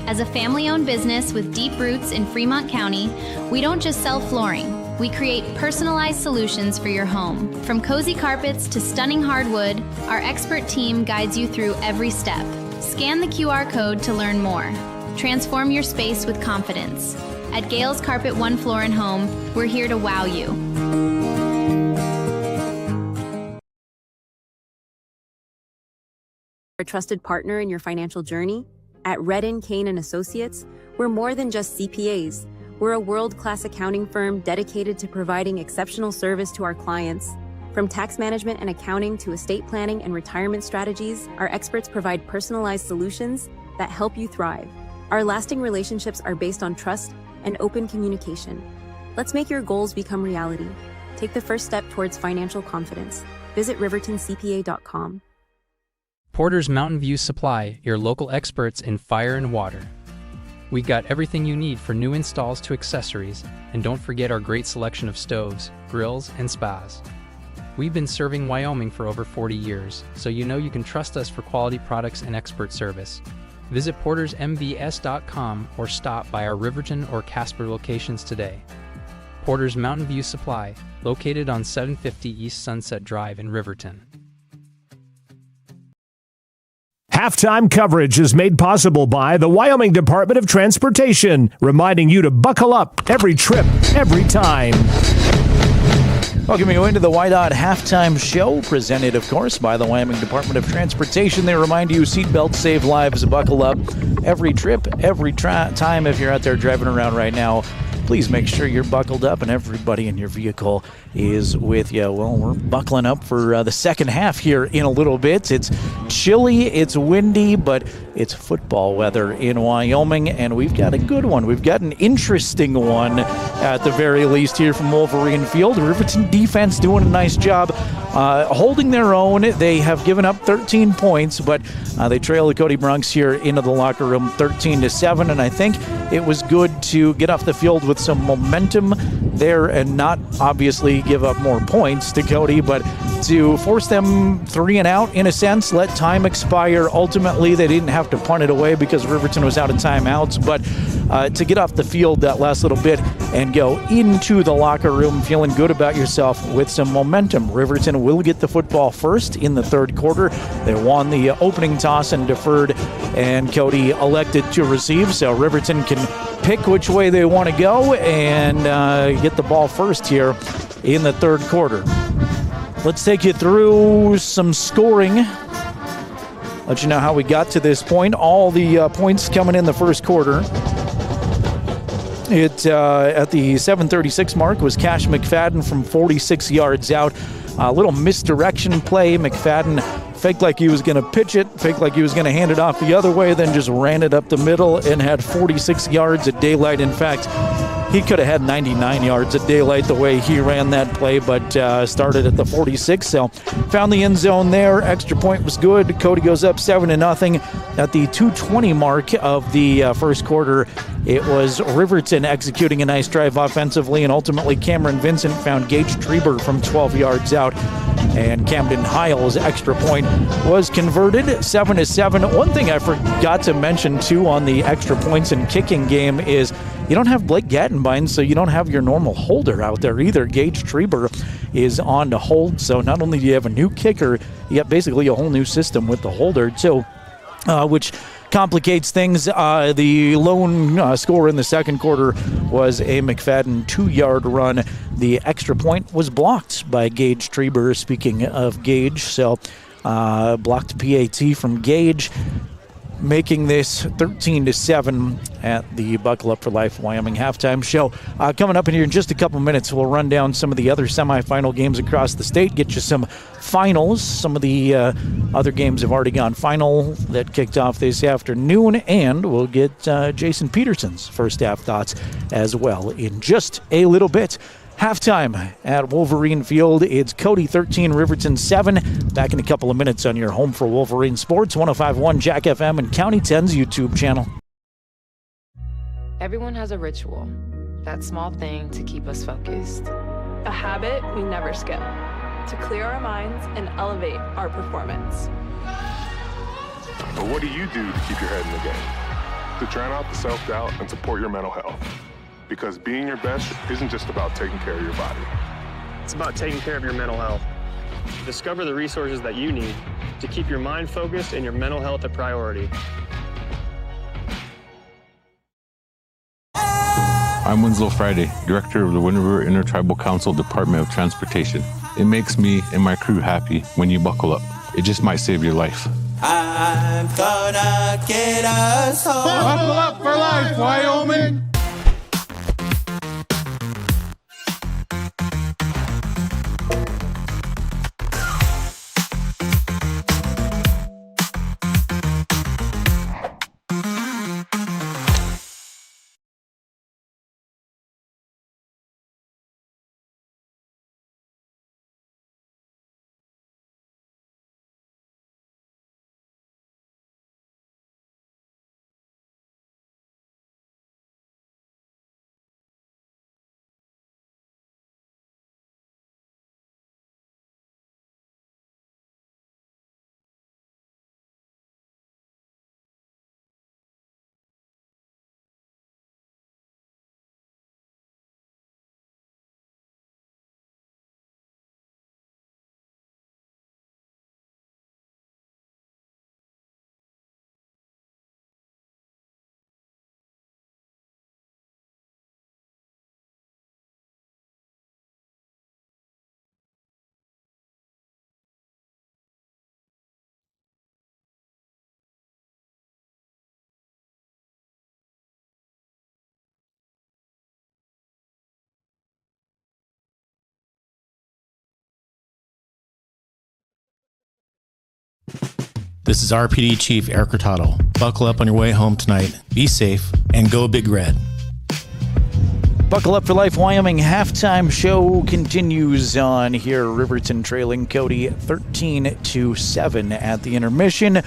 As a family-owned business with deep roots in Fremont County, we don't just sell flooring. We create personalized solutions for your home. From cozy carpets to stunning hardwood, our expert team guides you through every step. Scan the QR code to learn more. Transform your space with confidence. At Gales Carpet One Floor and Home, we're here to wow you. A trusted partner in your financial journey? At Redden, Kane & Associates, we're more than just CPAs. We're a world-class accounting firm dedicated to providing exceptional service to our clients. From tax management and accounting to estate planning and retirement strategies, our experts provide personalized solutions that help you thrive. Our lasting relationships are based on trust and open communication. Let's make your goals become reality. Take the first step towards financial confidence. Visit rivertoncpa.com. Porter's Mountain View Supply, your local experts in fire and water. We got everything you need for new installs to accessories, and don't forget our great selection of stoves, grills, and spas. We've been serving Wyoming for over 40 years, so you know you can trust us for quality products and expert service. Visit portersmbs.com or stop by our Riverton or Casper locations today. Porter's Mountain View Supply, located on 750 East Sunset Drive in Riverton. Halftime coverage is made possible by the Wyoming Department of Transportation, reminding you to buckle up every trip, every time. Welcome you into the YDOT Halftime Show, presented, of course, by the Wyoming Department of Transportation. They remind you, seatbelts save lives, buckle up every trip, every time. If you're out there driving around right now, please make sure you're buckled up and everybody in your vehicle is with you. Well, we're buckling up for the second half here in a little bit. It's chilly, it's windy, but it's football weather in Wyoming, and we've got a good one. We've got an interesting one, at the very least, here from Wolverine Field. Riverton defense doing a nice job holding their own. They have given up 13 points, but they trail the Cody Bronx here into the locker room 13-7, and I think it was good to get off the field with some momentum there and not obviously give up more points to Cody, but to force them 3 and out in a sense, let time expire. Ultimately, they didn't have to punt it away because Riverton was out of timeouts, but to get off the field that last little bit and go into the locker room feeling good about yourself with some momentum. Riverton will get the football first in the third quarter. They won the opening toss and deferred, and Cody elected to receive, so Riverton can pick which way they want to go and get the ball first here in the third quarter. Let's take you through some scoring. Let you know how we got to this point. All the points coming in the first quarter. It at the 7:36 mark was Cash McFadden from 46 yards out. A little misdirection play. McFadden faked like he was going to pitch it, faked like he was going to hand it off the other way, then just ran it up the middle and had 46 yards at daylight. In fact, he could have had 99 yards at daylight the way he ran that play, but started at the 46. So found the end zone there. Extra point was good. Cody goes up 7-0. At the 2:20 mark of the first quarter, it was Riverton executing a nice drive offensively, and ultimately Cameron Vincent found Gage Treber from 12 yards out, and Camden Hiles' extra point was converted. 7-7. One thing I forgot to mention too on the extra points and kicking game is you don't have Blake Gattenbein, so you don't have your normal holder out there either. Gage Treber is on to hold, so not only do you have a new kicker, you have basically a whole new system with the holder too, which complicates things. The lone score in the second quarter was a McFadden 2-yard run. The extra point was blocked by Gage Treber. Speaking of Gage, so blocked PAT from Gage, making this 13-7 at the Buckle Up for Life Wyoming halftime show. Coming up in here in just a couple minutes, we'll run down some of the other semifinal games across the state, get you some finals. Some of the other games have already gone final that kicked off this afternoon, and we'll get Jason Peterson's first half thoughts as well in just a little bit. Halftime at Wolverine Field. It's Cody 13, Riverton 7. Back in a couple of minutes on your home for Wolverine Sports, 105.1 Jack FM and County 10's YouTube channel. Everyone has a ritual, that small thing to keep us focused. A habit we never skip, to clear our minds and elevate our performance. But what do you do to keep your head in the game? To drown out the self-doubt and support your mental health. Because being your best isn't just about taking care of your body. It's about taking care of your mental health. Discover the resources that you need to keep your mind focused and your mental health a priority. I'm Winslow Friday, Director of the Wind River Intertribal Council Department of Transportation. It makes me and my crew happy when you buckle up. It just might save your life. I'm gonna get us home. Buckle up for life, Wyoming! This is RPD Chief Eric Hurtado. Buckle up on your way home tonight. Be safe and go Big Red. Buckle Up for Life Wyoming halftime show continues on here. Riverton trailing Cody 13-7 at the intermission.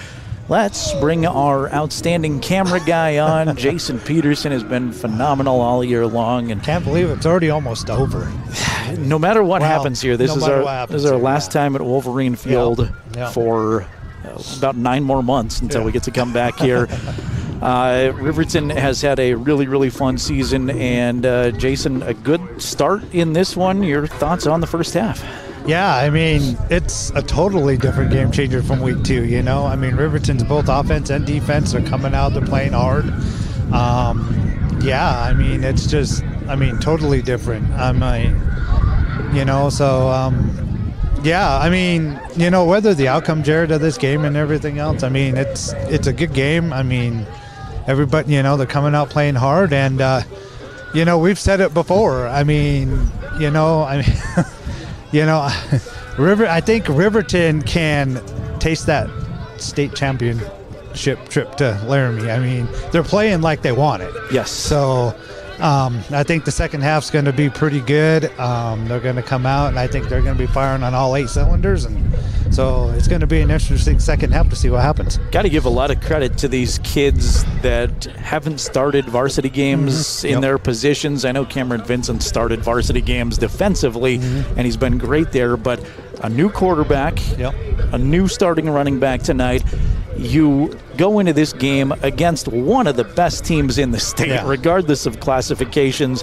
Let's bring our outstanding camera guy on. Jason Peterson has been phenomenal all year long, and can't believe it's already almost over. No matter what happens here, this is our last time at Wolverine Field for about 9 more months until we get to come back here. Riverton has had a really, really fun season, and Jason, a good start in this one. Your thoughts on the first half? Yeah, I mean, it's a totally different game changer from week 2, you know? I mean, Riverton's both offense and defense are coming out, they're playing hard. Yeah, I mean, it's just, totally different. Yeah, I mean, whether the outcome, Jerrad, of this game and everything else, I mean, it's a good game. I mean, everybody, they're coming out playing hard, and, we've said it before. I think Riverton can taste that state championship trip to Laramie. I mean, they're playing like they want it. Yes. So I think the second half's going to be pretty good. They're going to come out, and I think they're going to be firing on all 8 cylinders, and so it's going to be an interesting second half to see what happens. Got to give a lot of credit to these kids that haven't started varsity games in their positions. I know Cameron Vincent started varsity games defensively, and he's been great there, but a new quarterback, a new starting running back tonight. You go into this game against one of the best teams in the state, regardless of classifications,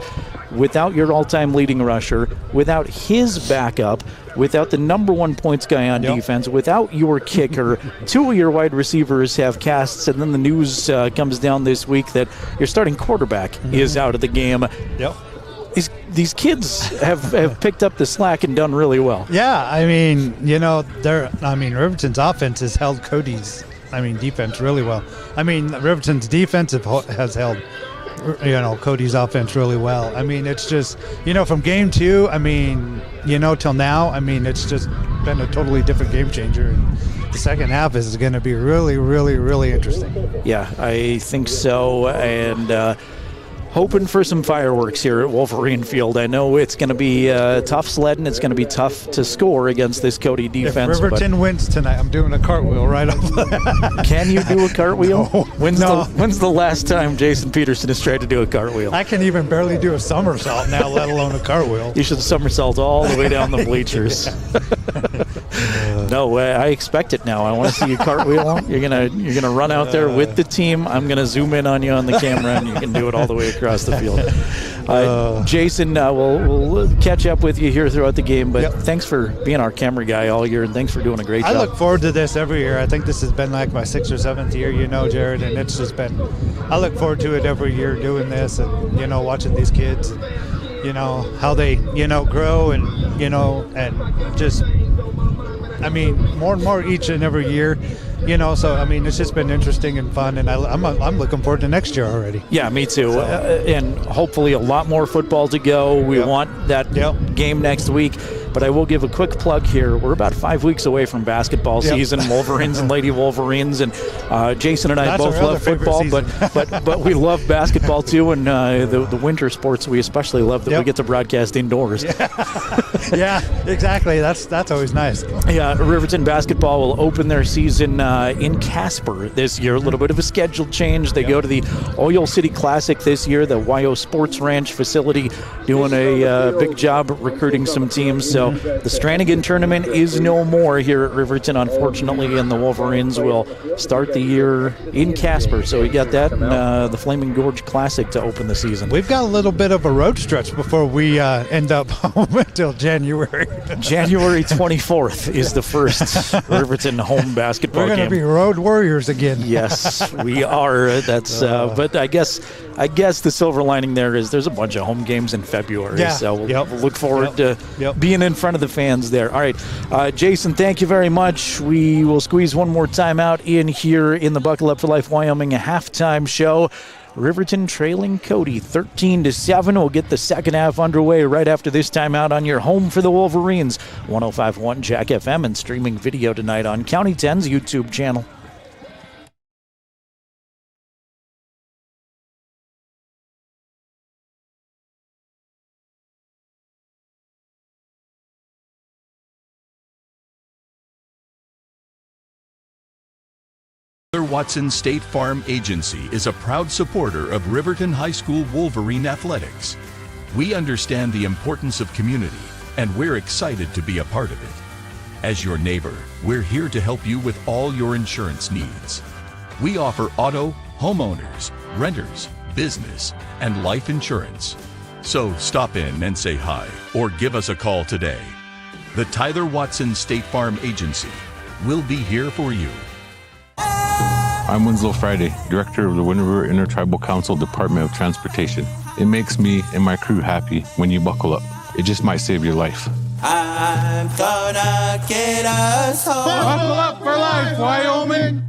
without your all-time leading rusher, without his backup, without the number 1 points guy on defense, without your kicker. 2 of your wide receivers have casts, and then the news comes down this week that your starting quarterback is out of the game. These kids have picked up the slack and done really well. Yeah, I mean, Riverton's offense has held Cody's defense really well. I mean, Riverton's defense has held, Cody's offense really well. I mean, it's just, from game 2, till now, it's just been a totally different game changer. And the second half is going to be really, really, really interesting. Yeah, I think so. And hoping for some fireworks here at Wolverine Field. I know it's going to be tough sledding. It's going to be tough to score against this Cody defense. If Riverton wins tonight, I'm doing a cartwheel right off. Can you do a cartwheel? No. When's the last time Jason Peterson has tried to do a cartwheel? I can even barely do a somersault now, let alone a cartwheel. You should somersault all the way down the bleachers. No, I expect it now. I want to see you cartwheel. You're gonna run out there with the team. I'm gonna zoom in on you on the camera, and you can do it all the way across the field. Jason, we'll catch up with you here throughout the game, but thanks for being our camera guy all year, and thanks for doing a great job. I look forward to this every year. I think this has been like my 6th or 7th year, Jerrad, and it's just been, I look forward to it every year doing this and, watching these kids and, how they, grow and, and just, more and more each and every year. So it's just been interesting and fun, and I'm looking forward to next year already. Yeah, me too. And hopefully a lot more football to go. We want that game next week. But I will give a quick plug here. We're about 5 weeks away from basketball season, Wolverines and Lady Wolverines, and Jason and I both love football, but we love basketball too, and the winter sports we especially love that we get to broadcast indoors. Yeah, exactly. That's always nice. Yeah, Riverton basketball will open their season in Casper this year. A little bit of a schedule change. They go to the Oil City Classic this year, the Wyo Sports Ranch facility, doing a big job recruiting some teams. So the Stranigan tournament is no more here at Riverton, unfortunately, and the Wolverines will start the year in Casper. So we got that and the Flaming Gorge Classic to open the season. We've got a little bit of a road stretch before we end up home until January. January 24th is the first Riverton home basketball game. We're going to be road warriors again. Yes, we are. That's but I guess the silver lining there is there's a bunch of home games in February. So we'll look forward to being in front of the fans there. All right, Jason, thank you very much. We will squeeze one more time out in here in the Buckle Up for Life Wyoming halftime show. Riverton trailing Cody 13-7. We'll get the second half underway right after this timeout on your home for the Wolverines. 105.1 Jack FM and streaming video tonight on County 10's YouTube channel. Watson State Farm Agency is a proud supporter of Riverton High School Wolverine athletics. We understand the importance of community, and we're excited to be a part of it. As your neighbor, we're here to help you with all your insurance needs. We offer auto, homeowners, renters, business, and life insurance. So stop in and say hi, or give us a call today. The Tyler Watson State Farm Agency will be here for you. I'm Winslow Friday, Director of the Wind River Intertribal Council Department of Transportation. It makes me and my crew happy when you buckle up. It just might save your life. I'm gonna get us home. Buckle up for life, Wyoming.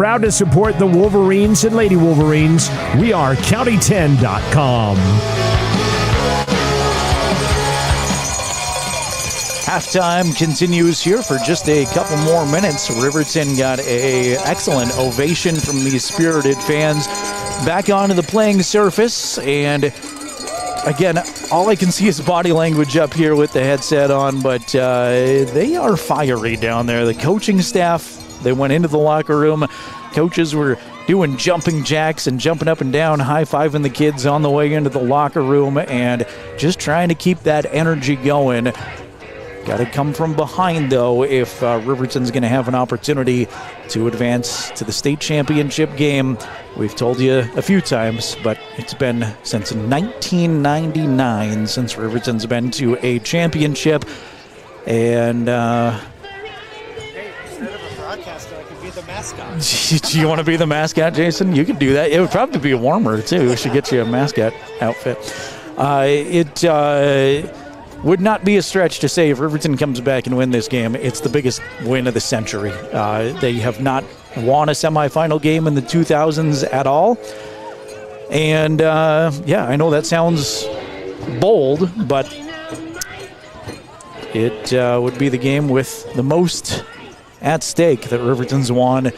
Proud to support the Wolverines and Lady Wolverines. We are County10.com. Halftime continues here for just a couple more minutes. Riverton got an excellent ovation from these spirited fans back onto the playing surface. And again, all I can see is body language up here with the headset on, but they are fiery down there. The coaching staff, they went into the locker room. Coaches were doing jumping jacks and jumping up and down, high-fiving the kids on the way into the locker room and just trying to keep that energy going. Got to come from behind, though, if Riverton's going to have an opportunity to advance to the state championship game. We've told you a few times, but it's been since 1999 since Riverton's been to a championship. And Hey, instead of a broadcaster, I could be the mascot. Do you want to be the mascot, Jason? You could do that. It would probably be warmer, too. We should get you a mascot outfit. It would not be a stretch to say if Riverton comes back and win this game, it's the biggest win of the century. They have not won a semifinal game in the 2000s at all. And, yeah, I know that sounds bold, but it would be the game with the most at stake that Riverton's won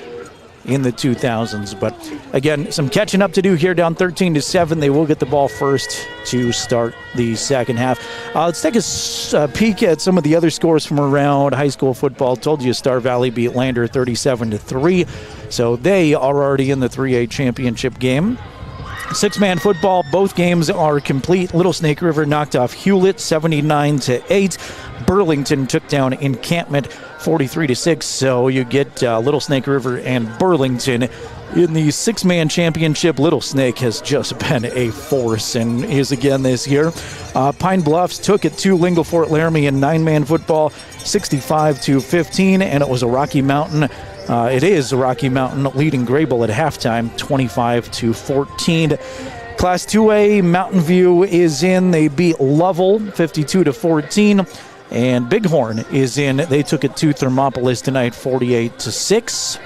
in the 2000s. But again, some catching up to do here, down 13-7. They will get the ball first to start the second half. Let's take a peek at some of the other scores from around high school football. Told you Star Valley beat Lander 37-3, so they are already in the 3A championship game. Six-man football, both games are complete. Little Snake River knocked off Hewlett 79-8. Burlington took down Encampment 43-6. So you get Little Snake River and Burlington in the six-man championship. Little Snake has just been a force and is again this year. Pine Bluffs took it to Lingle Fort Laramie in nine-man football, 65-15, and it was a Rocky Mountain. It is Rocky Mountain leading Grable at halftime, 25-14. Class 2A, Mountain View is in. They beat Lovell 52-14. And Bighorn is in. They took it to Thermopolis tonight, 48-6.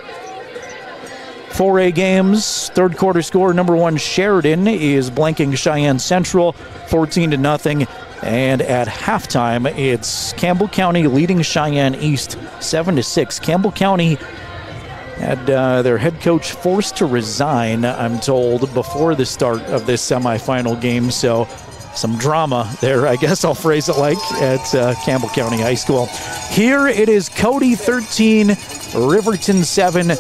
4A games, third quarter score, number one Sheridan is blanking Cheyenne Central, 14-0. And at halftime, it's Campbell County leading Cheyenne East 7-6. Campbell County had their head coach forced to resign, I'm told, before the start of this semifinal game. So some drama there, I guess I'll phrase it like, at Campbell County High School. Here it is Cody 13, Riverton 7.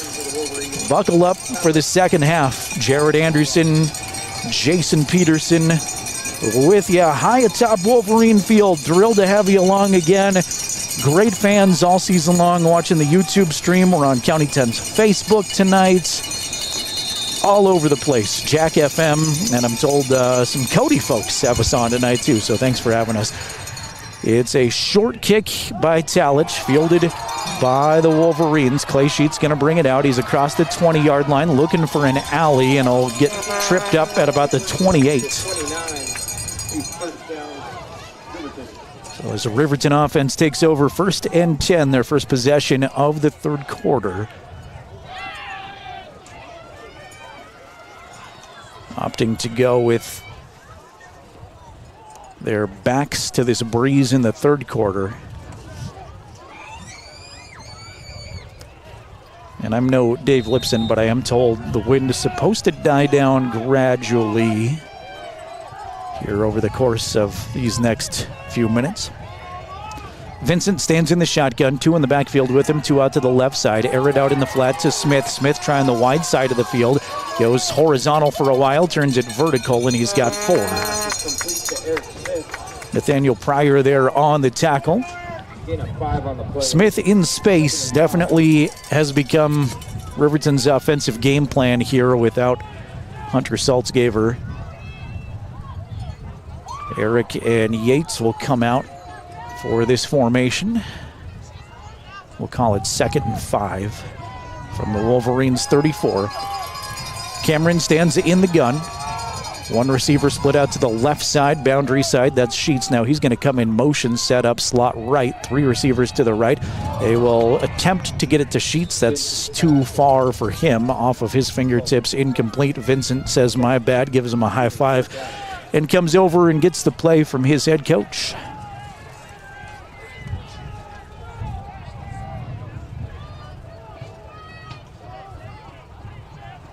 Buckle up for the second half. Jerrad Anderson, Jason Peterson with you high atop Wolverine Field. Thrilled to have you along again. Great fans all season long watching the YouTube stream. We're on County 10's Facebook tonight. All over the place. Jack FM, and I'm told some Cody folks have us on tonight too, so thanks for having us. It's a short kick by Talich, fielded by the Wolverines. Clay Sheet's going to bring it out. He's across the 20-yard line looking for an alley, and he'll get tripped up at about the 28. So as the Riverton offense takes over, 1st and 10, their first possession of the third quarter. Opting to go with their backs to this breeze in the third quarter. And I'm no Dave Lipson, but I am told the wind is supposed to die down gradually here over the course of these next few minutes. Vincent stands in the shotgun, 2 in the backfield with him, 2 out to the left side. Air it out in the flat to Smith. Smith trying the wide side of the field. Goes horizontal for a while, turns it vertical, and he's got 4. Nathaniel Pryor there on the tackle. Smith in space definitely has become Riverton's offensive game plan here without Hunter Saltzgaver. Eric and Yates will come out for this formation. We'll call it 2nd and 5 from the Wolverines 34. Cameron stands in the gun. One receiver split out to the left side, boundary side. That's Sheets. Now he's going to come in motion, set up, slot right. Three receivers to the right. They will attempt to get it to Sheets. That's too far for him. Off of his fingertips, incomplete. Vincent says, my bad, gives him a high five, and comes over and gets the play from his head coach.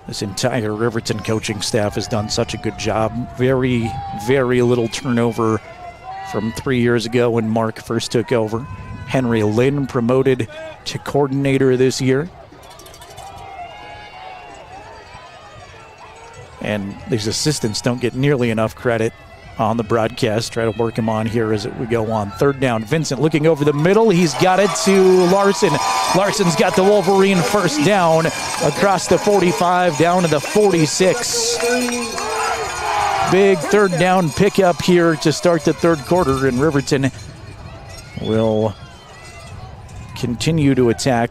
This entire Riverton coaching staff has done such a good job. Very, very little turnover from 3 years ago when Mark first took over. Henry Lynn promoted to coordinator this year. And these assistants don't get nearly enough credit on the broadcast. Try to work him on here as we go on. Third down, Vincent looking over the middle. He's got it to Larson. Larson's got the Wolverine first down across the 45 down to the 46. Big third down pickup here to start the third quarter, and Riverton will continue to attack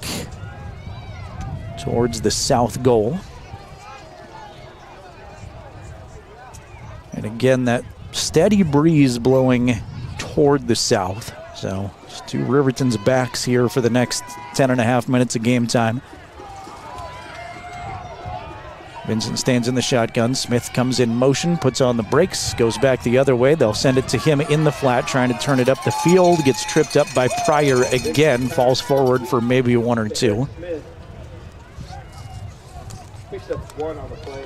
towards the south goal. And again, that steady breeze blowing toward the south. So just two Riverton's backs here for the next 10.5 minutes of game time. Vincent stands in the shotgun. Smith comes in motion, puts on the brakes, goes back the other way. They'll send it to him in the flat, trying to turn it up the field. Gets tripped up by Pryor again. Falls forward for maybe one or two.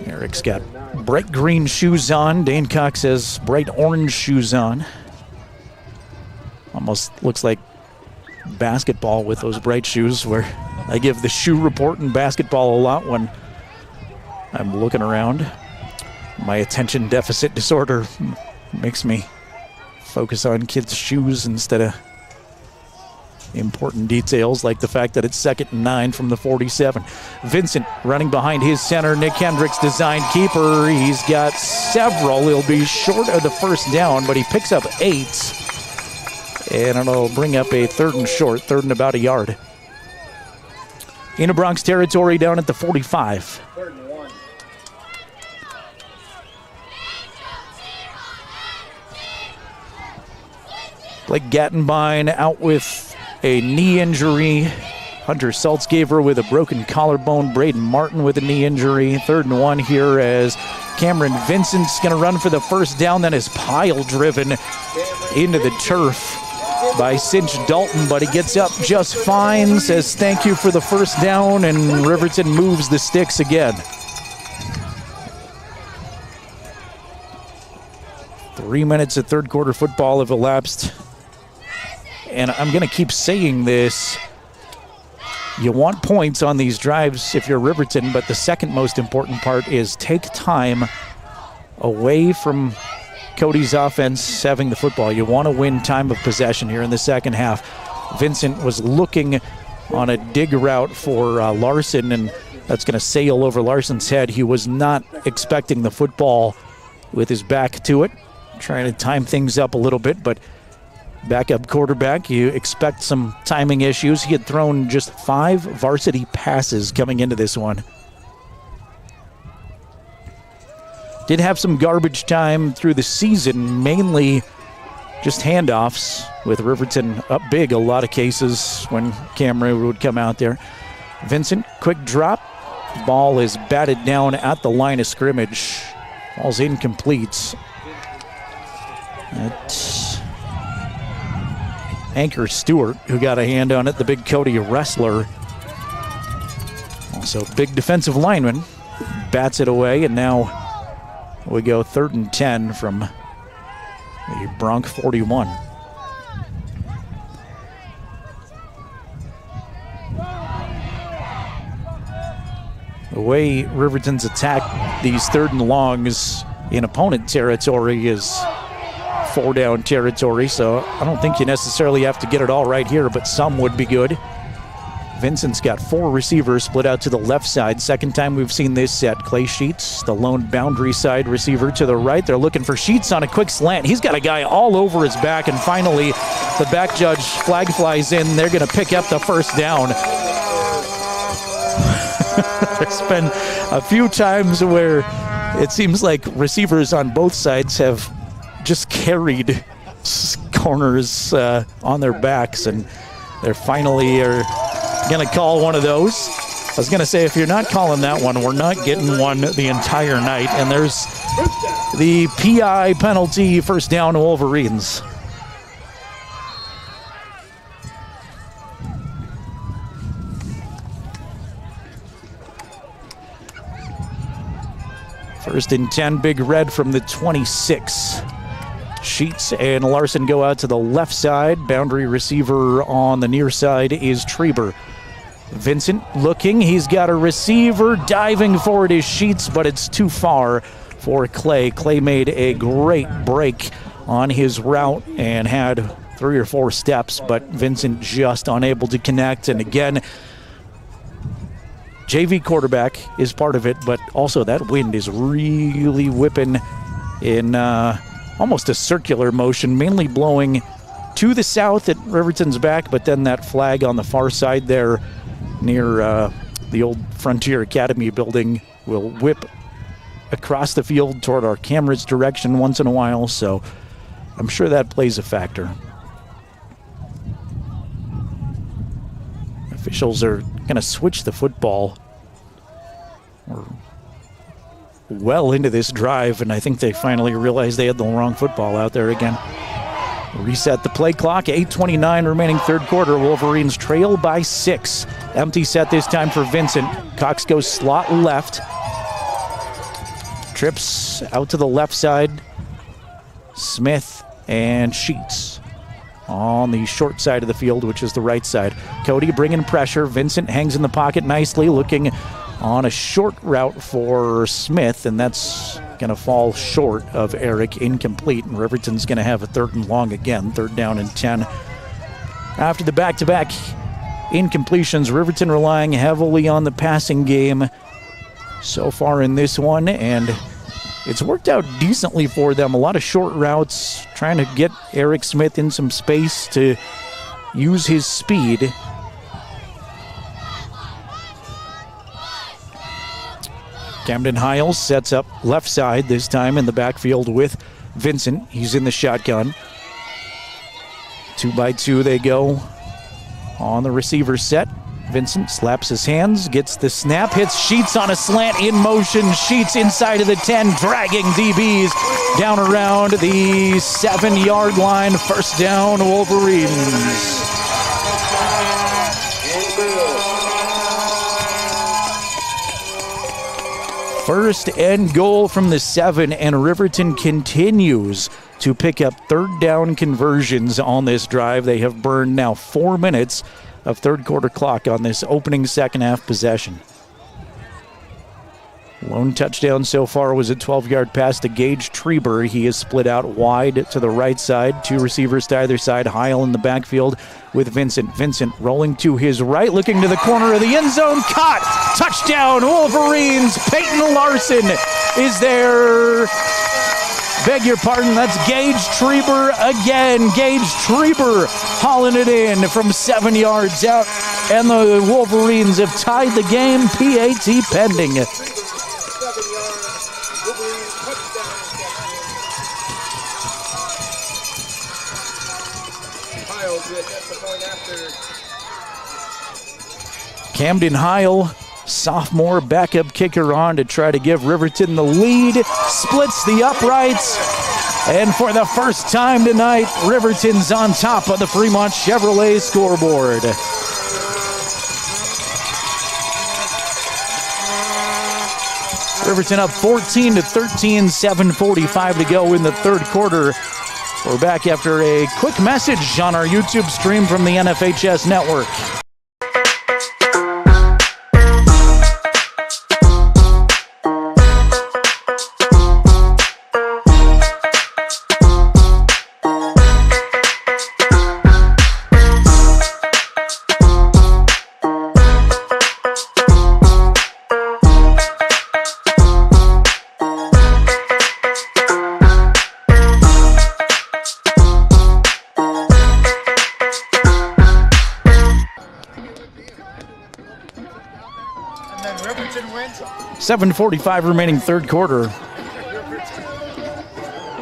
Eric's got bright green shoes on. Dane Cox has bright orange shoes on. Almost looks like basketball with those bright shoes, where I give the shoe report in basketball a lot when I'm looking around. My attention deficit disorder makes me focus on kids' shoes instead of important details like the fact that it's 2nd and 9 from the 47. Vincent running behind his center. Nick Hendricks, designed keeper. He's got several. He'll be short of the first down, but he picks up 8. And it'll bring up a 3rd and short, 3rd and about a yard. Into Bronx territory down at the 45. Blake Gattenbein out with a knee injury. Hunter Saltzgaver with a broken collarbone. Braden Martin with a knee injury. 3rd and 1 here as Cameron Vincent's going to run for the first down, then is pile driven into the turf by Cinch Dalton, but he gets up just fine, says thank you for the first down, and Riverton moves the sticks again. 3 minutes of third quarter football have elapsed. And I'm going to keep saying this. You want points on these drives if you're Riverton, but the second most important part is take time away from Cody's offense having the football. You want to win time of possession here in the second half. Vincent was looking on a dig route for Larson, and that's going to sail over Larson's head. He was not expecting the football with his back to it, trying to time things up a little bit, but backup quarterback, you expect some timing issues. He had thrown just 5 varsity passes coming into this one. Did have some garbage time through the season, mainly just handoffs with Riverton up big a lot of cases when Cameron would come out there. Vincent, quick drop. Ball is batted down at the line of scrimmage. Ball's incomplete. That's Anchor Stewart, who got a hand on it, the big Cody wrestler. Also big defensive lineman. Bats it away, and now we go 3rd and 10 from the Bronx 41. The way Riverton's attacked these 3rd and longs in opponent territory is 4-down territory, so I don't think you necessarily have to get it all right here, but some would be good. Vincent's got 4 receivers split out to the left side. Second time we've seen this set. Clay Sheets, the lone boundary side receiver to the right. They're looking for Sheets on a quick slant. He's got a guy all over his back, and finally the back judge flag flies in. They're going to pick up the first down. There's been a few times where It seems like receivers on both sides have just carried corners on their backs, and they're finally going to call one of those. I was going to say, if you're not calling that one, we're not getting one the entire night. And there's the PI penalty, first down, Wolverines. First and 10, Big Red from the 26. Sheets and Larson go out to the left side. Boundary receiver on the near side is Treber. Vincent looking. He's got a receiver diving for it is Sheets, but it's too far for Clay. Clay made a great break on his route and had 3 or 4 steps, but Vincent just unable to connect. And again, JV quarterback is part of it, but also that wind is really whipping in almost a circular motion, mainly blowing to the south at Riverton's back, but then that flag on the far side there near the old Frontier Academy building will whip across the field toward our camera's direction once in a while, so I'm sure that plays a factor. Officials are going to switch the football. We're well into this drive, and I think they finally realized they had the wrong football out there again. Reset the play clock, 8:29 remaining third quarter. Wolverines trail by 6. Empty set this time for Vincent. Cox goes slot left. Trips out to the left side. Smith and Sheets on the short side of the field, which is the right side. Cody bringing pressure. Vincent hangs in the pocket nicely, looking on a short route for Smith, and that's going to fall short of Eric, incomplete, and Riverton's going to have a 3rd and long again, 3rd down and 10. After the back-to-back incompletions, Riverton relying heavily on the passing game so far in this one, and it's worked out decently for them. A lot of short routes, trying to get Eric Smith in some space to use his speed. Camden Hiles sets up left side this time in the backfield with Vincent. He's in the shotgun. 2 by 2 they go on the receiver set. Vincent slaps his hands, gets the snap, hits Sheets on a slant in motion. Sheets inside of the 10, dragging DBs down around the 7-yard line. First down, Wolverines. First and goal from the 7, and Riverton continues to pick up 3rd down conversions on this drive. They have burned now 4 minutes of third quarter clock on this opening second half possession. Lone touchdown so far was a 12-yard pass to Gage Treber. He is split out wide to the right side. 2 receivers to either side. Heil in the backfield with Vincent. Vincent rolling to his right, looking to the corner of the end zone. Caught! Touchdown, Wolverines! Peyton Larson is there. Beg your pardon, that's Gage Treber again. Gage Treber hauling it in from 7 yards out. And the Wolverines have tied the game, PAT pending. Camden Heil, sophomore backup kicker on to try to give Riverton the lead. Splits the uprights. And for the first time tonight, Riverton's on top of the Fremont Chevrolet scoreboard. Riverton up 14-13, 7:45 to go in the third quarter. We're back after a quick message on our YouTube stream from the NFHS Network. Riverton wins. 7:45 remaining third quarter.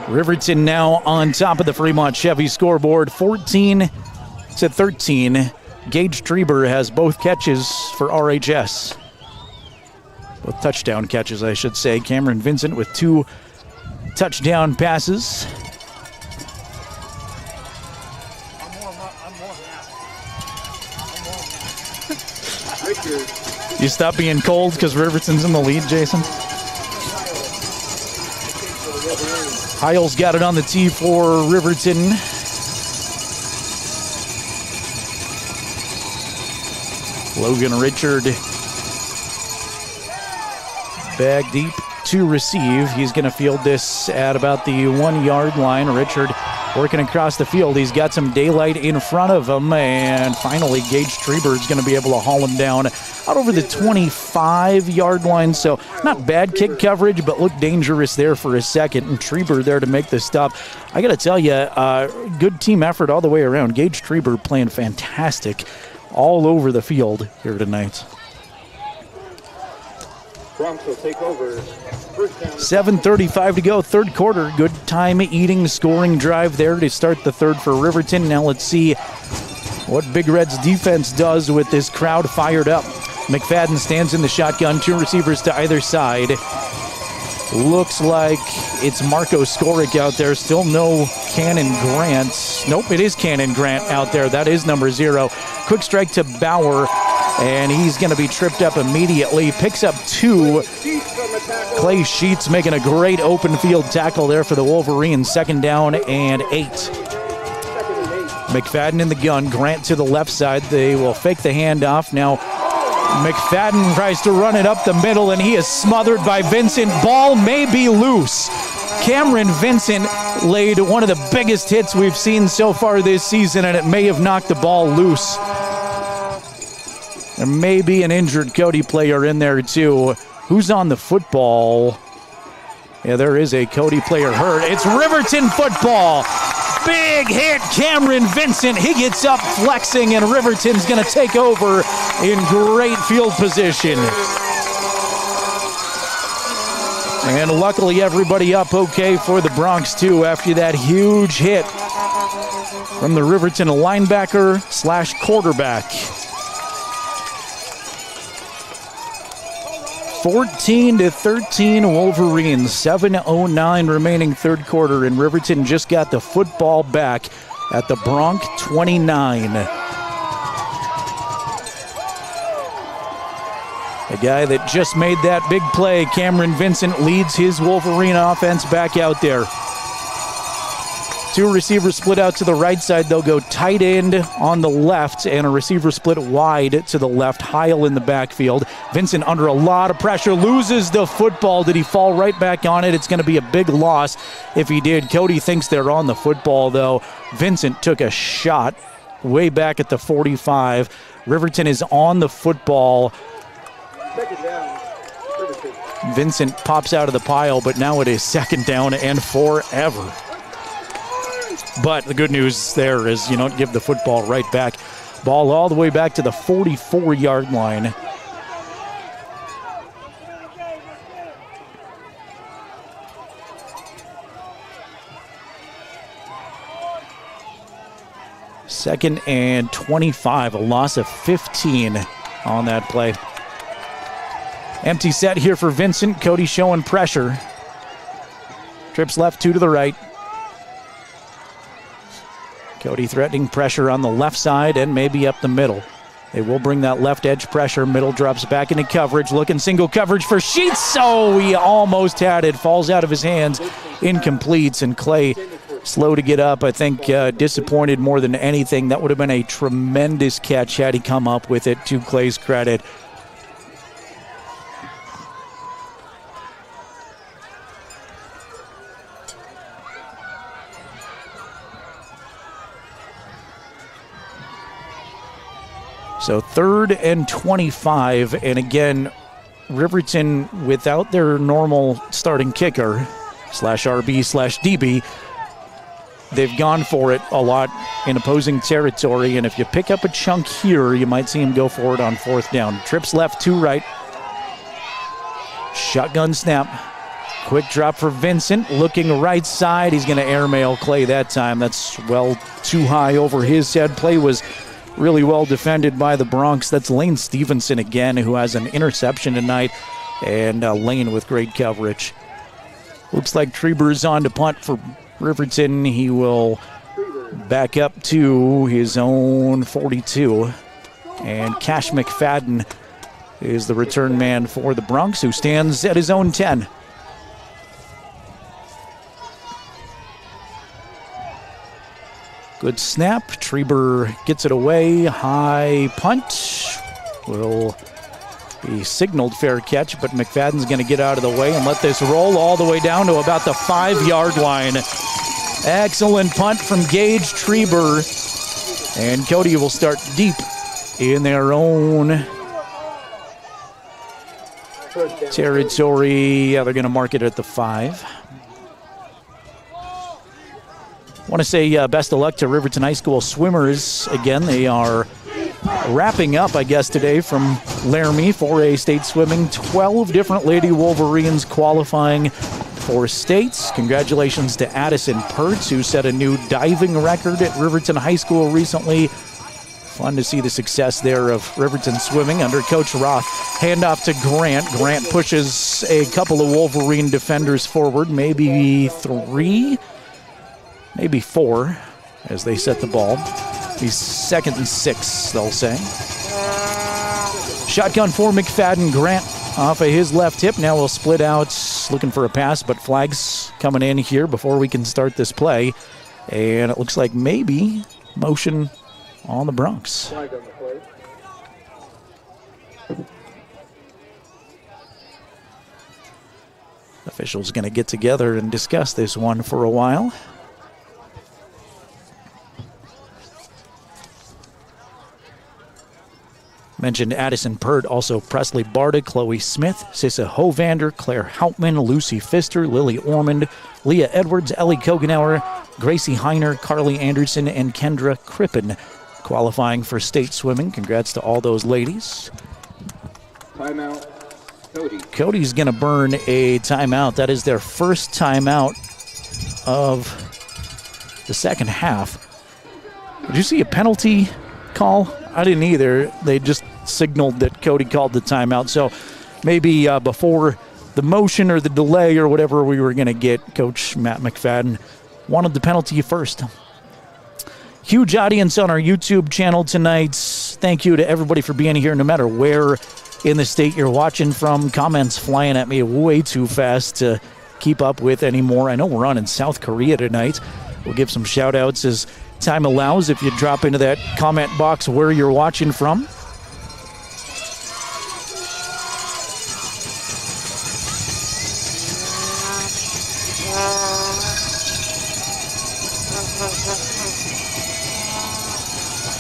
Riverton now on top of the Fremont Chevy scoreboard, 14-13. Gage Treber has both catches for RHS. Both touchdown catches, I should say. Cameron Vincent with 2 touchdown passes. You stop being cold because Riverton's in the lead, Jason? Heil's got it on the tee for Riverton. Logan Richard bag deep to receive. He's going to field this at about the 1-yard line. Richard working across the field. He's got some daylight in front of him, and finally Gage Treber is going to be able to haul him down out over the 25-yard line. So not bad kick coverage, but looked dangerous there for a second, and Treber there to make the stop. I got to tell you, good team effort all the way around. Gage Treber playing fantastic all over the field here tonight. Bronx will take over. 7:35 to go, third quarter. Good time eating, scoring drive there to start the third for Riverton. Now let's see what Big Red's defense does with this crowd fired up. McFadden stands in the shotgun, 2 receivers to either side. Looks like it's Marco Skoric out there. Still no Cannon Grant. Nope, it is Cannon Grant out there. That is number 0. Quick strike to Bauer, and he's going to be tripped up immediately. Picks up 2. Clay Sheets making a great open field tackle there for the Wolverines. 2nd down and 8. McFadden in the gun. Grant to the left side. They will fake the handoff. Now McFadden tries to run it up the middle, and he is smothered by Vincent. Ball may be loose. Cameron Vincent laid one of the biggest hits we've seen so far this season, and it may have knocked the ball loose. There may be an injured Cody player in there too. Who's on the football? Yeah, there is a Cody player hurt. It's Riverton football. Big hit, Cameron Vincent. He gets up flexing, and Riverton's going to take over in great field position. And luckily everybody up okay for the Bronx too after that huge hit from the Riverton linebacker / quarterback. 14-13 Wolverines, 7:09 remaining third quarter, and Riverton just got the football back at the Bronx 29. The guy that just made that big play, Cameron Vincent, leads his Wolverine offense back out there. 2 receivers split out to the right side. They'll go tight end on the left and a receiver split wide to the left. Heil in the backfield. Vincent under a lot of pressure, loses the football. Did he fall right back on it? It's going to be a big loss if he did. Cody thinks they're on the football, though. Vincent took a shot way back at the 45. Riverton is on the football. Vincent pops out of the pile, but now it is 2nd down and forever. But the good news there is you don't give the football right back. Ball all the way back to the 44-yard line. Second and 25, a loss of 15 on that play. Empty set here for Vincent. Cody showing pressure. Trips left, 2 to the right. Cody threatening pressure on the left side and maybe up the middle. They will bring that left edge pressure. Middle drops back into coverage. Looking single coverage for Sheets. Oh, he almost had it. Falls out of his hands. Incompletes, and Clay slow to get up. I think disappointed more than anything. That would have been a tremendous catch had he come up with it, to Clay's credit. So 3rd and 25, and again, Riverton without their normal starting kicker /RB/DB, they've gone for it a lot in opposing territory, and if you pick up a chunk here, you might see him go for it on 4th down. Trips left, 2 right. Shotgun snap. Quick drop for Vincent, looking right side. He's going to airmail Clay that time. That's well too high over his head. Play was really well defended by the Bronx. That's Lane Stevenson again, who has an interception tonight, and Lane with great coverage. Looks like Treber's on to punt for Riverton. He will back up to his own 42. And Cash McFadden is the return man for the Bronx, who stands at his own 10. Good snap. Treber gets it away. High punt. Will be signaled fair catch, but McFadden's going to get out of the way and let this roll all the way down to about the 5-yard line. Excellent punt from Gage Treber. And Cody will start deep in their own territory. Yeah, they're going to mark it at the 5. Want to say best of luck to Riverton High School swimmers. Again, they are wrapping up, I guess, today from Laramie 4A state swimming. 12 different Lady Wolverines qualifying for states. Congratulations to Addison Pertz, who set a new diving record at Riverton High School recently. Fun to see the success there of Riverton swimming under Coach Roth. Handoff to Grant. Grant pushes a couple of Wolverine defenders forward, maybe 3, maybe 4, as they set the ball. He's 2nd and 6, they'll say. Shotgun for McFadden. Grant off of his left hip. Now we'll split out, looking for a pass, but flags coming in here before we can start this play. And it looks like maybe motion on the Bronx. Flag on the play. Officials going to get together and discuss this one for a while. Mentioned Addison Pert, also Presley Barta, Chloe Smith, Sissa Hovander, Claire Houtman, Lucy Pfister, Lily Ormond, Leah Edwards, Ellie Kogenauer, Gracie Heiner, Carly Anderson, and Kendra Crippen qualifying for state swimming. Congrats to all those ladies. Timeout, Cody. Cody's going to burn a timeout. That is their first timeout of the second half. Did you see a penalty call? I didn't either. They just signaled that Cody called the timeout. So maybe before the motion or the delay or whatever we were going to get, Coach Matt McFadden wanted the penalty first. Huge audience on our YouTube channel tonight. Thank you to everybody for being here, no matter where in the state you're watching from. Comments flying at me way too fast to keep up with anymore. I know we're on in South Korea tonight. We'll give some shout-outs as time allows if you drop into that comment box where you're watching from.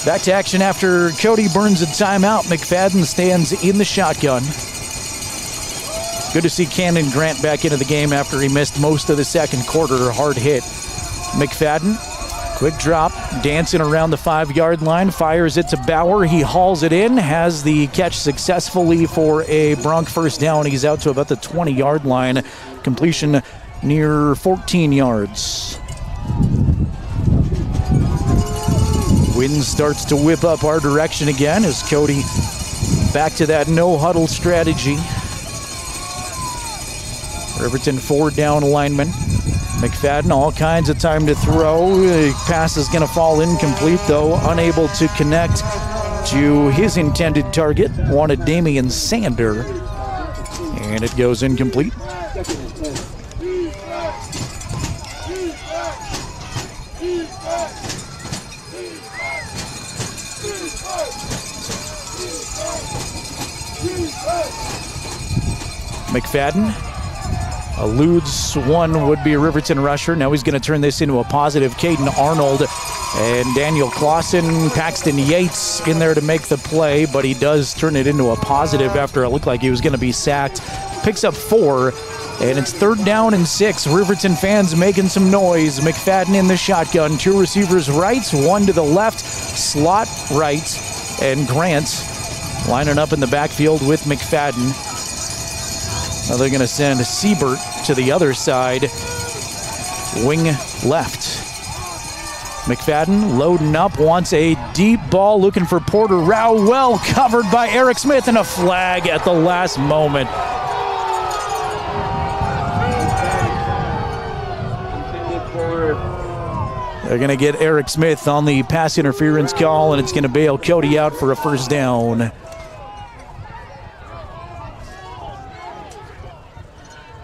Back to action after Cody burns a timeout. McFadden stands in the shotgun. Good to see Cannon Grant back into the game after he missed most of the second quarter. Hard hit. McFadden, quick drop, dancing around the 5-yard line, fires it to Bauer. He hauls it in, has the catch successfully for a Bronx first down. He's out to about the 20-yard line. Completion near 14 yards. Wind starts to whip up our direction again as Cody back to that no-huddle strategy. Riverton 4-down lineman. McFadden, all kinds of time to throw. The pass is going to fall incomplete, though, unable to connect to his intended target. Wanted Damian Sander, and it goes incomplete. McFadden eludes one would-be Riverton rusher. Now he's going to turn this into a positive. Caden Arnold and Daniel Clausen, Paxton Yates in there to make the play, but he does turn it into a positive after it looked like he was going to be sacked. Picks up 4, and it's 3rd down and 6. Riverton fans making some noise. McFadden in the shotgun. 2 receivers right, 1 to the left, slot right, and Grant lining up in the backfield with McFadden. Now they're going to send Siebert to the other side, wing left. McFadden loading up, wants a deep ball, looking for Porter Rao, well covered by Eric Smith, and a flag at the last moment. They're going to get Eric Smith on the pass interference call, and it's going to bail Cody out for a first down.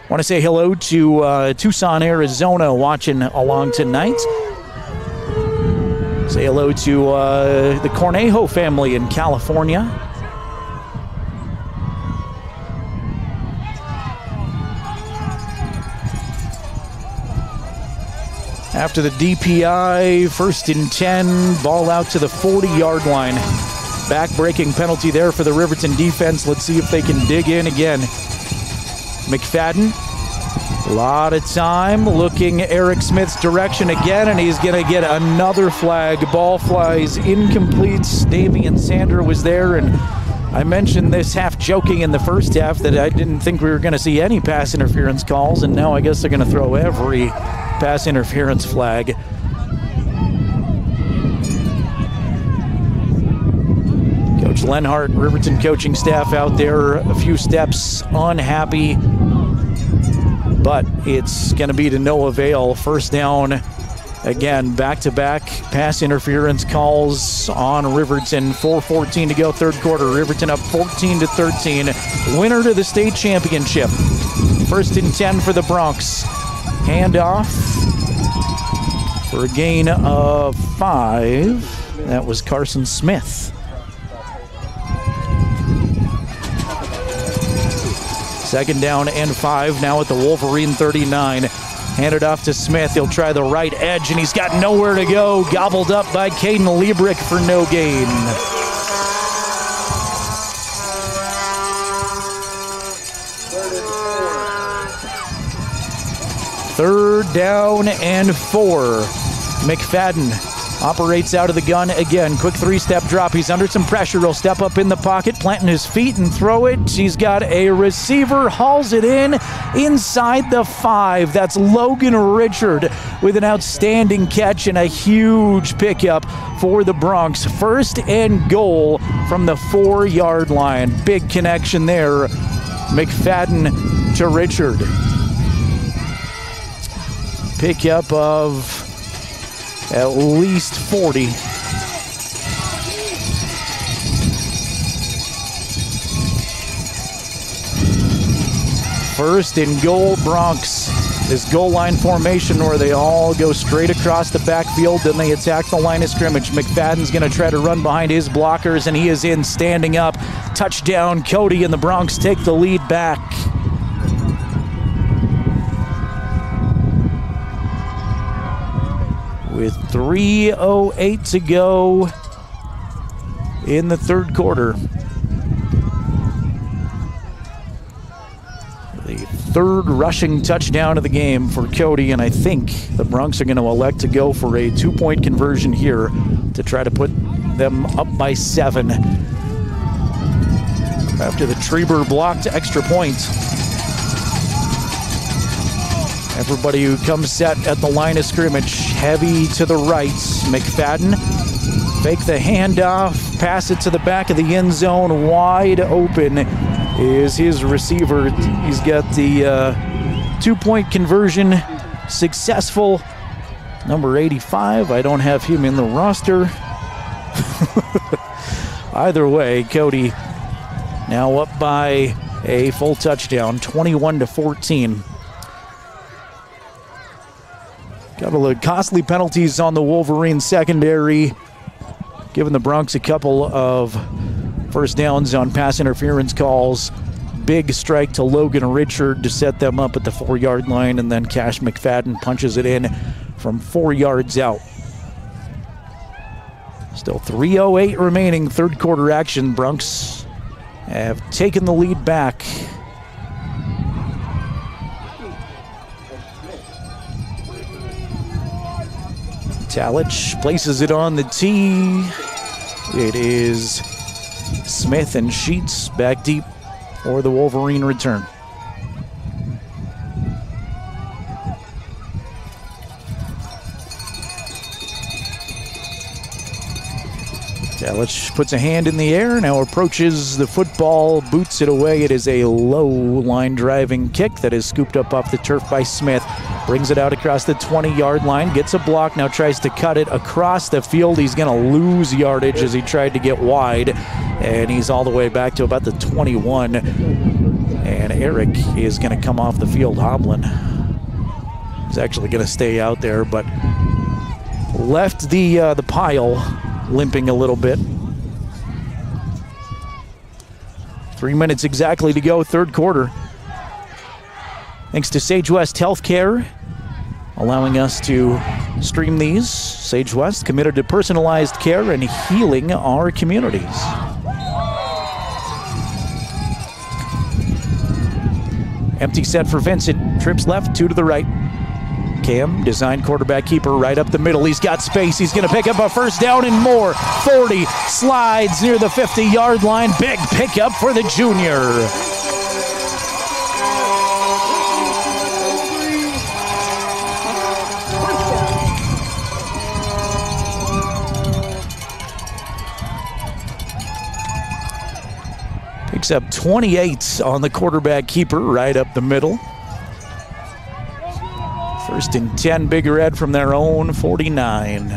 Want to say hello to Tucson, Arizona, watching along tonight. Say hello to the Cornejo family in California. After the DPI, 1st and 10, ball out to the 40-yard line. Back-breaking penalty there for the Riverton defense. Let's see if they can dig in again. McFadden, a lot of time looking Eric Smith's direction again, and he's going to get another flag. Ball flies incomplete. Damian Sander was there, and I mentioned this half joking in the first half that I didn't think we were going to see any pass interference calls, and now I guess they're going to throw every pass interference flag. Coach Lenhart, Riverton coaching staff out there, a few steps unhappy, but it's going to be to no avail. First down, again, back-to-back pass interference calls on Riverton. 4:14 to go, third quarter. Riverton up 14-13. Winner to the state championship. 1st and 10 for the Bronx. Handoff for a gain of 5. That was Carson Smith. Second down and 5 now at the Wolverine 39. Handed off to Smith. He'll try the right edge, and he's got nowhere to go. Gobbled up by Caden Liebrick for no gain. Third down and 4. McFadden operates out of the gun again. Quick 3-step drop. He's under some pressure. He'll step up in the pocket, planting his feet and throw it. He's got a receiver, hauls it in inside the 5. That's Logan Richard with an outstanding catch and a huge pickup for the Bronx. 1st and goal from the 4-yard line. Big connection there. McFadden to Richard. Pickup of at least 40. First and goal, Bronx. This goal line formation where they all go straight across the backfield, then they attack the line of scrimmage. McFadden's going to try to run behind his blockers, and he is in, standing up. Touchdown, Cody, and the Bronx take the lead back. With 3:08 to go in the third quarter. The third rushing touchdown of the game for Cody, and I think the Bronx are going to elect to go for a 2-point conversion here to try to put them up by 7. After the Treber blocked extra point. Everybody who comes set at the line of scrimmage, heavy to the right. McFadden, fake the handoff, pass it to the back of the end zone. Wide open is his receiver. He's got the 2-point conversion successful. Number 85, I don't have him in the roster. Either way, Cody now up by a full touchdown, 21-14. Couple of costly penalties on the Wolverine secondary, giving the Bronx a couple of first downs on pass interference calls. Big strike to Logan Richard to set them up at the 4-yard line, and then Cash McFadden punches it in from 4 yards out. Still 3:08 remaining, third quarter action. Bronx have taken the lead back. Talich places it on the tee. It is Smith and Sheets back deep for the Wolverine return. Yelich puts a hand in the air, now approaches the football, boots it away. It is a low line driving kick that is scooped up off the turf by Smith. Brings it out across the 20-yard line, gets a block, now tries to cut it across the field. He's going to lose yardage as he tried to get wide, and he's all the way back to about the 21. And Eric is going to come off the field hobbling. He's actually going to stay out there, but left the pile limping a little bit. 3 minutes exactly to go, third quarter. Thanks to Sage West Healthcare, allowing us to stream these. Sage West, committed to personalized care and healing our communities. Empty set for Vincent, trips left, 2 to the right. Cam, designed quarterback keeper right up the middle. He's got space. He's going to pick up a first down and more. 40, slides near the 50-yard line. Big pickup for the junior. Picks up 28 on the quarterback keeper right up the middle. First and 10, Big Red from their own 49.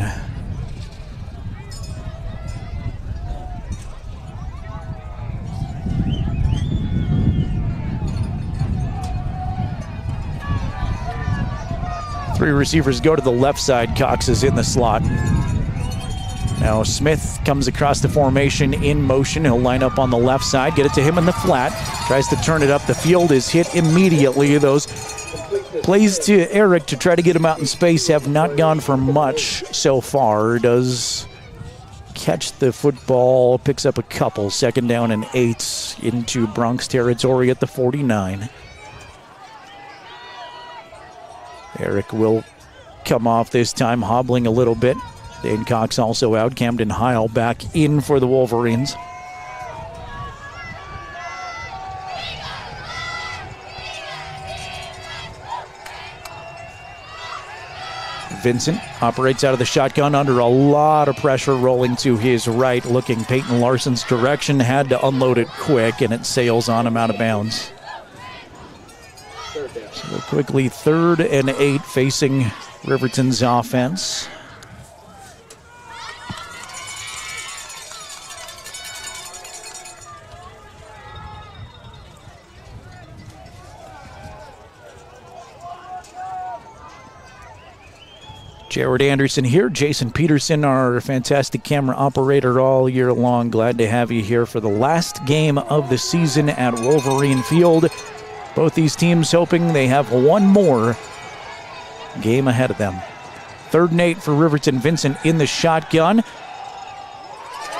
Three receivers go to the left side. Cox is in the slot. Now Smith comes across the formation in motion. He'll line up on the left side, get it to him in the flat. Tries to turn it up. The field is hit immediately. Those plays to Eric to try to get him out in space have not gone for much so far. Does catch the football, picks up a couple. 2nd down and 8 into Bronx territory at the 49. Eric will come off this time, hobbling a little bit. Dane Cox also out. Camden Heil back in for the Wolverines. Vincent operates out of the shotgun under a lot of pressure, rolling to his right, looking Peyton Larson's direction. Had to unload it quick, and it sails on him out of bounds. So quickly, 3rd and 8 facing Riverton's offense. Jerrad Anderson here. Jason Peterson, our fantastic camera operator all year long. Glad to have you here for the last game of the season at Wolverine Field. Both these teams hoping they have one more game ahead of them. 3rd and 8 for Riverton. Vincent in the shotgun.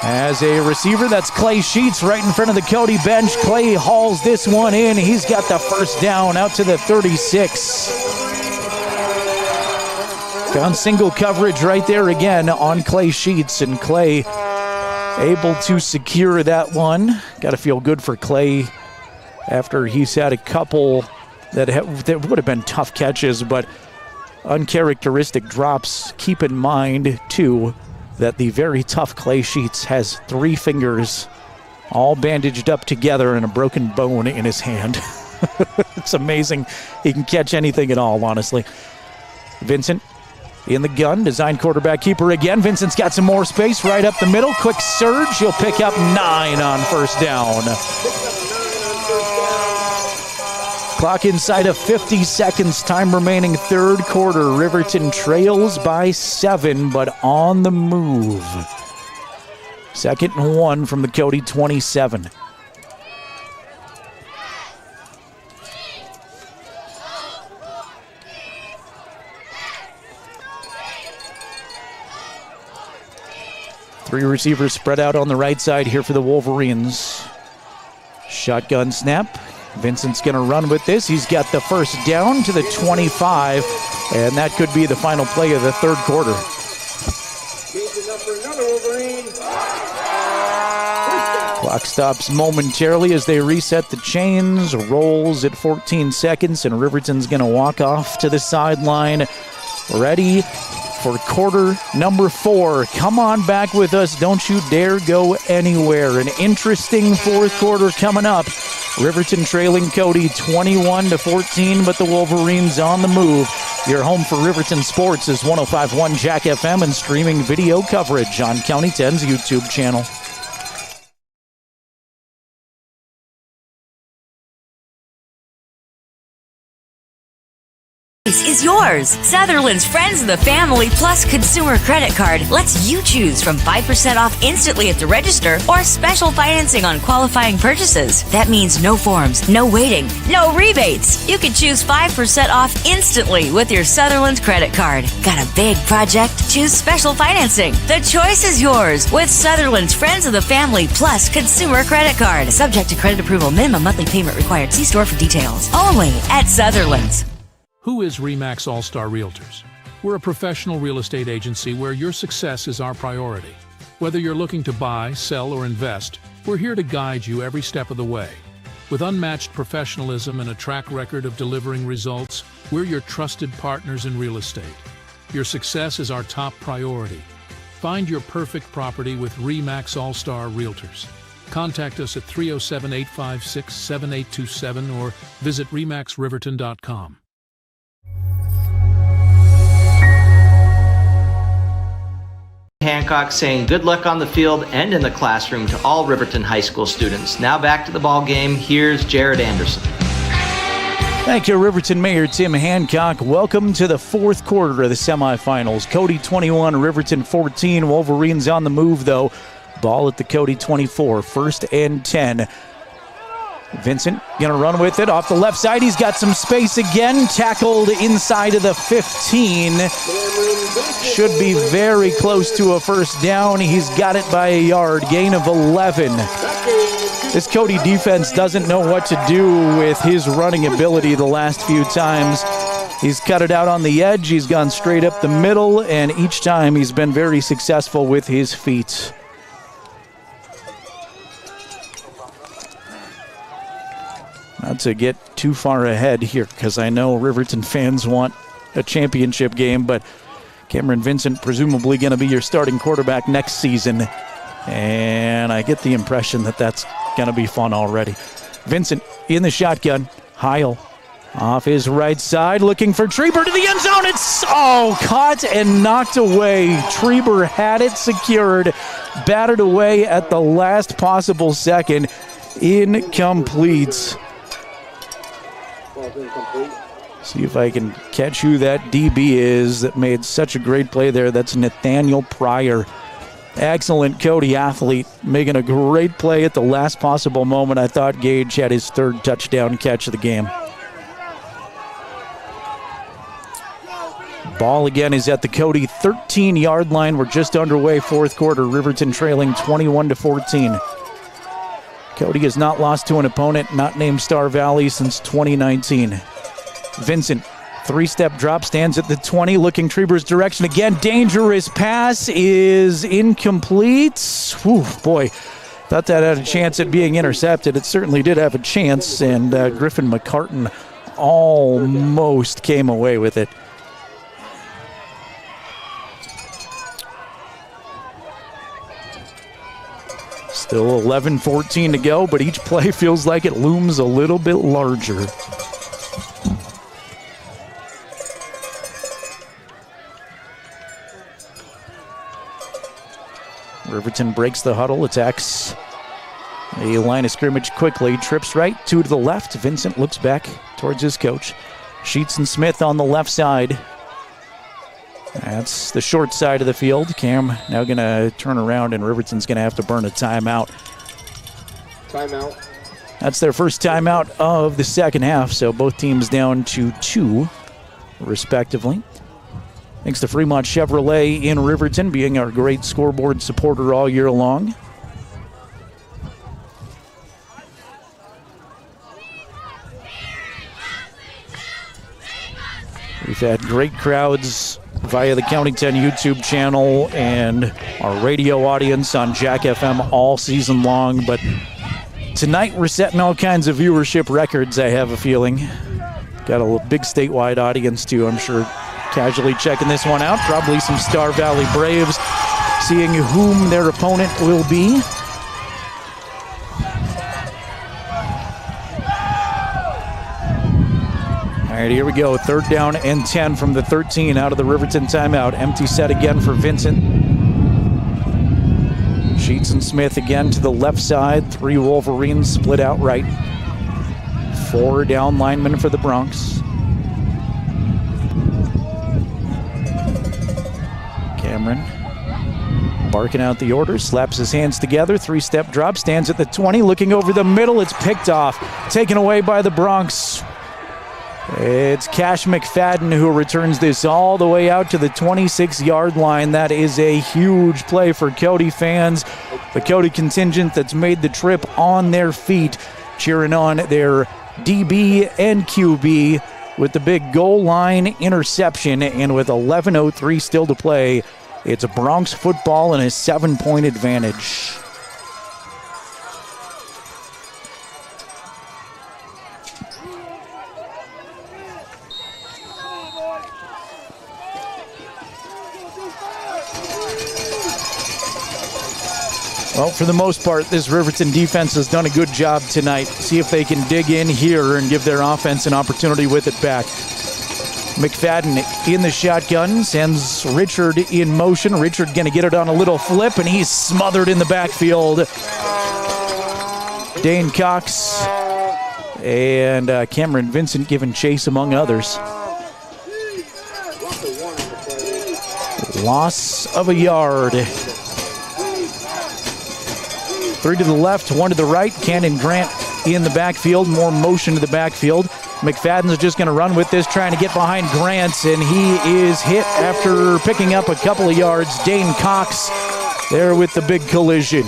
As a receiver, that's Clay Sheets right in front of the Cody bench. Clay hauls this one in. He's got the first down out to the 36. On single coverage right there again on Clay Sheets, and Clay able to secure that one. Got to feel good for Clay after he's had a couple that would have been tough catches, but uncharacteristic drops. Keep in mind, too, that the very tough Clay Sheets has 3 fingers all bandaged up together and a broken bone in his hand. It's amazing. He can catch anything at all, honestly. Vincent in the gun, designed quarterback keeper again. Vincent's got some more space right up the middle. Quick surge. He'll pick up 9 on first down. Clock inside of 50 seconds. Time remaining, 3rd quarter. Riverton trails by 7, but on the move. 2nd and 1 from the Cody 27. Three receivers spread out on the right side here for the Wolverines. Shotgun snap. Vincent's going to run with this. He's got the first down to the 25, and that could be the final play of the 3rd quarter. Clock stops momentarily as they reset the chains. Rolls at 14 seconds, and Riverton's going to walk off to the sideline, ready for quarter number 4. Come on back with us. Don't you dare go anywhere. An interesting fourth quarter coming up. Riverton trailing Cody 21-14, but the Wolverines on the move. Your home for Riverton sports is 105.1 Jack FM and streaming video coverage on County 10's YouTube channel. Is yours. Sutherland's Friends of the Family Plus Consumer Credit Card lets you choose from 5% off instantly at the register or special financing on qualifying purchases. That means no forms, no waiting, no rebates. You can choose 5% off instantly with your Sutherland's credit card. Got a big project? Choose special financing. The choice is yours with Sutherland's Friends of the Family Plus Consumer Credit Card. Subject to credit approval. Minimum monthly payment required. See store for details. Only at Sutherland's. Who is RE/MAX All-Star Realtors? We're a professional real estate agency where your success is our priority. Whether you're looking to buy, sell, or invest, we're here to guide you every step of the way. With unmatched professionalism and a track record of delivering results, we're your trusted partners in real estate. Your success is our top priority. Find your perfect property with RE/MAX All-Star Realtors. Contact us at 307-856-7827 or visit remaxriverton.com. Hancock saying good luck on the field and in the classroom to all Riverton High School students. Now back to the ball game. Here's Jerrad Anderson. Thank you, Riverton Mayor Tim Hancock. Welcome to the fourth quarter of the semifinals. Cody 21, Riverton 14. Wolverines on the move, though. Ball at the Cody 24, 1st and 10. Vincent going to run with it off the left side. He's got some space again. Tackled inside of the 15. Should be very close to a first down. He's got it by a yard. Gain of 11. This Cody defense doesn't know what to do with his running ability the last few times. He's cut it out on the edge. He's gone straight up the middle, and each time he's been very successful with his feet. Not to get too far ahead here, because I know Riverton fans want a championship game, but Cameron Vincent presumably going to be your starting quarterback next season, and I get the impression that that's going to be fun already. Vincent in the shotgun. Heil off his right side, looking for Treber to the end zone. It's caught and knocked away. Treber had it secured, batted away at the last possible second. Incomplete. See if I can catch who that DB is that made such a great play there. That's Nathaniel Pryor. Excellent Cody athlete, making a great play at the last possible moment. I thought Gage had his third touchdown catch of the game. Ball again is at the Cody 13-yard line. We're just underway, fourth quarter. Riverton trailing 21-14. Cody has not lost to an opponent not named Star Valley since 2019. Vincent, three-step drop, stands at the 20, looking Treber's direction again. Dangerous pass is incomplete. Whew, boy, thought that had a chance at being intercepted. It certainly did have a chance, and Griffin McCartan almost came away with it. Still 11-14 to go, but each play feels like it looms a little bit larger. Riverton breaks the huddle, attacks a line of scrimmage quickly, trips right, 2 to the left. Vincent looks back towards his coach. Sheets and Smith on the left side. That's the short side of the field. Cam now going to turn around, and Riverton's going to have to burn a timeout. Timeout. That's their first timeout of the second half, so both teams down to 2, respectively. Thanks to Fremont Chevrolet in Riverton, being our great scoreboard supporter all year long. We've had great crowds via the County 10 YouTube channel and our radio audience on Jack FM all season long, but tonight we're setting all kinds of viewership records, I have a feeling. Got a big statewide audience too, I'm sure. casually checking this one out. Probably some Star Valley Braves, seeing whom their opponent will be. All right, here we go. 3rd down and 10 from the 13 out of the Riverton timeout. Empty set again for Vincent. Sheets and Smith again to the left side. 3 Wolverines split out right. 4 down linemen for the Bronx. Cameron barking out the order, slaps his hands together, 3-step drop, stands at the 20, looking over the middle. It's picked off, taken away by the Bronx. It's Cash McFadden who returns this all the way out to the 26-yard line. That is a huge play for Cody fans. The Cody contingent that's made the trip on their feet, cheering on their DB and QB with the big goal line interception. And with 11:03 still to play, it's a Bronx football and a 7-point advantage. Well, for the most part, this Riverton defense has done a good job tonight. See if they can dig in here and give their offense an opportunity with it back. McFadden in the shotgun, sends Richard in motion. Richard going to get it on a little flip, and he's smothered in the backfield. Dane Cox and Cameron Vincent giving chase among others. Loss of a yard. 3 to the left, 1 to the right. Cannon Grant in the backfield, more motion to the backfield. McFadden's just going to run with this, trying to get behind Grant, and he is hit after picking up a couple of yards. Dane Cox there with the big collision.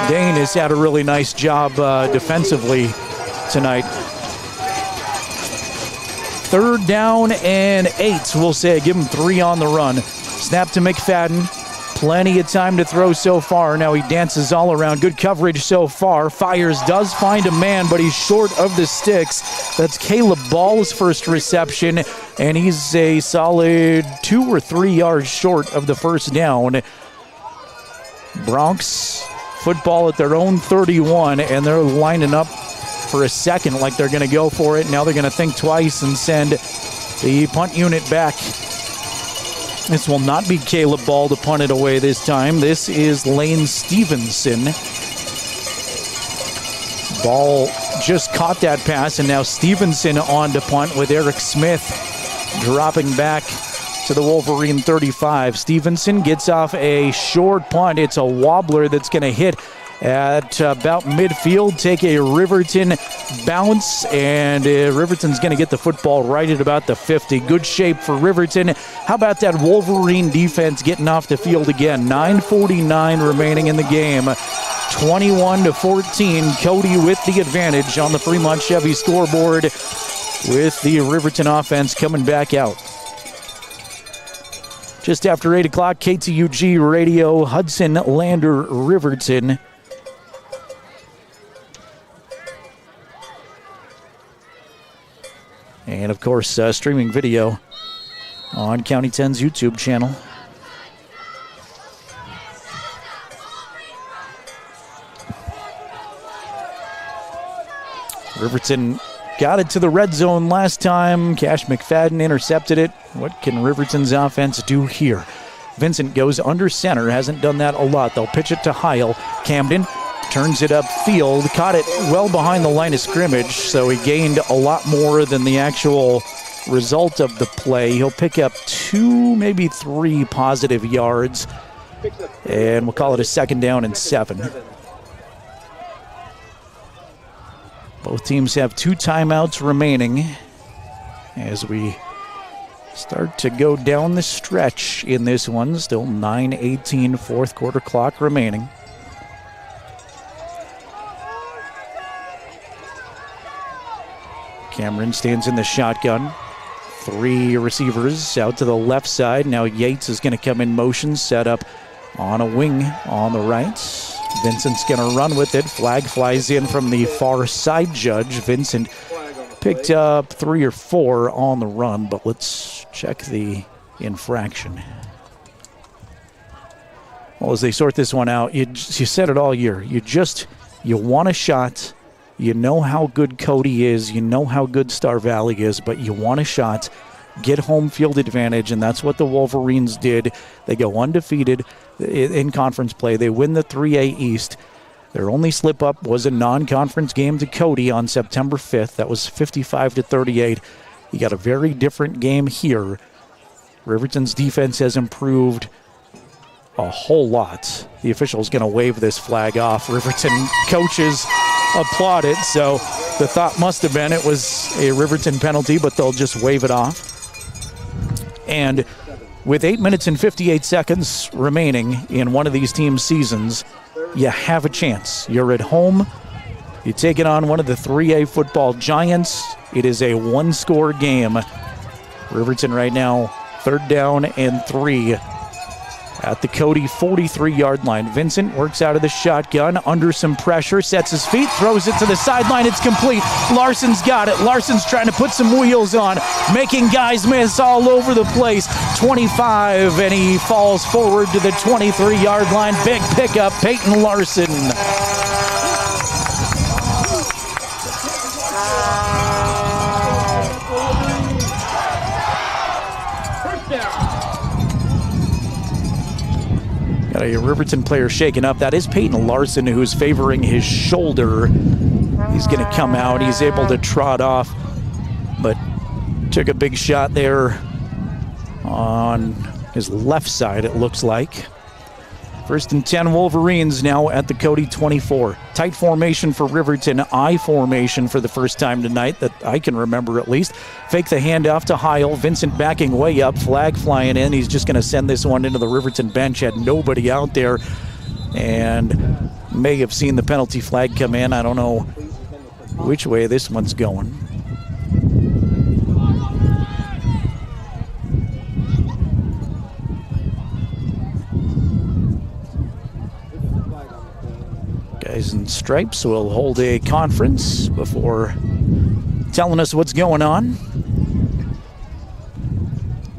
Dane has had a really nice job defensively tonight. 3rd down and 8, we'll say. Give him 3 on the run. Snap to McFadden. Plenty of time to throw so far. Now he dances all around. Good coverage so far. Fires, does find a man, but he's short of the sticks. That's Caleb Ball's first reception, and he's a solid 2 or 3 yards short of the first down. Bronx football at their own 31, and they're lining up for a second like they're going to go for it. Now they're going to think twice and send the punt unit back. This will not be Caleb Ball to punt it away this time. This is Lane Stevenson. Ball just caught that pass, and now Stevenson on to punt with Eric Smith dropping back to the Wolverine 35. Stevenson gets off a short punt. It's a wobbler that's going to hit at about midfield, take a Riverton bounce, and Riverton's going to get the football right at about the 50. Good shape for Riverton. How about that Wolverine defense getting off the field again? 9:49 remaining in the game. 21-14. Cody with the advantage on the Fremont Chevy scoreboard, with the Riverton offense coming back out. Just after 8 o'clock, KTUG Radio, Hudson Lander, Riverton. And, of course, streaming video on County 10's YouTube channel. Riverton got it to the red zone last time. Cash McFadden intercepted it. What can Riverton's offense do here? Vincent goes under center. Hasn't done that a lot. They'll pitch it to Heil. Camden turns it upfield, caught it well behind the line of scrimmage, so he gained a lot more than the actual result of the play. He'll pick up 2, maybe 3 positive yards, and we'll call it a 2nd down and 7. Both teams have 2 timeouts remaining as we start to go down the stretch in this one. Still 9:18 fourth quarter clock remaining. Cameron stands in the shotgun. 3 receivers out to the left side. Now Yates is going to come in motion, set up on a wing on the right. Vincent's going to run with it. Flag flies in from the far side judge. Vincent picked up 3 or 4 on the run, but let's check the infraction. Well, as they sort this one out, you said it all year. You want a shot. You know how good Cody is. You know how good Star Valley is, but you want a shot. Get home field advantage, and that's what the Wolverines did. They go undefeated in conference play. They win the 3A East. Their only slip-up was a non-conference game to Cody on September 5th. That was 55-38. You got a very different game here. Riverton's defense has improved a whole lot. The official's going to wave this flag off. Riverton coaches applaud it, so the thought must have been it was a Riverton penalty, but they'll just wave it off. And with 8 minutes and 58 seconds remaining in one of these teams' seasons, you have a chance. You're at home. You take it on one of the 3A football giants. It is a one-score game. Riverton right now, 3rd down and 3 at the Cody 43-yard line. Vincent works out of the shotgun under some pressure, sets his feet, throws it to the sideline. It's complete. Larson's got it. Larson's trying to put some wheels on, making guys miss all over the place. 25, and he falls forward to the 23-yard line. Big pickup, Peyton Larson. Got a Riverton player shaken up. That is Peyton Larson, who's favoring his shoulder. He's going to come out. He's able to trot off, but took a big shot there on his left side, it looks like. 1st and 10 Wolverines now at the Cody 24. Tight formation for Riverton, I formation for the first time tonight that I can remember at least. Fake the handoff to Heil. Vincent backing way up, flag flying in. He's just going to send this one into the Riverton bench. Had nobody out there and may have seen the penalty flag come in. I don't know which way this one's going. Guys in stripes will hold a conference before telling us what's going on.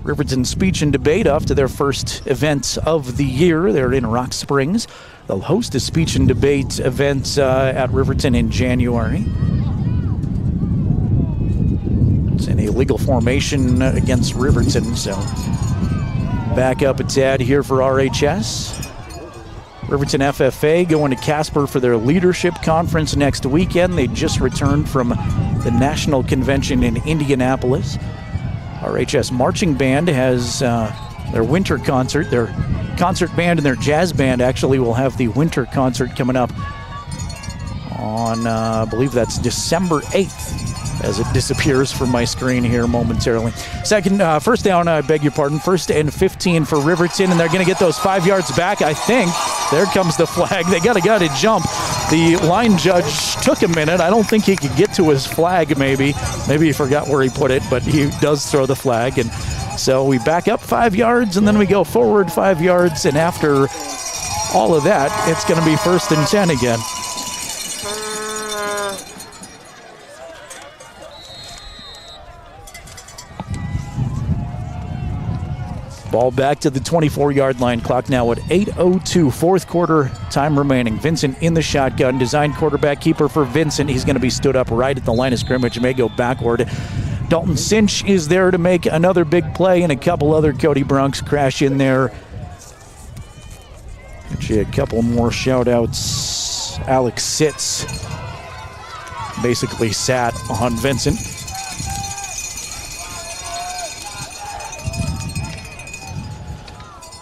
Riverton Speech and Debate off to their first event of the year. They're in Rock Springs. They'll host a speech and debate event at Riverton in January. It's an illegal formation against Riverton, so back up a tad here for RHS. Riverton FFA going to Casper for their leadership conference next weekend. They just returned from the national convention in Indianapolis. RHS Marching Band has their winter concert. Their concert band and their jazz band actually will have the winter concert coming up on, I believe that's December 8th. As it disappears from my screen here momentarily. First down, I beg your pardon, 1st and 15 for Riverton, and they're going to get those 5 yards back, I think. There comes the flag. They got a guy to jump. The line judge took a minute. I don't think he could get to his flag, maybe. Maybe he forgot where he put it, but he does throw the flag. And so we back up 5 yards, and then we go forward 5 yards, and after all of that, it's going to be 1st and 10 again. Ball back to the 24-yard line. Clock now at 8:02. Fourth quarter time remaining. Vincent in the shotgun. Design quarterback keeper for Vincent. He's going to be stood up right at the line of scrimmage. May go backward. Dalton Cinch is there to make another big play, and a couple other Cody Bronx crash in there. Actually, a couple more shout-outs. Alex Sitz basically sat on Vincent.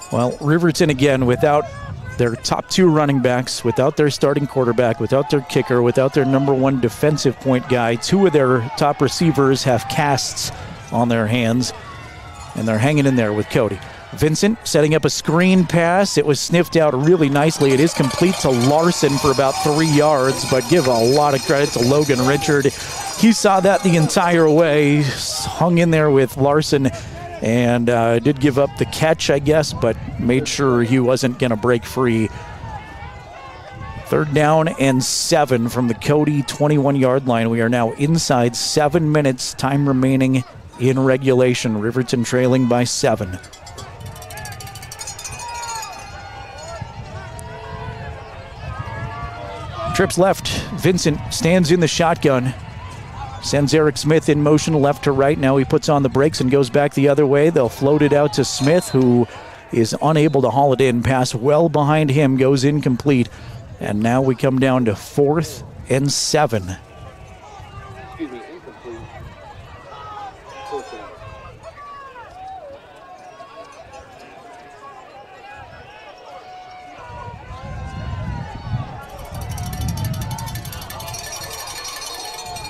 Well, Riverton again without their top 2 running backs, without their starting quarterback, without their kicker, without their number 1 defensive point guy. 2 of their top receivers have casts on their hands, and they're hanging in there with Cody. Vincent setting up a screen pass. It was sniffed out really nicely. It is complete to Larson for about 3 yards, but give a lot of credit to Logan Richard. He saw that the entire way, hung in there with Larson, and did give up the catch, I guess, but made sure he wasn't going to break free. 3rd down and 7 from the Cody 21-yard line. We are now inside 7 minutes, time remaining in regulation. Riverton trailing by 7. Trips left. Vincent stands in the shotgun. Sends Eric Smith in motion left to right. Now he puts on the brakes and goes back the other way. They'll float it out to Smith, who is unable to haul it in. Pass well behind him, goes incomplete. And now we come down to 4th and 7. Excuse me, incomplete. Fourth down.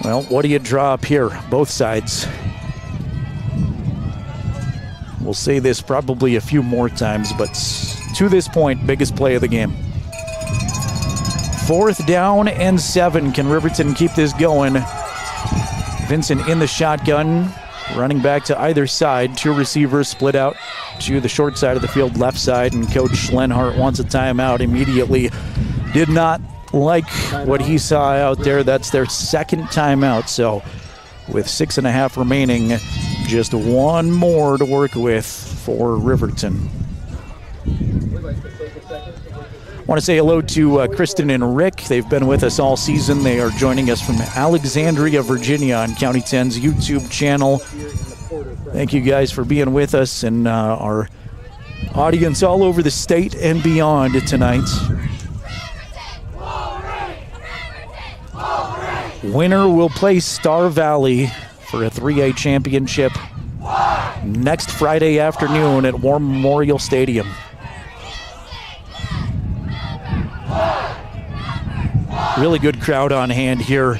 Well, what do you draw up here? Both sides. We'll say this probably a few more times, but to this point, biggest play of the game. 4th down and 7. Can Riverton keep this going? Vincent in the shotgun, running back to either side. 2 receivers split out to the short side of the field, left side, and Coach Schlenhart wants a timeout immediately. Did not like what he saw out there. That's their 2nd timeout. So with 6.5 remaining, just 1 more to work with for Riverton. I want to say hello to Kristen and Rick. They've been with us all season. They are joining us from Alexandria, Virginia on County 10's YouTube channel. Thank you guys for being with us and our audience all over the state and beyond tonight. Winner will play Star Valley for a 3A championship next Friday afternoon at War Memorial Stadium. Really good crowd on hand here.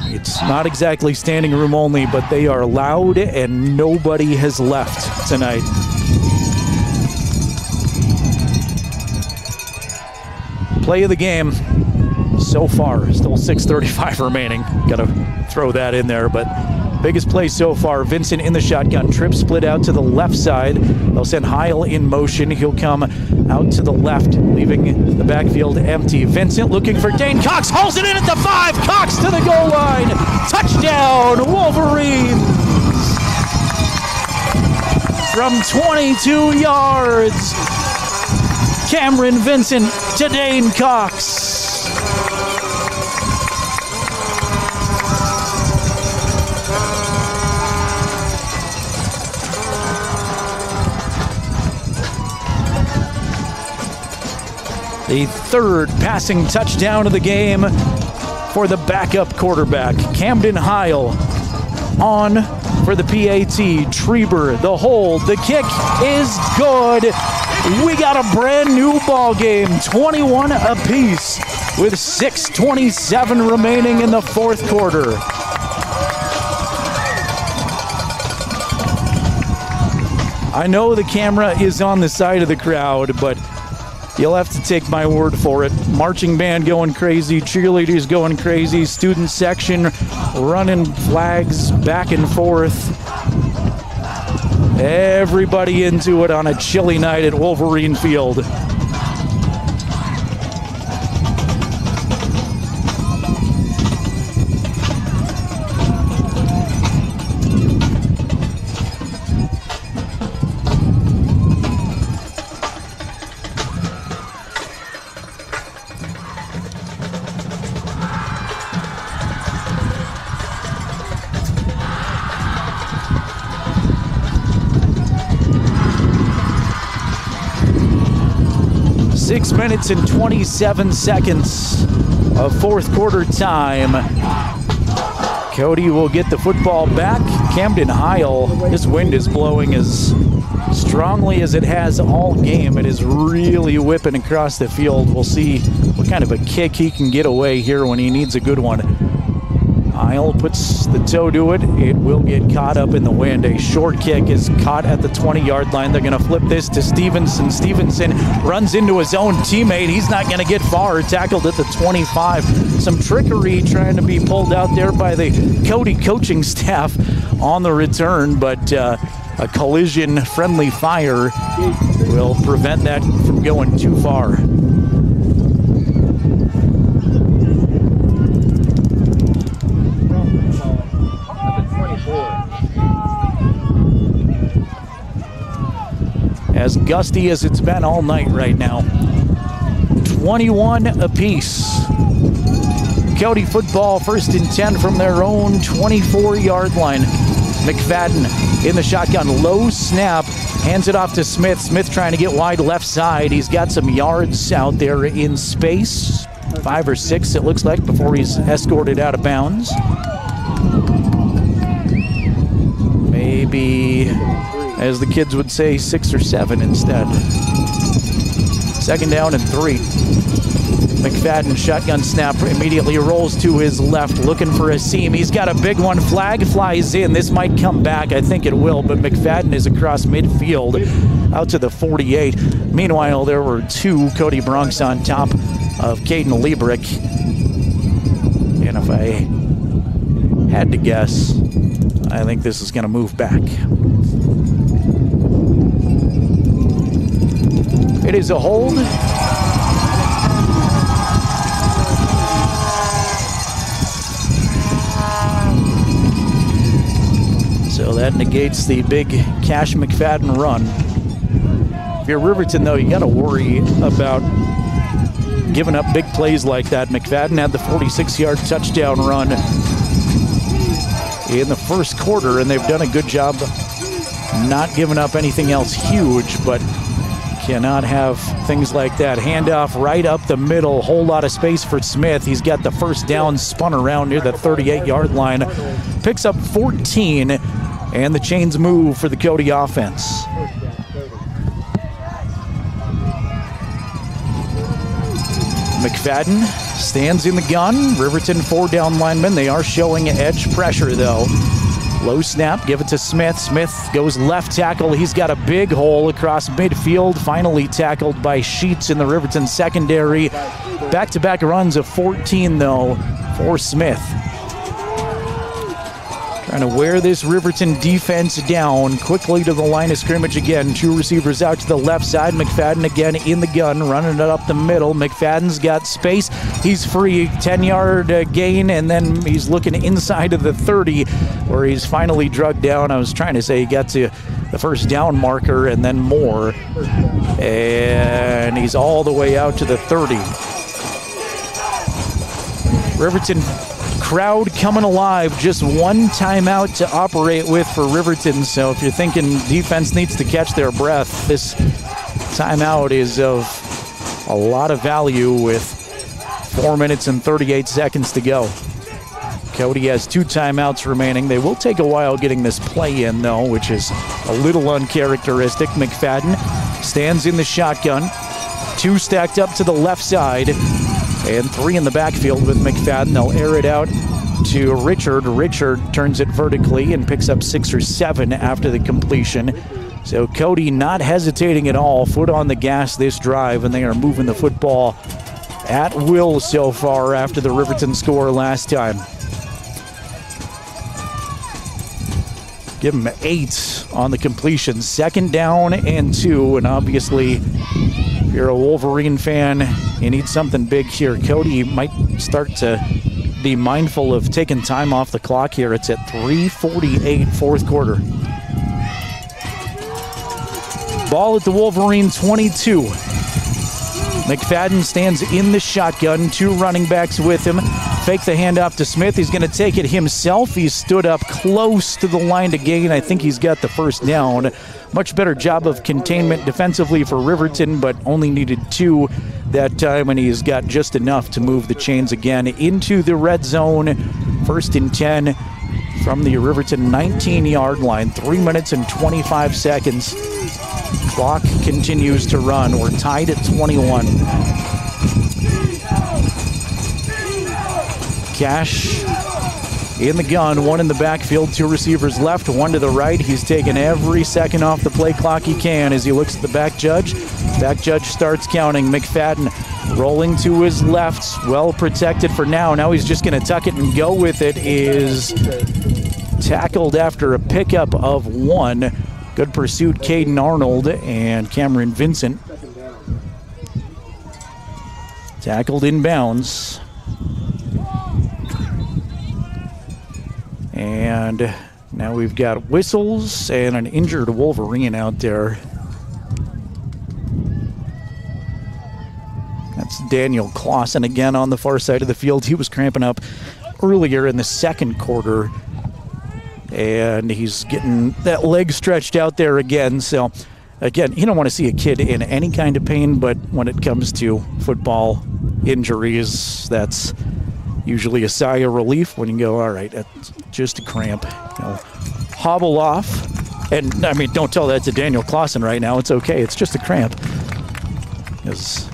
It's not exactly standing room only, but they are loud and nobody has left tonight. Play of the game so far, still 6:35 remaining. Gotta throw that in there, but biggest play so far, Vincent in the shotgun. Trip split out to the left side. They'll send Heil in motion. He'll come out to the left, leaving the backfield empty. Vincent looking for Dane Cox, hauls it in at the 5. Cox to the goal line. Touchdown, Wolverine! From 22 yards, Cameron Vincent to Dane Cox. The 3rd passing touchdown of the game for the backup quarterback, Camden Heil. On for the PAT, Treber, the hold, the kick is good. We got a brand new ball game, 21 apiece, with 6:27 remaining in the 4th quarter. I know the camera is on the side of the crowd, but you'll have to take my word for it. Marching band going crazy, cheerleaders going crazy, student section running flags back and forth. Everybody into it on a chilly night at Wolverine Field. Minutes and 27 seconds of 4th quarter time. Cody will get the football back. Camden Heil, this wind is blowing as strongly as it has all game. It is really whipping across the field. We'll see what kind of a kick he can get away here when he needs a good one. Heil puts the toe to it. It will get caught up in the wind. A short kick is caught at the 20-yard line. They're going to flip this to Stevenson. Stevenson runs into his own teammate. He's not going to get far. Tackled at the 25. Some trickery trying to be pulled out there by the Cody coaching staff on the return, but a collision-friendly fire will prevent that from going too far. As gusty as it's been all night right now. 21 apiece. Cody football, 1st and 10 from their own 24-yard line. McFadden in the shotgun, low snap, hands it off to Smith. Smith trying to get wide left side. He's got some yards out there in space, 5 or 6 it looks like, before he's escorted out of bounds. Maybe, as the kids would say, 6 or 7 instead. 2nd down and 3. McFadden, shotgun snap, immediately rolls to his left, looking for a seam. He's got a big one. Flag flies in. This might come back. I think it will, but McFadden is across midfield out to the 48. Meanwhile, there were 2 Cody Bronx on top of Caden Liebrick. And if I had to guess, I think this is going to move back. It is a hold. So that negates the big Cash McFadden run. If you're Riverton, though, you got to worry about giving up big plays like that. McFadden had the 46-yard touchdown run in the first quarter, and they've done a good job not giving up anything else huge, but cannot have things like that. Handoff right up the middle, whole lot of space for Smith. He's got the first down, spun around near the 38-yard line, picks up 14, and the chains move for the Cody offense. McFadden stands in the gun. Riverton 4 down linemen. They are showing edge pressure, though. Low snap, give it to Smith. Smith goes left tackle. He's got a big hole across midfield. Finally tackled by Sheets in the Riverton secondary. Back-to-back runs of 14, though, for Smith. Trying to wear this Riverton defense down. Quickly to the line of scrimmage again. 2 receivers out to the left side. McFadden again in the gun, running it up the middle. McFadden's got space. He's free. 10-yard gain, and then he's looking inside of the 30, where he's finally drugged down. I was trying to say he got to the first down marker and then more. And he's all the way out to the 30. Riverton crowd coming alive. Just 1 timeout to operate with for Riverton. So if you're thinking defense needs to catch their breath, this timeout is of a lot of value with 4 minutes and 38 seconds to go. Cody has 2 timeouts remaining. They will take a while getting this play in, though, which is a little uncharacteristic. McFadden stands in the shotgun. 2 stacked up to the left side, and 3 in the backfield with McFadden. They'll air it out to Richard. Richard turns it vertically and picks up 6 or 7 after the completion. So Cody not hesitating at all, foot on the gas this drive, and they are moving the football at will so far after the Riverton score last time. Give him 8 on the completion. 2nd down and 2, and obviously if you're a Wolverine fan, you need something big here. Cody might start to be mindful of taking time off the clock here. It's at 3:48, 4th quarter. Ball at the Wolverine 22. McFadden stands in the shotgun, 2 running backs with him. Fake the handoff to Smith. He's going to take it himself. He's stood up close to the line to gain. I think he's got the first down. Much better job of containment defensively for Riverton, but only needed 2 that time, and he's got just enough to move the chains again into the red zone. 1st and 10 from the Riverton 19-yard line. 3 minutes and 25 seconds. Clock continues to run. We're tied at 21. Cash in the gun, 1 in the backfield, 2 receivers left, 1 to the right. He's taking every second off the play clock he can as he looks at the back judge. Back judge starts counting. McFadden rolling to his left, well protected for now. Now he's just going to tuck it and go with it. Is tackled after a pickup of 1 Good pursuit, Caden Arnold and Cameron Vincent. Tackled inbounds. And now we've got whistles and an injured Wolverine out there. That's Daniel Clausen again on the far side of the field. He was cramping up earlier in the second quarter. And he's getting that leg stretched out there again. So, again, you don't want to see a kid in any kind of pain, but when it comes to football injuries, that's usually a sigh of relief when you go, all right, that's just a cramp. You know, hobble off. And, I mean, don't tell that to Daniel Clausen right now. It's okay. It's just a cramp. Because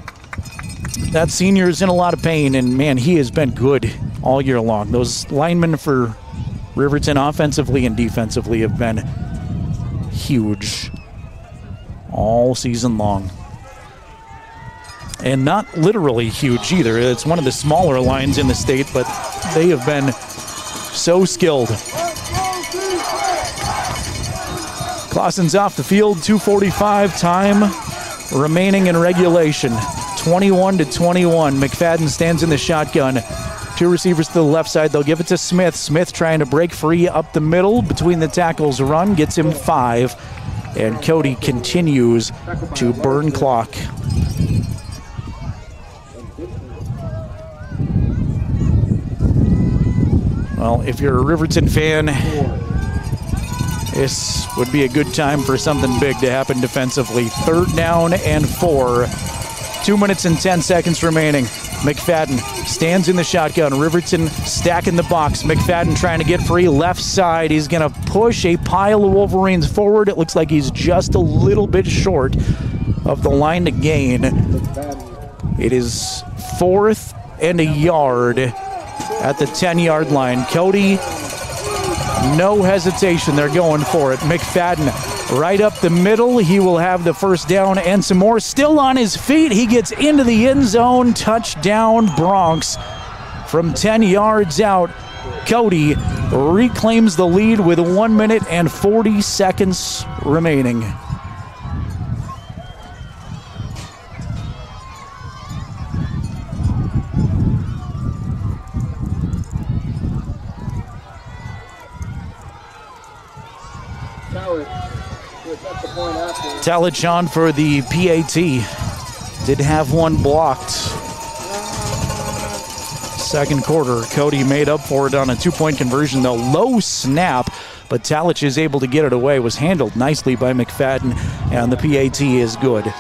that senior is in a lot of pain, and, man, he has been good all year long. Those linemen for Riverton offensively and defensively have been huge all season long. And not literally huge either. It's one of the smaller lines in the state, but they have been so skilled. Clausen's off the field, 2:45 time remaining in regulation. 21-21. McFadden stands in the shotgun. Two receivers to the left side. They'll give it to Smith. Smith trying to break free up the middle. Between the tackles, run gets him 5. And Cody continues to burn clock. Well, if you're a Riverton fan, this would be a good time for something big to happen defensively. 3rd down and 4. 2 minutes and 10 seconds remaining. McFadden stands in the shotgun. Riverton stacking the box. McFadden trying to get free left side. He's going to push a pile of Wolverines forward. It looks like he's just a little bit short of the line to gain. It is 4th and a yard at the 10-yard line. Cody, no hesitation. They're going for it. McFadden right up the middle. He will have the first down and some more. Still on his feet. He gets into the end zone. Touchdown, Bronx. From 10 yards out, Cody reclaims the lead with 1 minute and 40 seconds remaining. Talich on for the PAT. Did have one blocked. Second quarter, Cody made up for it on a 2-point conversion, though. Low snap, but Talich is able to get it away. Was handled nicely by McFadden, and the PAT is good.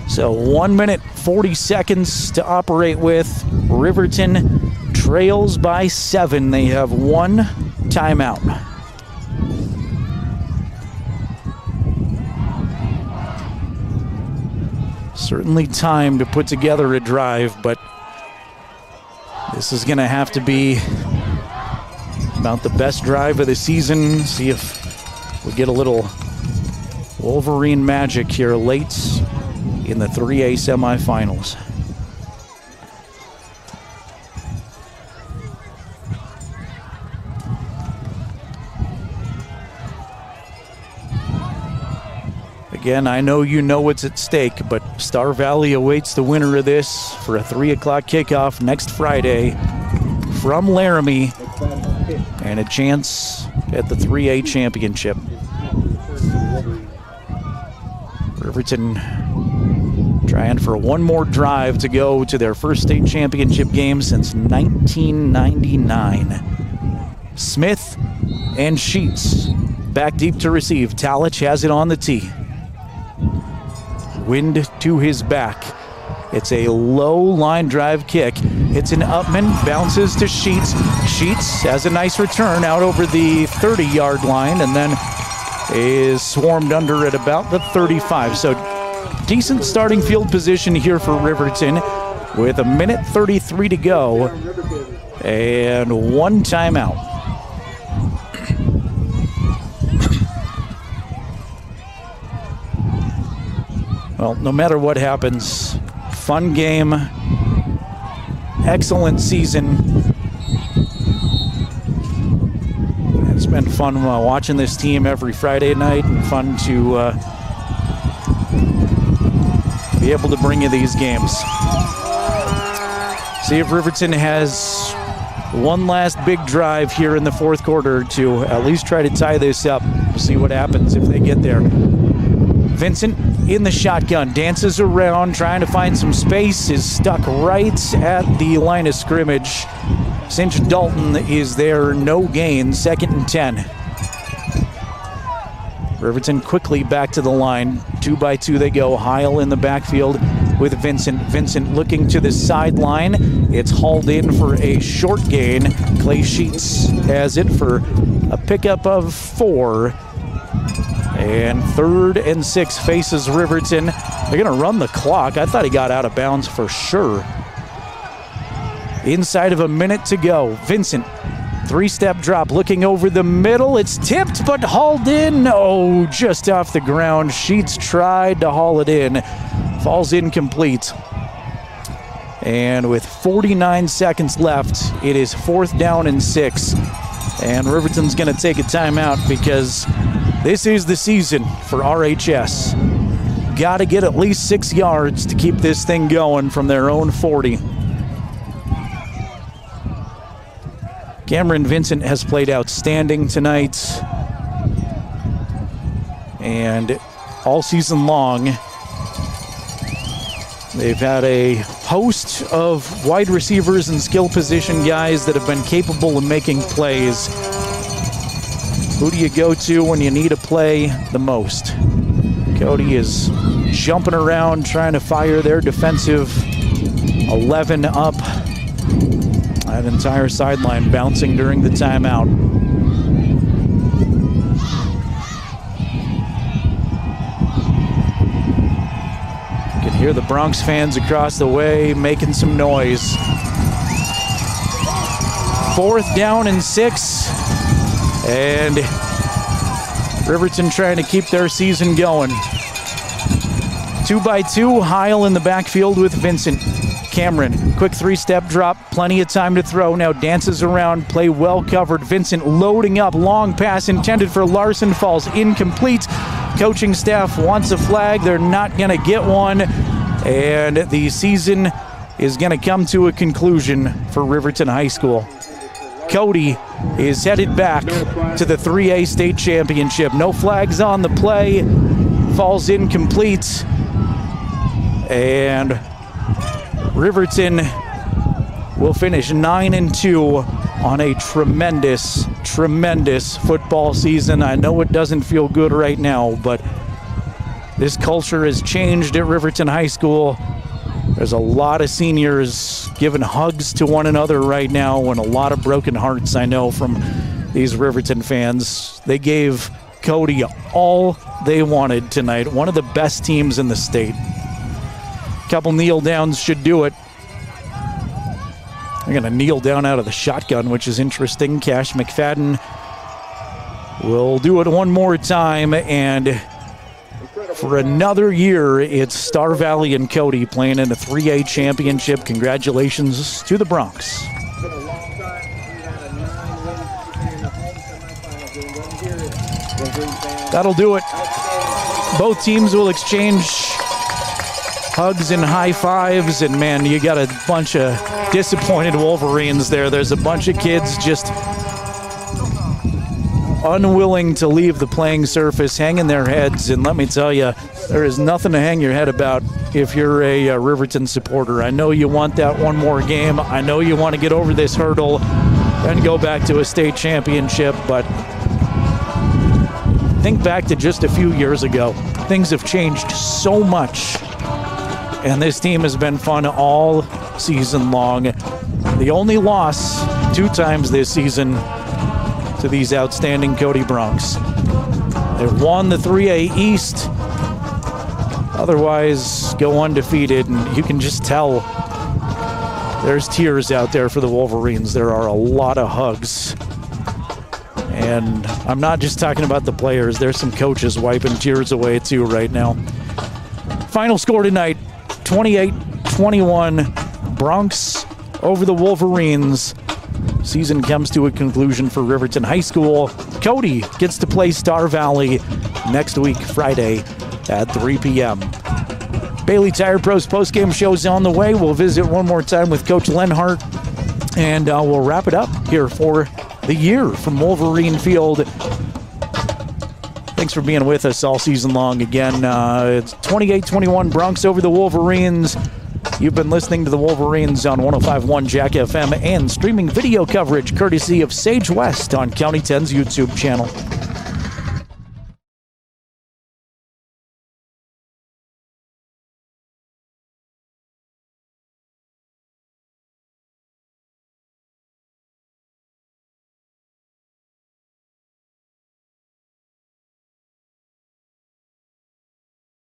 So 1 minute, 40 seconds to operate with. Riverton trails by 7. They have 1 timeout. Certainly time to put together a drive, but this is going to have to be about the best drive of the season. See if we get a little Wolverine magic here late in the 3A semifinals. Again, I know you know what's at stake, but Star Valley awaits the winner of this for a 3 o'clock kickoff next Friday from Laramie and a chance at the 3A championship. Riverton trying for one more drive to go to their first state championship game since 1999. Smith and Sheets back deep to receive. Talich has it on the tee. Wind to his back. It's a low line drive kick. It's an Upman, bounces to Sheets. Sheets has a nice return out over the 30-yard line and then is swarmed under at about the 35. So decent starting field position here for Riverton with 1 minute 33 to go and 1 timeout. Well, no matter what happens, fun game, excellent season. It's been fun watching this team every Friday night, and fun to be able to bring you these games. See if Riverton has one last big drive here in the fourth quarter to at least try to tie this up. We'll see what happens if they get there. Vincent in the shotgun, dances around, trying to find some space, is stuck right at the line of scrimmage. Cinch Dalton is there, no gain, 2nd and 10. Riverton quickly back to the line. 2-by-2 they go. Heil in the backfield with Vincent. Vincent looking to the sideline. It's hauled in for a short gain. Clay Sheets has it for a pickup of 4. And 3rd and 6 faces Riverton. They're going to run the clock. I thought he got out of bounds for sure. Inside of a minute to go. Vincent, 3-step drop, looking over the middle. It's tipped, but hauled in. Oh, just off the ground. Sheets tried to haul it in. Falls incomplete. And with 49 seconds left, it is 4th down and 6. And Riverton's going to take a timeout because this is the season for RHS. Got to get at least 6 yards to keep this thing going from their own 40. Cameron Vincent has played outstanding tonight. And all season long, they've had a host of wide receivers and skill position guys that have been capable of making plays. Who do you go to when you need a play the most? Cody is jumping around, trying to fire their defensive 11 up. That entire sideline bouncing during the timeout. You can hear the Bronx fans across the way making some noise. 4th down and 6. And Riverton trying to keep their season going. 2-by-2, Heil in the backfield with Vincent. Cameron, quick 3-step drop, plenty of time to throw. Now dances around, play well covered. Vincent loading up, long pass intended for Larson, falls incomplete. Coaching staff wants a flag. They're not going to get one. And the season is going to come to a conclusion for Riverton High School. Cody is headed back to the 3A state championship. No flags on the play. Falls incomplete. And Riverton will finish 9-2 on a tremendous, tremendous football season. I know it doesn't feel good right now, but this culture has changed at Riverton High School. There's a lot of seniors giving hugs to one another right now, and a lot of broken hearts, I know, from these Riverton fans. They gave Cody all they wanted tonight. One of the best teams in the state. Couple kneel downs should do it. They're going to kneel down out of the shotgun, which is interesting. Cash McFadden will do it one more time, and for another year, it's Star Valley and Cody playing in a 3A championship. Congratulations to the Bronx. That'll do it. Both teams will exchange hugs and high fives, and man, you got a bunch of disappointed Wolverines there. There's a bunch of kids just unwilling to leave the playing surface, hanging their heads, and let me tell you, there is nothing to hang your head about if you're a Riverton supporter. I know you want that one more game. I know you want to get over this hurdle and go back to a state championship, but think back to just a few years ago. Things have changed so much, and this team has been fun all season long. The only loss 2 times this season to these outstanding Cody Bronx. They've won the 3A East, otherwise go undefeated, and you can just tell there's tears out there for the Wolverines. There are a lot of hugs. And I'm not just talking about the players. There's some coaches wiping tears away too right now. Final score tonight, 28-21. Bronx over the Wolverines. season comes to a conclusion for Riverton High School. Cody gets to play Star Valley next week, Friday at 3 p.m. Bailey Tire Pros postgame show's on the way. We'll visit one more time with Coach Lenhart, and we'll wrap it up here for the year from Wolverine Field. Thanks for being with us all season long. Again, it's 28-21 Bronx over the Wolverines. You've been listening to the Wolverines on 105.1 Jack FM and streaming video coverage courtesy of Sage West on County 10's YouTube channel.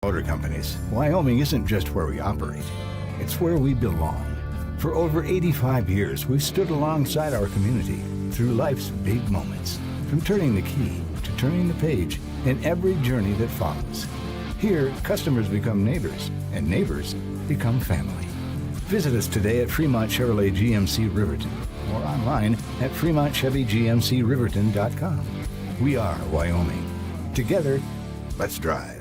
Motor companies, Wyoming isn't just where we operate, it's where we belong. For over 85 years, we've stood alongside our community through life's big moments, from turning the key to turning the page in every journey that follows. Here, customers become neighbors, and neighbors become family. Visit us today at Fremont Chevrolet GMC Riverton or online at FremontChevyGMCRiverton.com. We are Wyoming. Together, let's drive.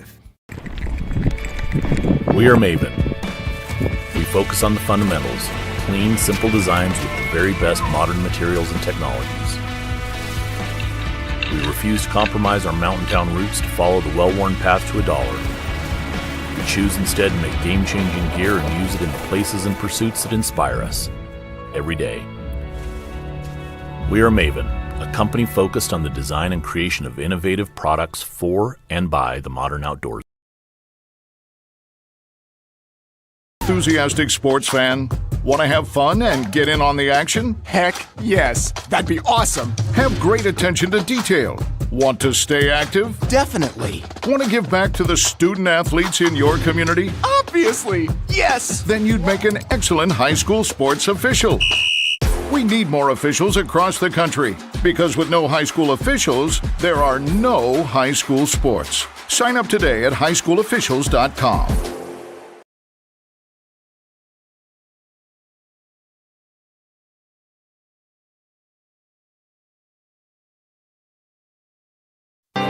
We are Maven. We focus on the fundamentals, clean, simple designs with the very best modern materials and technologies. We refuse to compromise our mountain town roots to follow the well-worn path to $1. We choose instead to make game-changing gear and use it in the places and pursuits that inspire us every day. We are Maven, a company focused on the design and creation of innovative products for and by the modern outdoors. Enthusiastic sports fan? Want to have fun and get in on the action? Heck yes, that'd be awesome. Have great attention to detail. Want to stay active? Definitely. Want to give back to the student athletes in your community? Obviously, yes. Then you'd make an excellent high school sports official. We need more officials across the country because with no high school officials, there are no high school sports. Sign up today at highschoolofficials.com.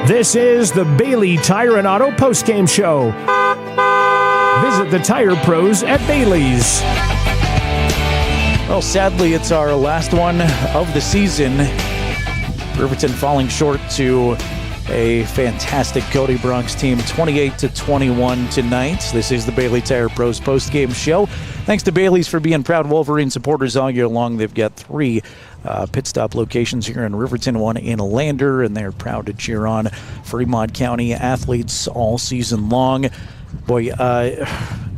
This is the Bailey Tire and Auto Postgame Show. Visit the Tire Pros at Bailey's. Well, sadly, it's our last one of the season. Riverton falling short to a fantastic Cody Bronx team, 28-21 tonight. This is the Bailey Tire Pros postgame show. Thanks to Bailey's for being proud Wolverine supporters all year long. They've got 3 pit stop locations here in Riverton, 1 in Lander, and they're proud to cheer on Fremont County athletes all season long. Boy,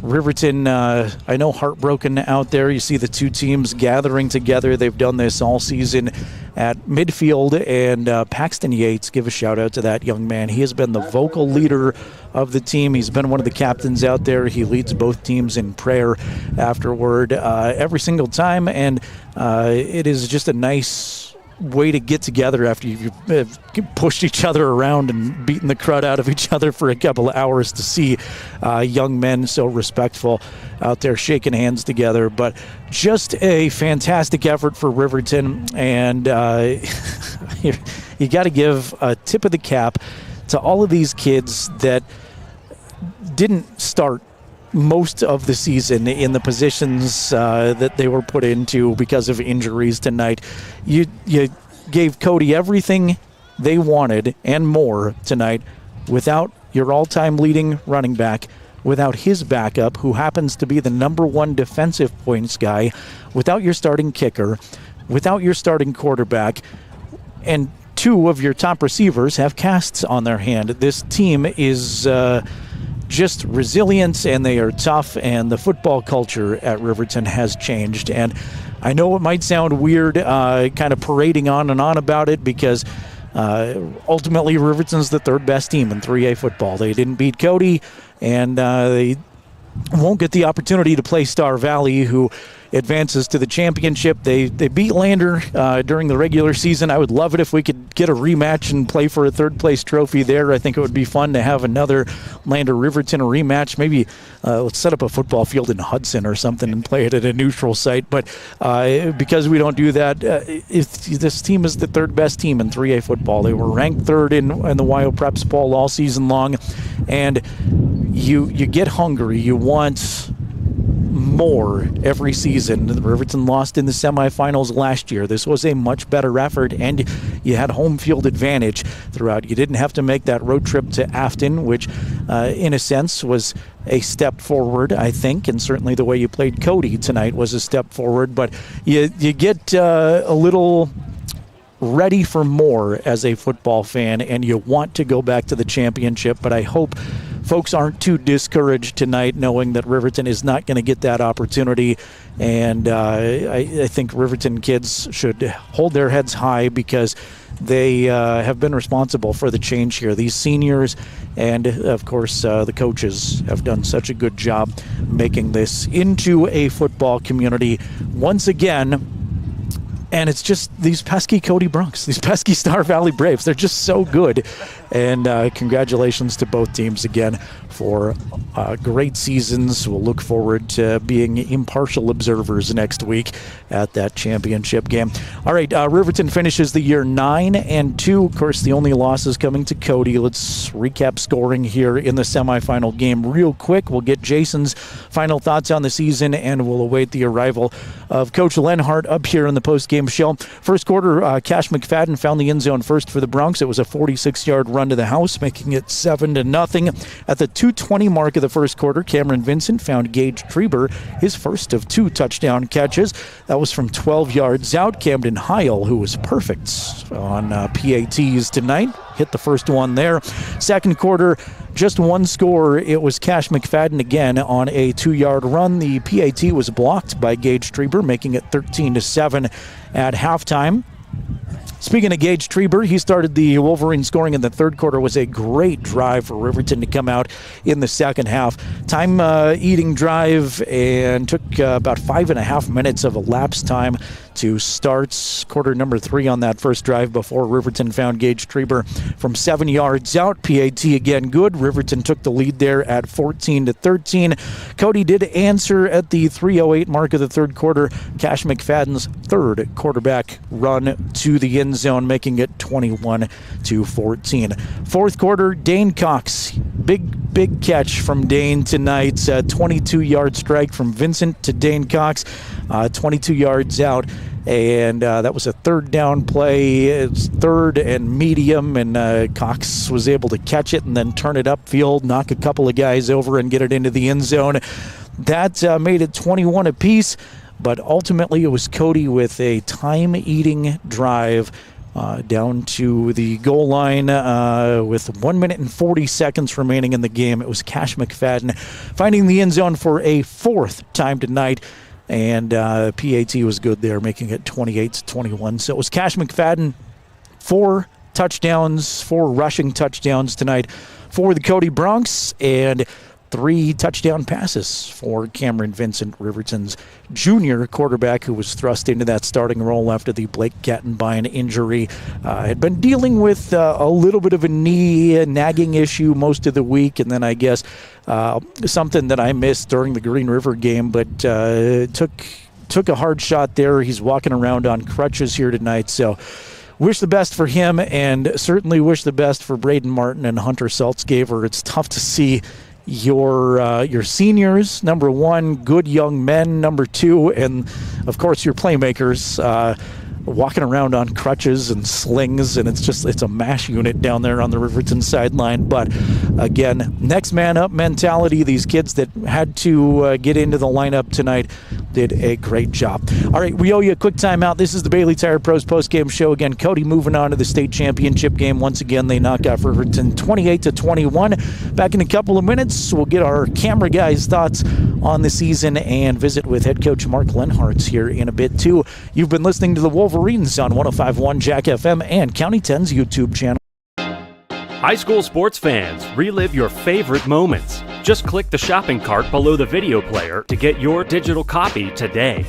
Riverton, I know heartbroken out there. You see the 2 teams gathering together. They've done this all season at midfield, and Paxton Yates, give a shout out to that young man. He has been the vocal leader of the team. He's been one of the captains out there. He leads both teams in prayer afterward every single time, and it is just a nice way to get together after you've pushed each other around and beaten the crud out of each other for a couple of hours to see young men so respectful out there shaking hands together. But just a fantastic effort for Riverton, and you got to give a tip of the cap to all of these kids that didn't start most of the season in the positions that they were put into because of injuries tonight. You gave Cody everything they wanted and more tonight without your all-time leading running back, without his backup, who happens to be the #1 defensive points guy, without your starting kicker, without your starting quarterback, and 2 of your top receivers have casts on their hand. This team is just resilient, and they are tough, and the football culture at Riverton has changed. And I know it might sound weird kind of parading on and on about it because ultimately Riverton's the 3rd best team in 3A football. They didn't beat Cody, and they won't get the opportunity to play Star Valley, who advances to the championship. They beat Lander during the regular season. I would love it if we could get a rematch and play for a third-place trophy there. I think it would be fun to have another Lander-Riverton rematch. Maybe let's set up a football field in Hudson or something and play it at a neutral site. But because we don't do that, this team is the third-best team in 3A football. They were ranked third in the Wyo Preps poll all season long. And you get hungry. You want more every season. Riverton lost in the semifinals last year. This was a much better effort, and you had home field advantage throughout. You didn't have to make that road trip to Afton, which in a sense was a step forward, I think, and certainly the way you played Cody tonight was a step forward, but you get a little ready for more as a football fan, and you want to go back to the championship, but I hope folks aren't too discouraged tonight knowing that Riverton is not going to get that opportunity. And I think Riverton kids should hold their heads high because they have been responsible for the change here. These seniors and, of course, the coaches have done such a good job making this into a football community once again. And it's just these pesky Cody Bronx, these pesky Star Valley Braves. They're just so good. And congratulations to both teams again for great seasons. We'll look forward to being impartial observers next week at that championship game. All right, Riverton finishes the year 9-2. Of course, the only losses coming to Cody. Let's recap scoring here in the semifinal game real quick. We'll get Jason's final thoughts on the season, and we'll await the arrival of Coach Lenhart up here in the postgame show. First quarter, Cash McFadden found the end zone first for the Bronx. It was a 46-yard run to the house, making it 7-0. At the 2:20 mark of the first quarter, Cameron Vincent found Gage Treber his first of 2 touchdown catches. That was from 12 yards out. Camden Heil, who was perfect on PATs tonight, hit the first one there. Second quarter, just one score. It was Cash McFadden again on a 2-yard run. The PAT was blocked by Gage Treber, making it 13-7 at halftime. Speaking of Gage Treber, he started the Wolverine scoring in the third quarter. It was a great drive for Riverton to come out in the second half. Time-eating drive, and took about 5.5 minutes of elapsed time to start quarter number 3 on that first drive before Riverton found Gage Treber from 7 yards out. PAT again good. Riverton took the lead there at 14-13. Cody did answer at the 3:08 mark of the third quarter. Cash McFadden's third quarterback run to the end zone, making it 21-14. Fourth quarter, Dane Cox. Big catch from Dane tonight. 22-yard strike from Vincent to Dane Cox. 22 yards out. And that was a third down play. It's third and medium, and Cox was able to catch it and then turn it upfield, knock a couple of guys over, and get it into the end zone. That made it 21 apiece, but ultimately it was Cody with a time-eating drive down to the goal line with 1 minute and 40 seconds remaining in the game. It was Cash McFadden finding the end zone for a fourth time tonight. And PAT was good there, making it 28-21. So it was Cash McFadden, 4 rushing touchdowns tonight for the Cody Bronx, and 3 touchdown passes for Cameron Vincent, Riverton's junior quarterback, who was thrust into that starting role after the Blake Gattenbein injury. Had been dealing with a little bit of a knee nagging issue most of the week, and then I guess something that I missed during the Green River game, but took a hard shot there. He's walking around on crutches here tonight, so wish the best for him, and certainly wish the best for Braden Martin and Hunter Saltzgaver. It's tough to see your seniors, number 1, good young men, number 2, and of course your playmakers walking around on crutches and slings, and it's a mash unit down there on the Riverton sideline. But again, next man up mentality. These kids that had to get into the lineup tonight did a great job. All right, we owe you a quick timeout. This is the Bailey Tire Pros postgame show. Again, Cody moving on to the state championship game. Once again, they knock off Riverton 28-21. Back in a couple of minutes, we'll get our camera guys' thoughts on the season and visit with head coach Mark Lenhartz here in a bit too. You've been listening to the Wolverines on 105.1 Jack FM and County 10's YouTube channel. High school sports fans, relive your favorite moments. Just click the shopping cart below the video player to get your digital copy today.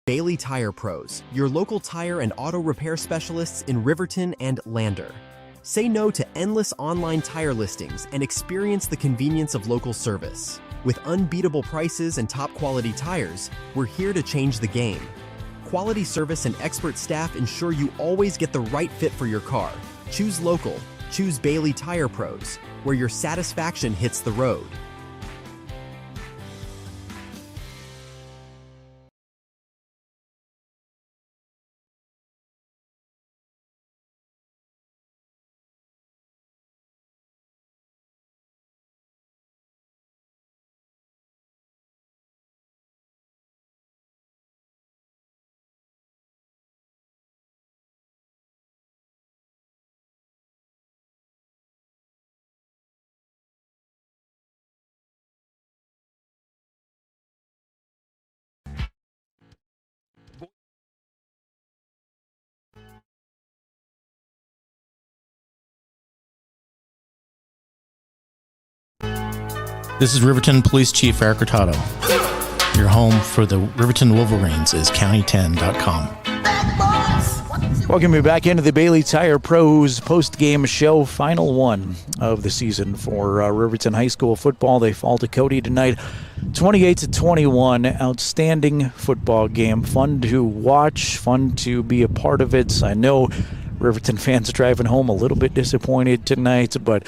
Bailey Tire Pros, your local tire and auto repair specialists in Riverton and Lander. Say no to endless online tire listings and experience the convenience of local service. With unbeatable prices and top quality tires, we're here to change the game. Quality service and expert staff ensure you always get the right fit for your car. Choose local. Choose Bailey Tire Pros, where your satisfaction hits the road. This is Riverton Police Chief Eric Hurtado. Your home for the Riverton Wolverines is county10.com. Welcome you back into the Bailey Tire Pros post-game show, final one of the season for Riverton High School football. They fall to Cody tonight, 28-21. Outstanding football game, fun to watch, fun to be a part of it. I know Riverton fans driving home a little bit disappointed tonight, but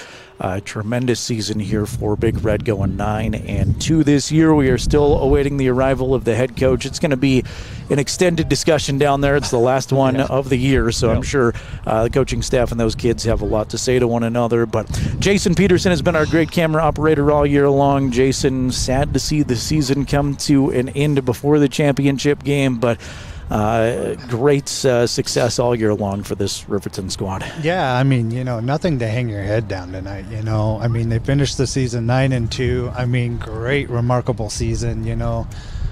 tremendous season here for Big Red, going 9-2 this year. We are still awaiting the arrival of the head coach. It's going to be an extended discussion down there. It's the last one of the year, so I'm sure the coaching staff and those kids have a lot to say to one another. But Jason Peterson has been our great camera operator all year long. Jason, sad to see the season come to an end before the championship game, but great success all year long for this Riverton squad. Yeah, I mean, nothing to hang your head down tonight, I mean, they finished the season 9-2. I mean, great, remarkable season,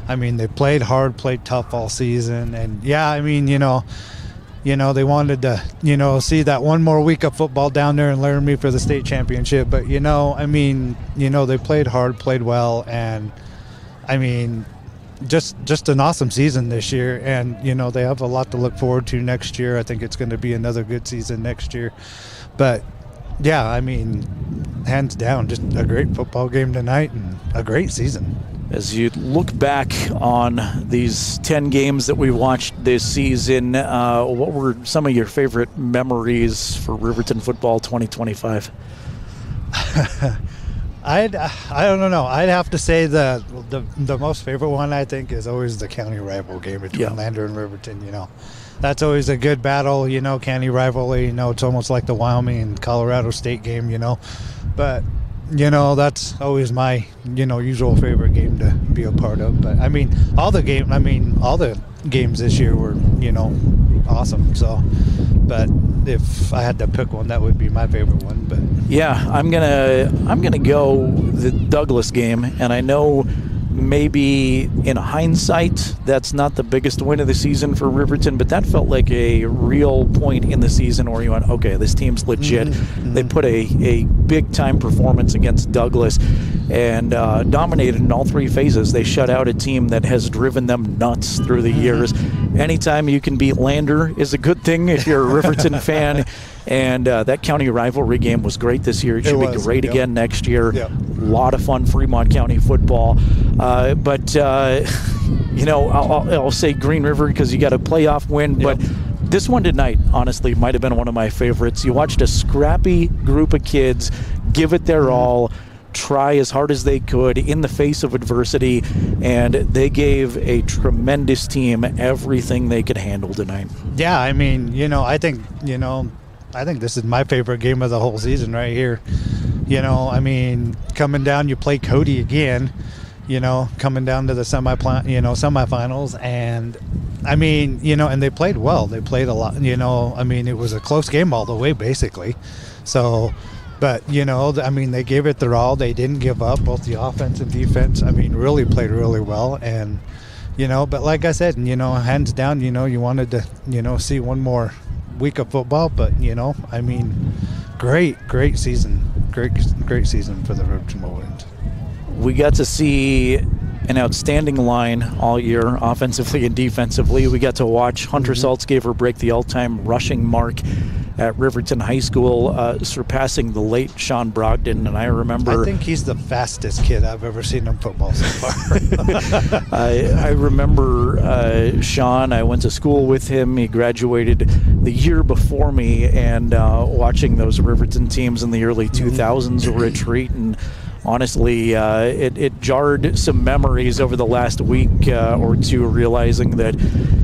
I mean, they played hard, played tough all season. And, yeah, I mean, they wanted to, see that one more week of football down there and learn me for the state championship. But, I mean, they played hard, played well, and, I mean, just an awesome season this year, and they have a lot to look forward to next year. I think it's going to be another good season next year. But yeah, I mean, hands down, just a great football game tonight and a great season. As you look back on these 10 games that we watched this season, what were some of your favorite memories for Riverton football 2025? I don't know. I'd have to say the most favorite one, I think, is always the county rival game between Lander and Riverton. That's always a good battle. County rivalry. It's almost like the Wyoming and Colorado State game. But that's always my usual favorite game to be a part of. But I mean, all the games this year were awesome. So, but if I had to pick one, that would be my favorite one. But yeah, I'm gonna go the Douglas game, and I know maybe in hindsight that's not the biggest win of the season for Riverton, but that felt like a real point in the season where you went, okay, this team's legit. Mm-hmm. They put a big time performance against Douglas and dominated in all three phases. They shut out a team that has driven them nuts through the years. Anytime you can beat Lander is a good thing if you're a Riverton fan. And that county rivalry game was great this year. It should be great again next year. A lot of fun, Fremont County football. But I'll say Green River because you got a playoff win. But this one tonight, honestly, might have been one of my favorites. You watched a scrappy group of kids give it their all, try as hard as they could in the face of adversity, and they gave a tremendous team everything they could handle tonight. Yeah, I mean, I think this is my favorite game of the whole season right here. I mean, coming down, you play Cody again. coming down to the semifinals. And I mean, and they played well. They played a lot, I mean, it was a close game all the way, basically. So, but, I mean, they gave it their all. They didn't give up. Both the offense and defense, I mean, really played really well. And, but like I said, hands down, you wanted to, see one more week of football. But, I mean, great season. Great season for the Riverton Wolverines. We got to see an outstanding line all year, offensively and defensively. We got to watch Hunter Saltzgaver break the all-time rushing mark at Riverton High School, surpassing the late Sean Brogdon. And I think he's the fastest kid I've ever seen in football so far. I remember Sean. I went to school with him. He graduated the year before me, and watching those Riverton teams in the early 2000s retreat, and honestly, it jarred some memories over the last week or two, realizing that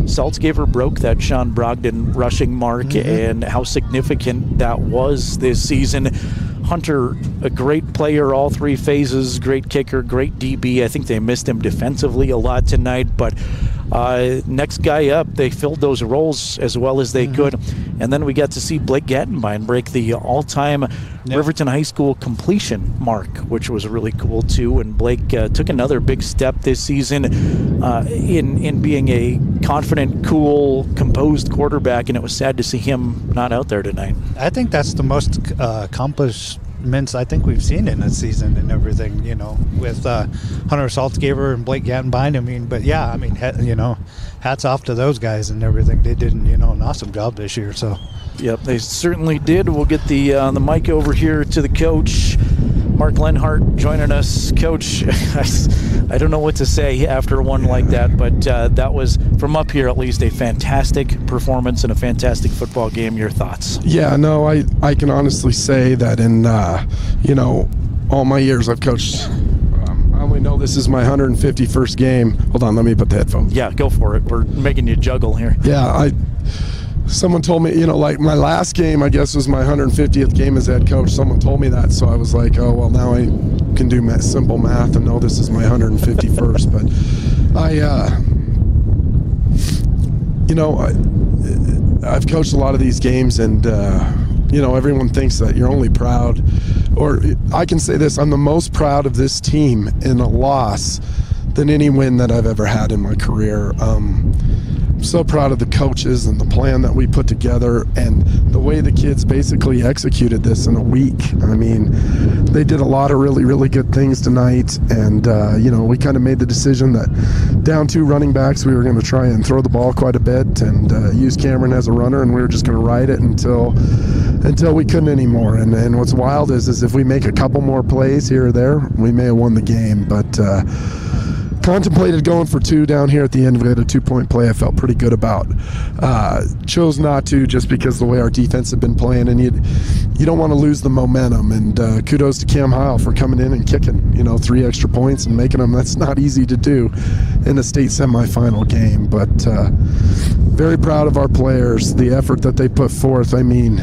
Saltzgaver broke that Sean Brogdon rushing mark and how significant that was this season. Hunter, a great player all three phases, great kicker, great DB. I think they missed him defensively a lot tonight, but next guy up, they filled those roles as well as they could. And then we got to see Blake Gattenbein break the all-time Riverton High School completion mark, which was really cool too. And Blake took another big step this season in being a confident, cool, composed quarterback, and it was sad to see him not out there tonight. I think that's the most accomplishments I think we've seen in a season and everything, with Hunter Saltzgaver and Blake Gattenbein. I mean, but yeah, I mean, hats off to those guys and everything. They did, an awesome job this year. So, yep, they certainly did. We'll get the mic over here to the coach, Mark Lenhart, joining us. Coach, I don't know what to say after one like that, but that was, from up here at least, a fantastic performance and a fantastic football game. Your thoughts? Yeah, no, I can honestly say that in, all my years I've coached, I only know this is my 151st game. Hold on, let me put the headphones. Yeah, go for it. We're making you juggle here. Yeah, someone told me, like my last game, I guess, was my 150th game as head coach. Someone told me that, so I was like, oh, well, now I can do simple math and know this is my 151st. But I've coached a lot of these games, and everyone thinks that you're only proud, or I can say this: I'm the most proud of this team in a loss than any win that I've ever had in my career. I'm so proud of the coaches and the plan that we put together and the way the kids basically executed this in a week. I mean, they did a lot of really, really good things tonight, and we kind of made the decision that down 2 running backs, we were going to try and throw the ball quite a bit and use Cameron as a runner, and we were just going to ride it until we couldn't anymore. And what's wild is if we make a couple more plays here or there, we may have won the game, but contemplated going for 2 down here at the end. We had a 2-point play I felt pretty good about. Chose not to, just because the way our defense had been playing, and you don't want to lose the momentum. And kudos to Cam Heil for coming in and kicking 3 extra points and making them. That's not easy to do in a state semifinal game, but very proud of our players, the effort that they put forth. I mean,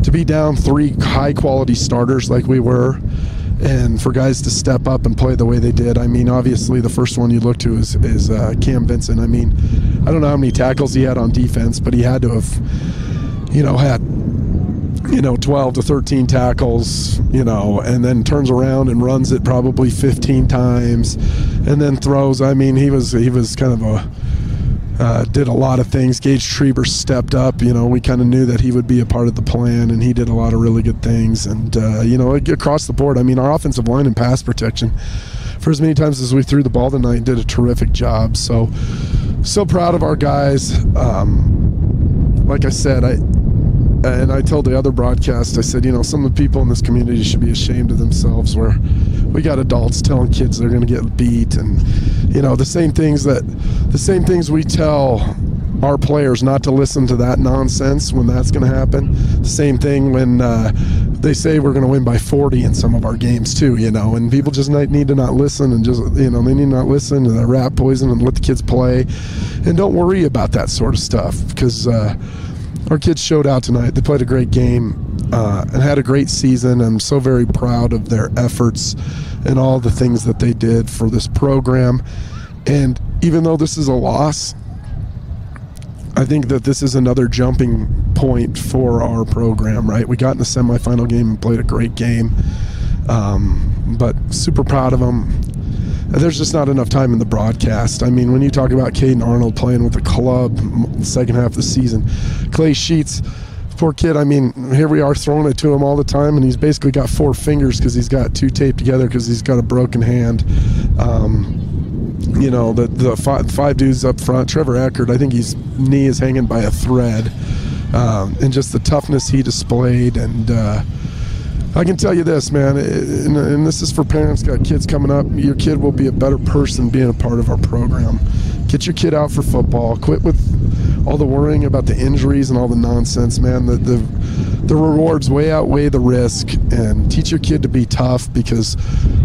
to be down 3 high quality starters like we were, and for guys to step up and play the way they did. I mean, obviously the first one you look to is Cam Vincent. I mean, I don't know how many tackles he had on defense, but he had to have, had 12 to 13 tackles, and then turns around and runs it probably 15 times and then throws. I mean, he was kind of did a lot of things. Gage Treber stepped up. We kind of knew that he would be a part of the plan, and he did a lot of really good things. And, across the board, I mean, our offensive line and pass protection, for as many times as we threw the ball tonight, did a terrific job. So proud of our guys. Like I said, I told the other broadcast, I said, some of the people in this community should be ashamed of themselves, where we got adults telling kids they're going to get beat, and the same things we tell our players not to listen to that nonsense when that's going to happen. The same thing when they say we're going to win by 40 in some of our games too, and people just need to not listen, and just, they need to not listen to the rat poison and let the kids play, and don't worry about that sort of stuff, because our kids showed out tonight. They played a great game. and had a great season. I'm so very proud of their efforts and all the things that they did for this program. And even though this is a loss, I think that this is another jumping point for our program, right? We got in the semifinal game and played a great game, but super proud of them. There's just not enough time in the broadcast. I mean, when you talk about Caden Arnold playing with the club the second half of the season, Clay Sheets, poor kid, I mean, here we are throwing it to him all the time, and he's basically got 4 fingers because he's got 2 taped together because he's got a broken hand. You know, the five dudes up front, Trevor Eckert, I think his knee is hanging by a thread. And just the toughness he displayed. And I can tell you this, man, and this is for parents got kids coming up, your kid will be a better person being a part of our program. Get your kid out for football. Quit with all the worrying about the injuries and all the nonsense, man. The rewards way outweigh the risk, and teach your kid to be tough, because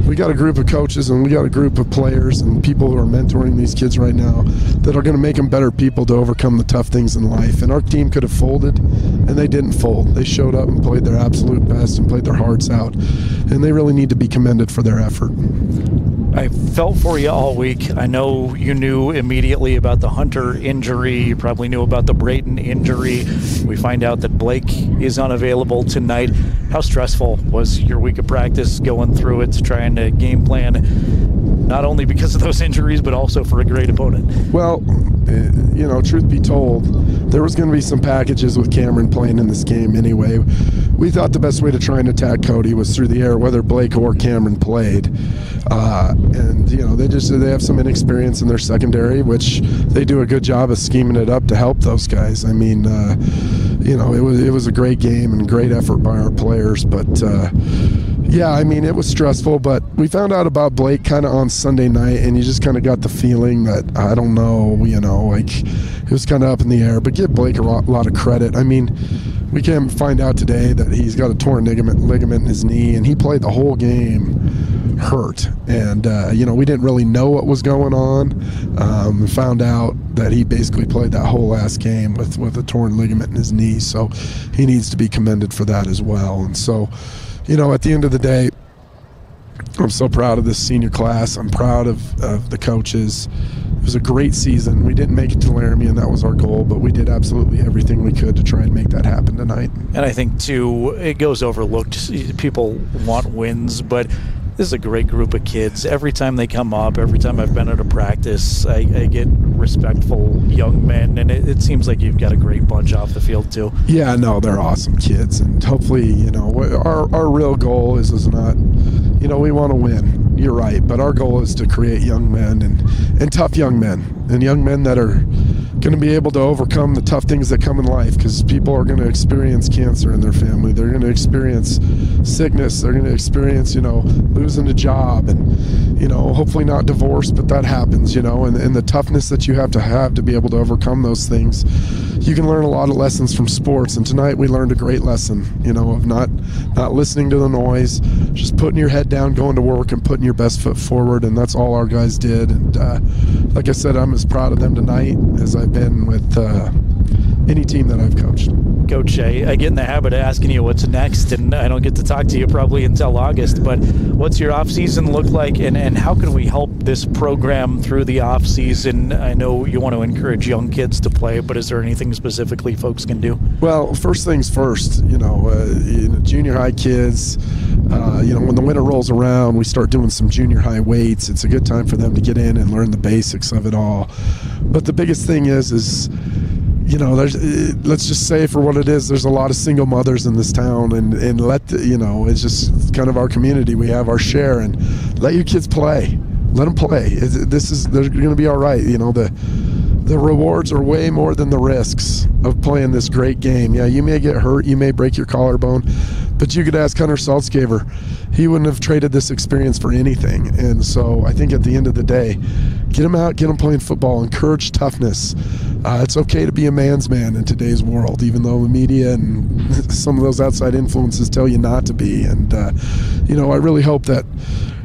we got a group of coaches and we got a group of players and people who are mentoring these kids right now that are going to make them better people to overcome the tough things in life. And our team could have folded, and they didn't fold. They showed up and played their absolute best and played their hearts out, and they really need to be commended for their effort. I felt for you all week. I know you knew immediately about the Hunter injury. You probably knew about the Brayton injury. We find out that Blake is unavailable tonight. How stressful was your week of practice going through it, trying to game plan, not only because of those injuries, but also for a great opponent? Well, you know, truth be told, there was going to be some packages with Cameron playing in this game anyway. We thought the best way to try and attack Cody was through the air, whether Blake or Cameron played. And, you know, they have some inexperience in their secondary, which they do a good job of scheming it up to help those guys. I mean, you know, it was a great game and great effort by our players. But, yeah, I mean, it was stressful. But we found out about Blake kind of on Sunday night, and you just kind of got the feeling that, I don't know, you know, like it was kind of up in the air. But give Blake a lot of credit. I mean, we can find out today that he's got a torn ligament in his knee, and he played the whole game hurt. And, you know, we didn't really know what was going on. Found out that he basically played that whole last game with a torn ligament in his knee. So he needs to be commended for that as well. And so, you know, at the end of the day, I'm so proud of this senior class. I'm proud of the coaches. It was a great season. We didn't make it to Laramie, and that was our goal, but we did absolutely everything we could to try and make that happen tonight. And I think, too, it goes overlooked. People want wins, but this is a great group of kids. Every time they come up, every time I've been at a practice, I get respectful young men, and it seems like you've got a great bunch off the field, too. Yeah, no, they're awesome kids, and hopefully, you know, our real goal is not, you know, we want to win. You're right, but our goal is to create young men and tough young men, and young men that are going to be able to overcome the tough things that come in life, because people are going to experience cancer in their family. They're going to experience sickness. They're going to experience, you know, losing a job, and, you know, hopefully not divorce, but that happens, you know, and the toughness that you have to be able to overcome those things. You can learn a lot of lessons from sports, and tonight we learned a great lesson, you know, of not listening to the noise, just putting your head down, going to work, and putting your best foot forward, and that's all our guys did. And like I said, I'm as proud of them tonight as I've been with any team that I've coached. Coach, I get in the habit of asking you what's next, and I don't get to talk to you probably until August, but what's your off-season look like, and how can we help this program through the off-season? I know you want to encourage young kids to play, but is there anything specifically folks can do? Well, first things first, you know, junior high kids, you know, when the winter rolls around, we start doing some junior high weights. It's a good time for them to get in and learn the basics of it all. But the biggest thing is you know, let's just say for what it is, there's a lot of single mothers in this town, and you know, it's just kind of our community. We have our share, and let your kids play. Let them play. They're going to be all right. You know, the rewards are way more than the risks of playing this great game. Yeah, you may get hurt, you may break your collarbone, but you could ask Hunter Saltzgaver. He wouldn't have traded this experience for anything. And so I think at the end of the day, get them out, get them playing football, encourage toughness. It's okay to be a man's man in today's world, even though the media and some of those outside influences tell you not to be. And, you know, I really hope that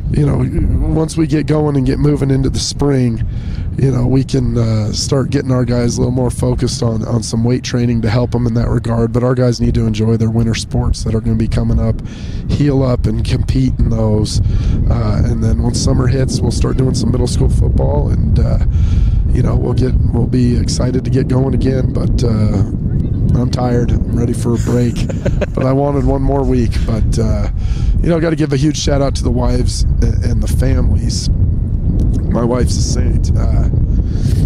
once we get going and get moving into the spring, we can start getting our guys a little more focused on some weight training to help them in that regard. But our guys need to enjoy their winter sports that are going to be coming up, heal up and compete in those. And then once summer hits, we'll start doing some middle school football, and we'll be excited to get going again. But I'm tired. I'm ready for a break. But I wanted one more week. But got to give a huge shout out to the wives and the families. My wife's a saint.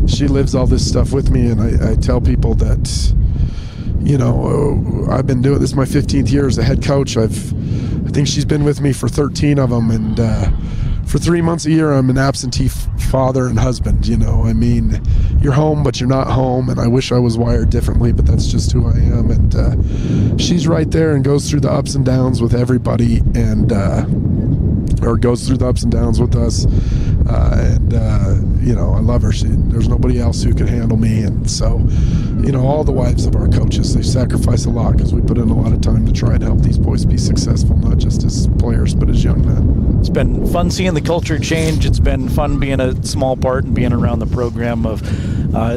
She lives all this stuff with me, and I tell people that, I've been doing this my 15th year as a head coach. I think she's been with me for 13 of them, and for 3 months a year, I'm an absentee father and husband. You're home, but you're not home, and I wish I was wired differently, but that's just who I am. And she's right there and goes through the ups and downs with everybody, and or goes through the ups and downs with us. I love her. There's nobody else who can handle me. And so, all the wives of our coaches, they sacrifice a lot because we put in a lot of time to try and help these boys be successful, not just as players, but as young men. It's been fun seeing the culture change. It's been fun being a small part and being around the program of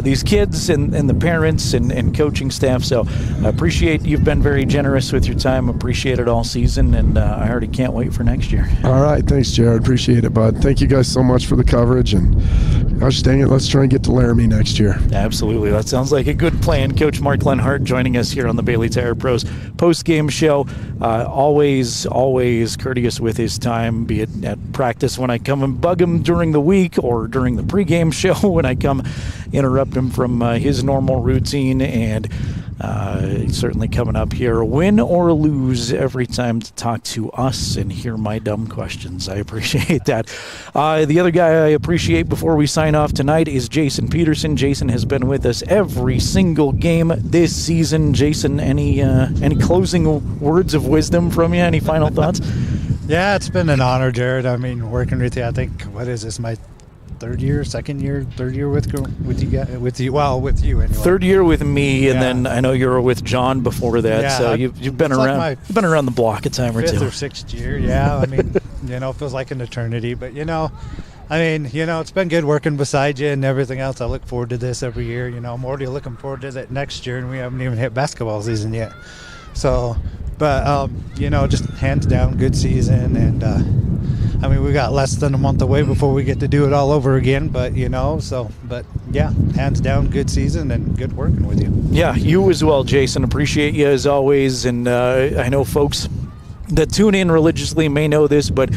these kids and the parents and coaching staff. So I appreciate you've been very generous with your time. Appreciate it all season, and I already can't wait for next year. All right. Thanks, Jerrad. Appreciate it, bud. Thank you guys so much for the coverage, and gosh dang it, let's try and get to Laramie next year. Absolutely. That sounds like a good plan. Coach Mark Lenhart joining us here on the Bailey Tire Pros post-game show. Always courteous with his time, be it at practice when I come and bug him during the week or during the pregame show when I come interrupt him from his normal routine, and certainly coming up here, win or lose, every time to talk to us and hear my dumb questions. I appreciate that. The other guy I appreciate before we sign off tonight is Jason Peterson. Jason has been with us every single game this season. Jason, any closing words of wisdom from you? Any final thoughts? Yeah, it's been an honor, Jerrad. Working with you, I think, what is this, my third year with you anyway. Third year with me, and then I know you were with John before that. So you've been around. You've been around the block a time or two. Fifth or sixth year, yeah. It feels like an eternity, but it's been good working beside you and everything else. I look forward to this every year. I'm already looking forward to that next year, and we haven't even hit basketball season yet. So, but just hands down, good season, and we got less than a month away before we get to do it all over again, but hands down, good season and good working with you. Yeah, you as well, Jason. Appreciate you as always, and I know folks that tune in religiously may know this, but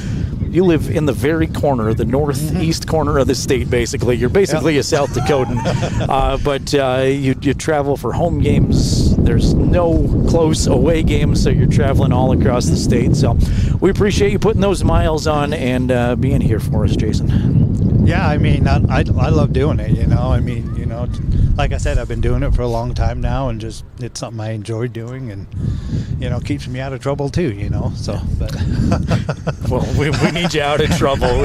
you live in the very corner, the northeast corner of the state, basically. You're basically a South Dakotan, but you travel for home games. There's no close away games, so you're traveling all across the state. So we appreciate you putting those miles on and being here for us, Jason. Yeah, I love doing it, like I said, I've been doing it for a long time now, and just it's something I enjoy doing, and keeps me out of trouble too, so but well, we need you out of trouble.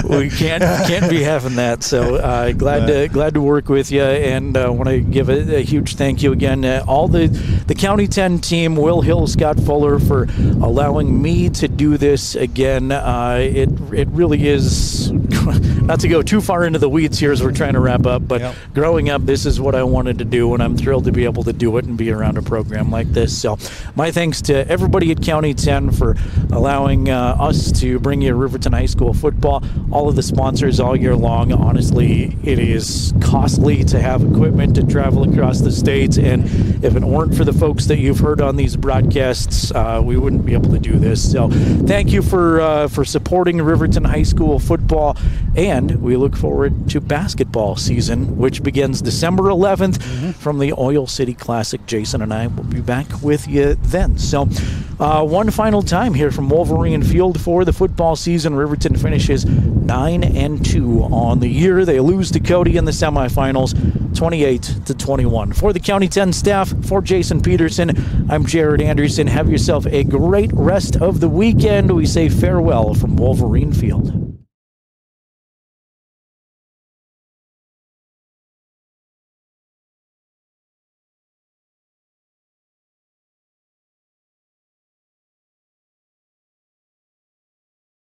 We can't be having that. So glad to work with you, and want to give a huge thank you again all the County 10 team, Will Hill, Scott Fuller, for allowing me to do this again. It really is, not to go too far into the weeds here as we're trying to wrap up, but growing up, this is what I wanted to do, and I'm thrilled to be able to do it and be around a program like this. So my thanks to everybody at County 10 for allowing us to bring you Riverton High School football. All of the sponsors all year long. Honestly, it is costly to have equipment to travel across the state, and if it weren't for the folks that you've heard on these broadcasts, we wouldn't be able to do this. So thank you for supporting Riverton High School football, and we look forward to basketball season, which begins December 11th from the Oil City Classic. Jason and I will be back with you then. So one final time here from Wolverine Field for the football season. Riverton finishes 9-2 on the year. They lose to Cody in the semifinals, 28-21. For the County 10 staff, for Jason Peterson, I'm Jerrad Anderson. Have yourself a great rest of the weekend. We say farewell from Wolverine Field.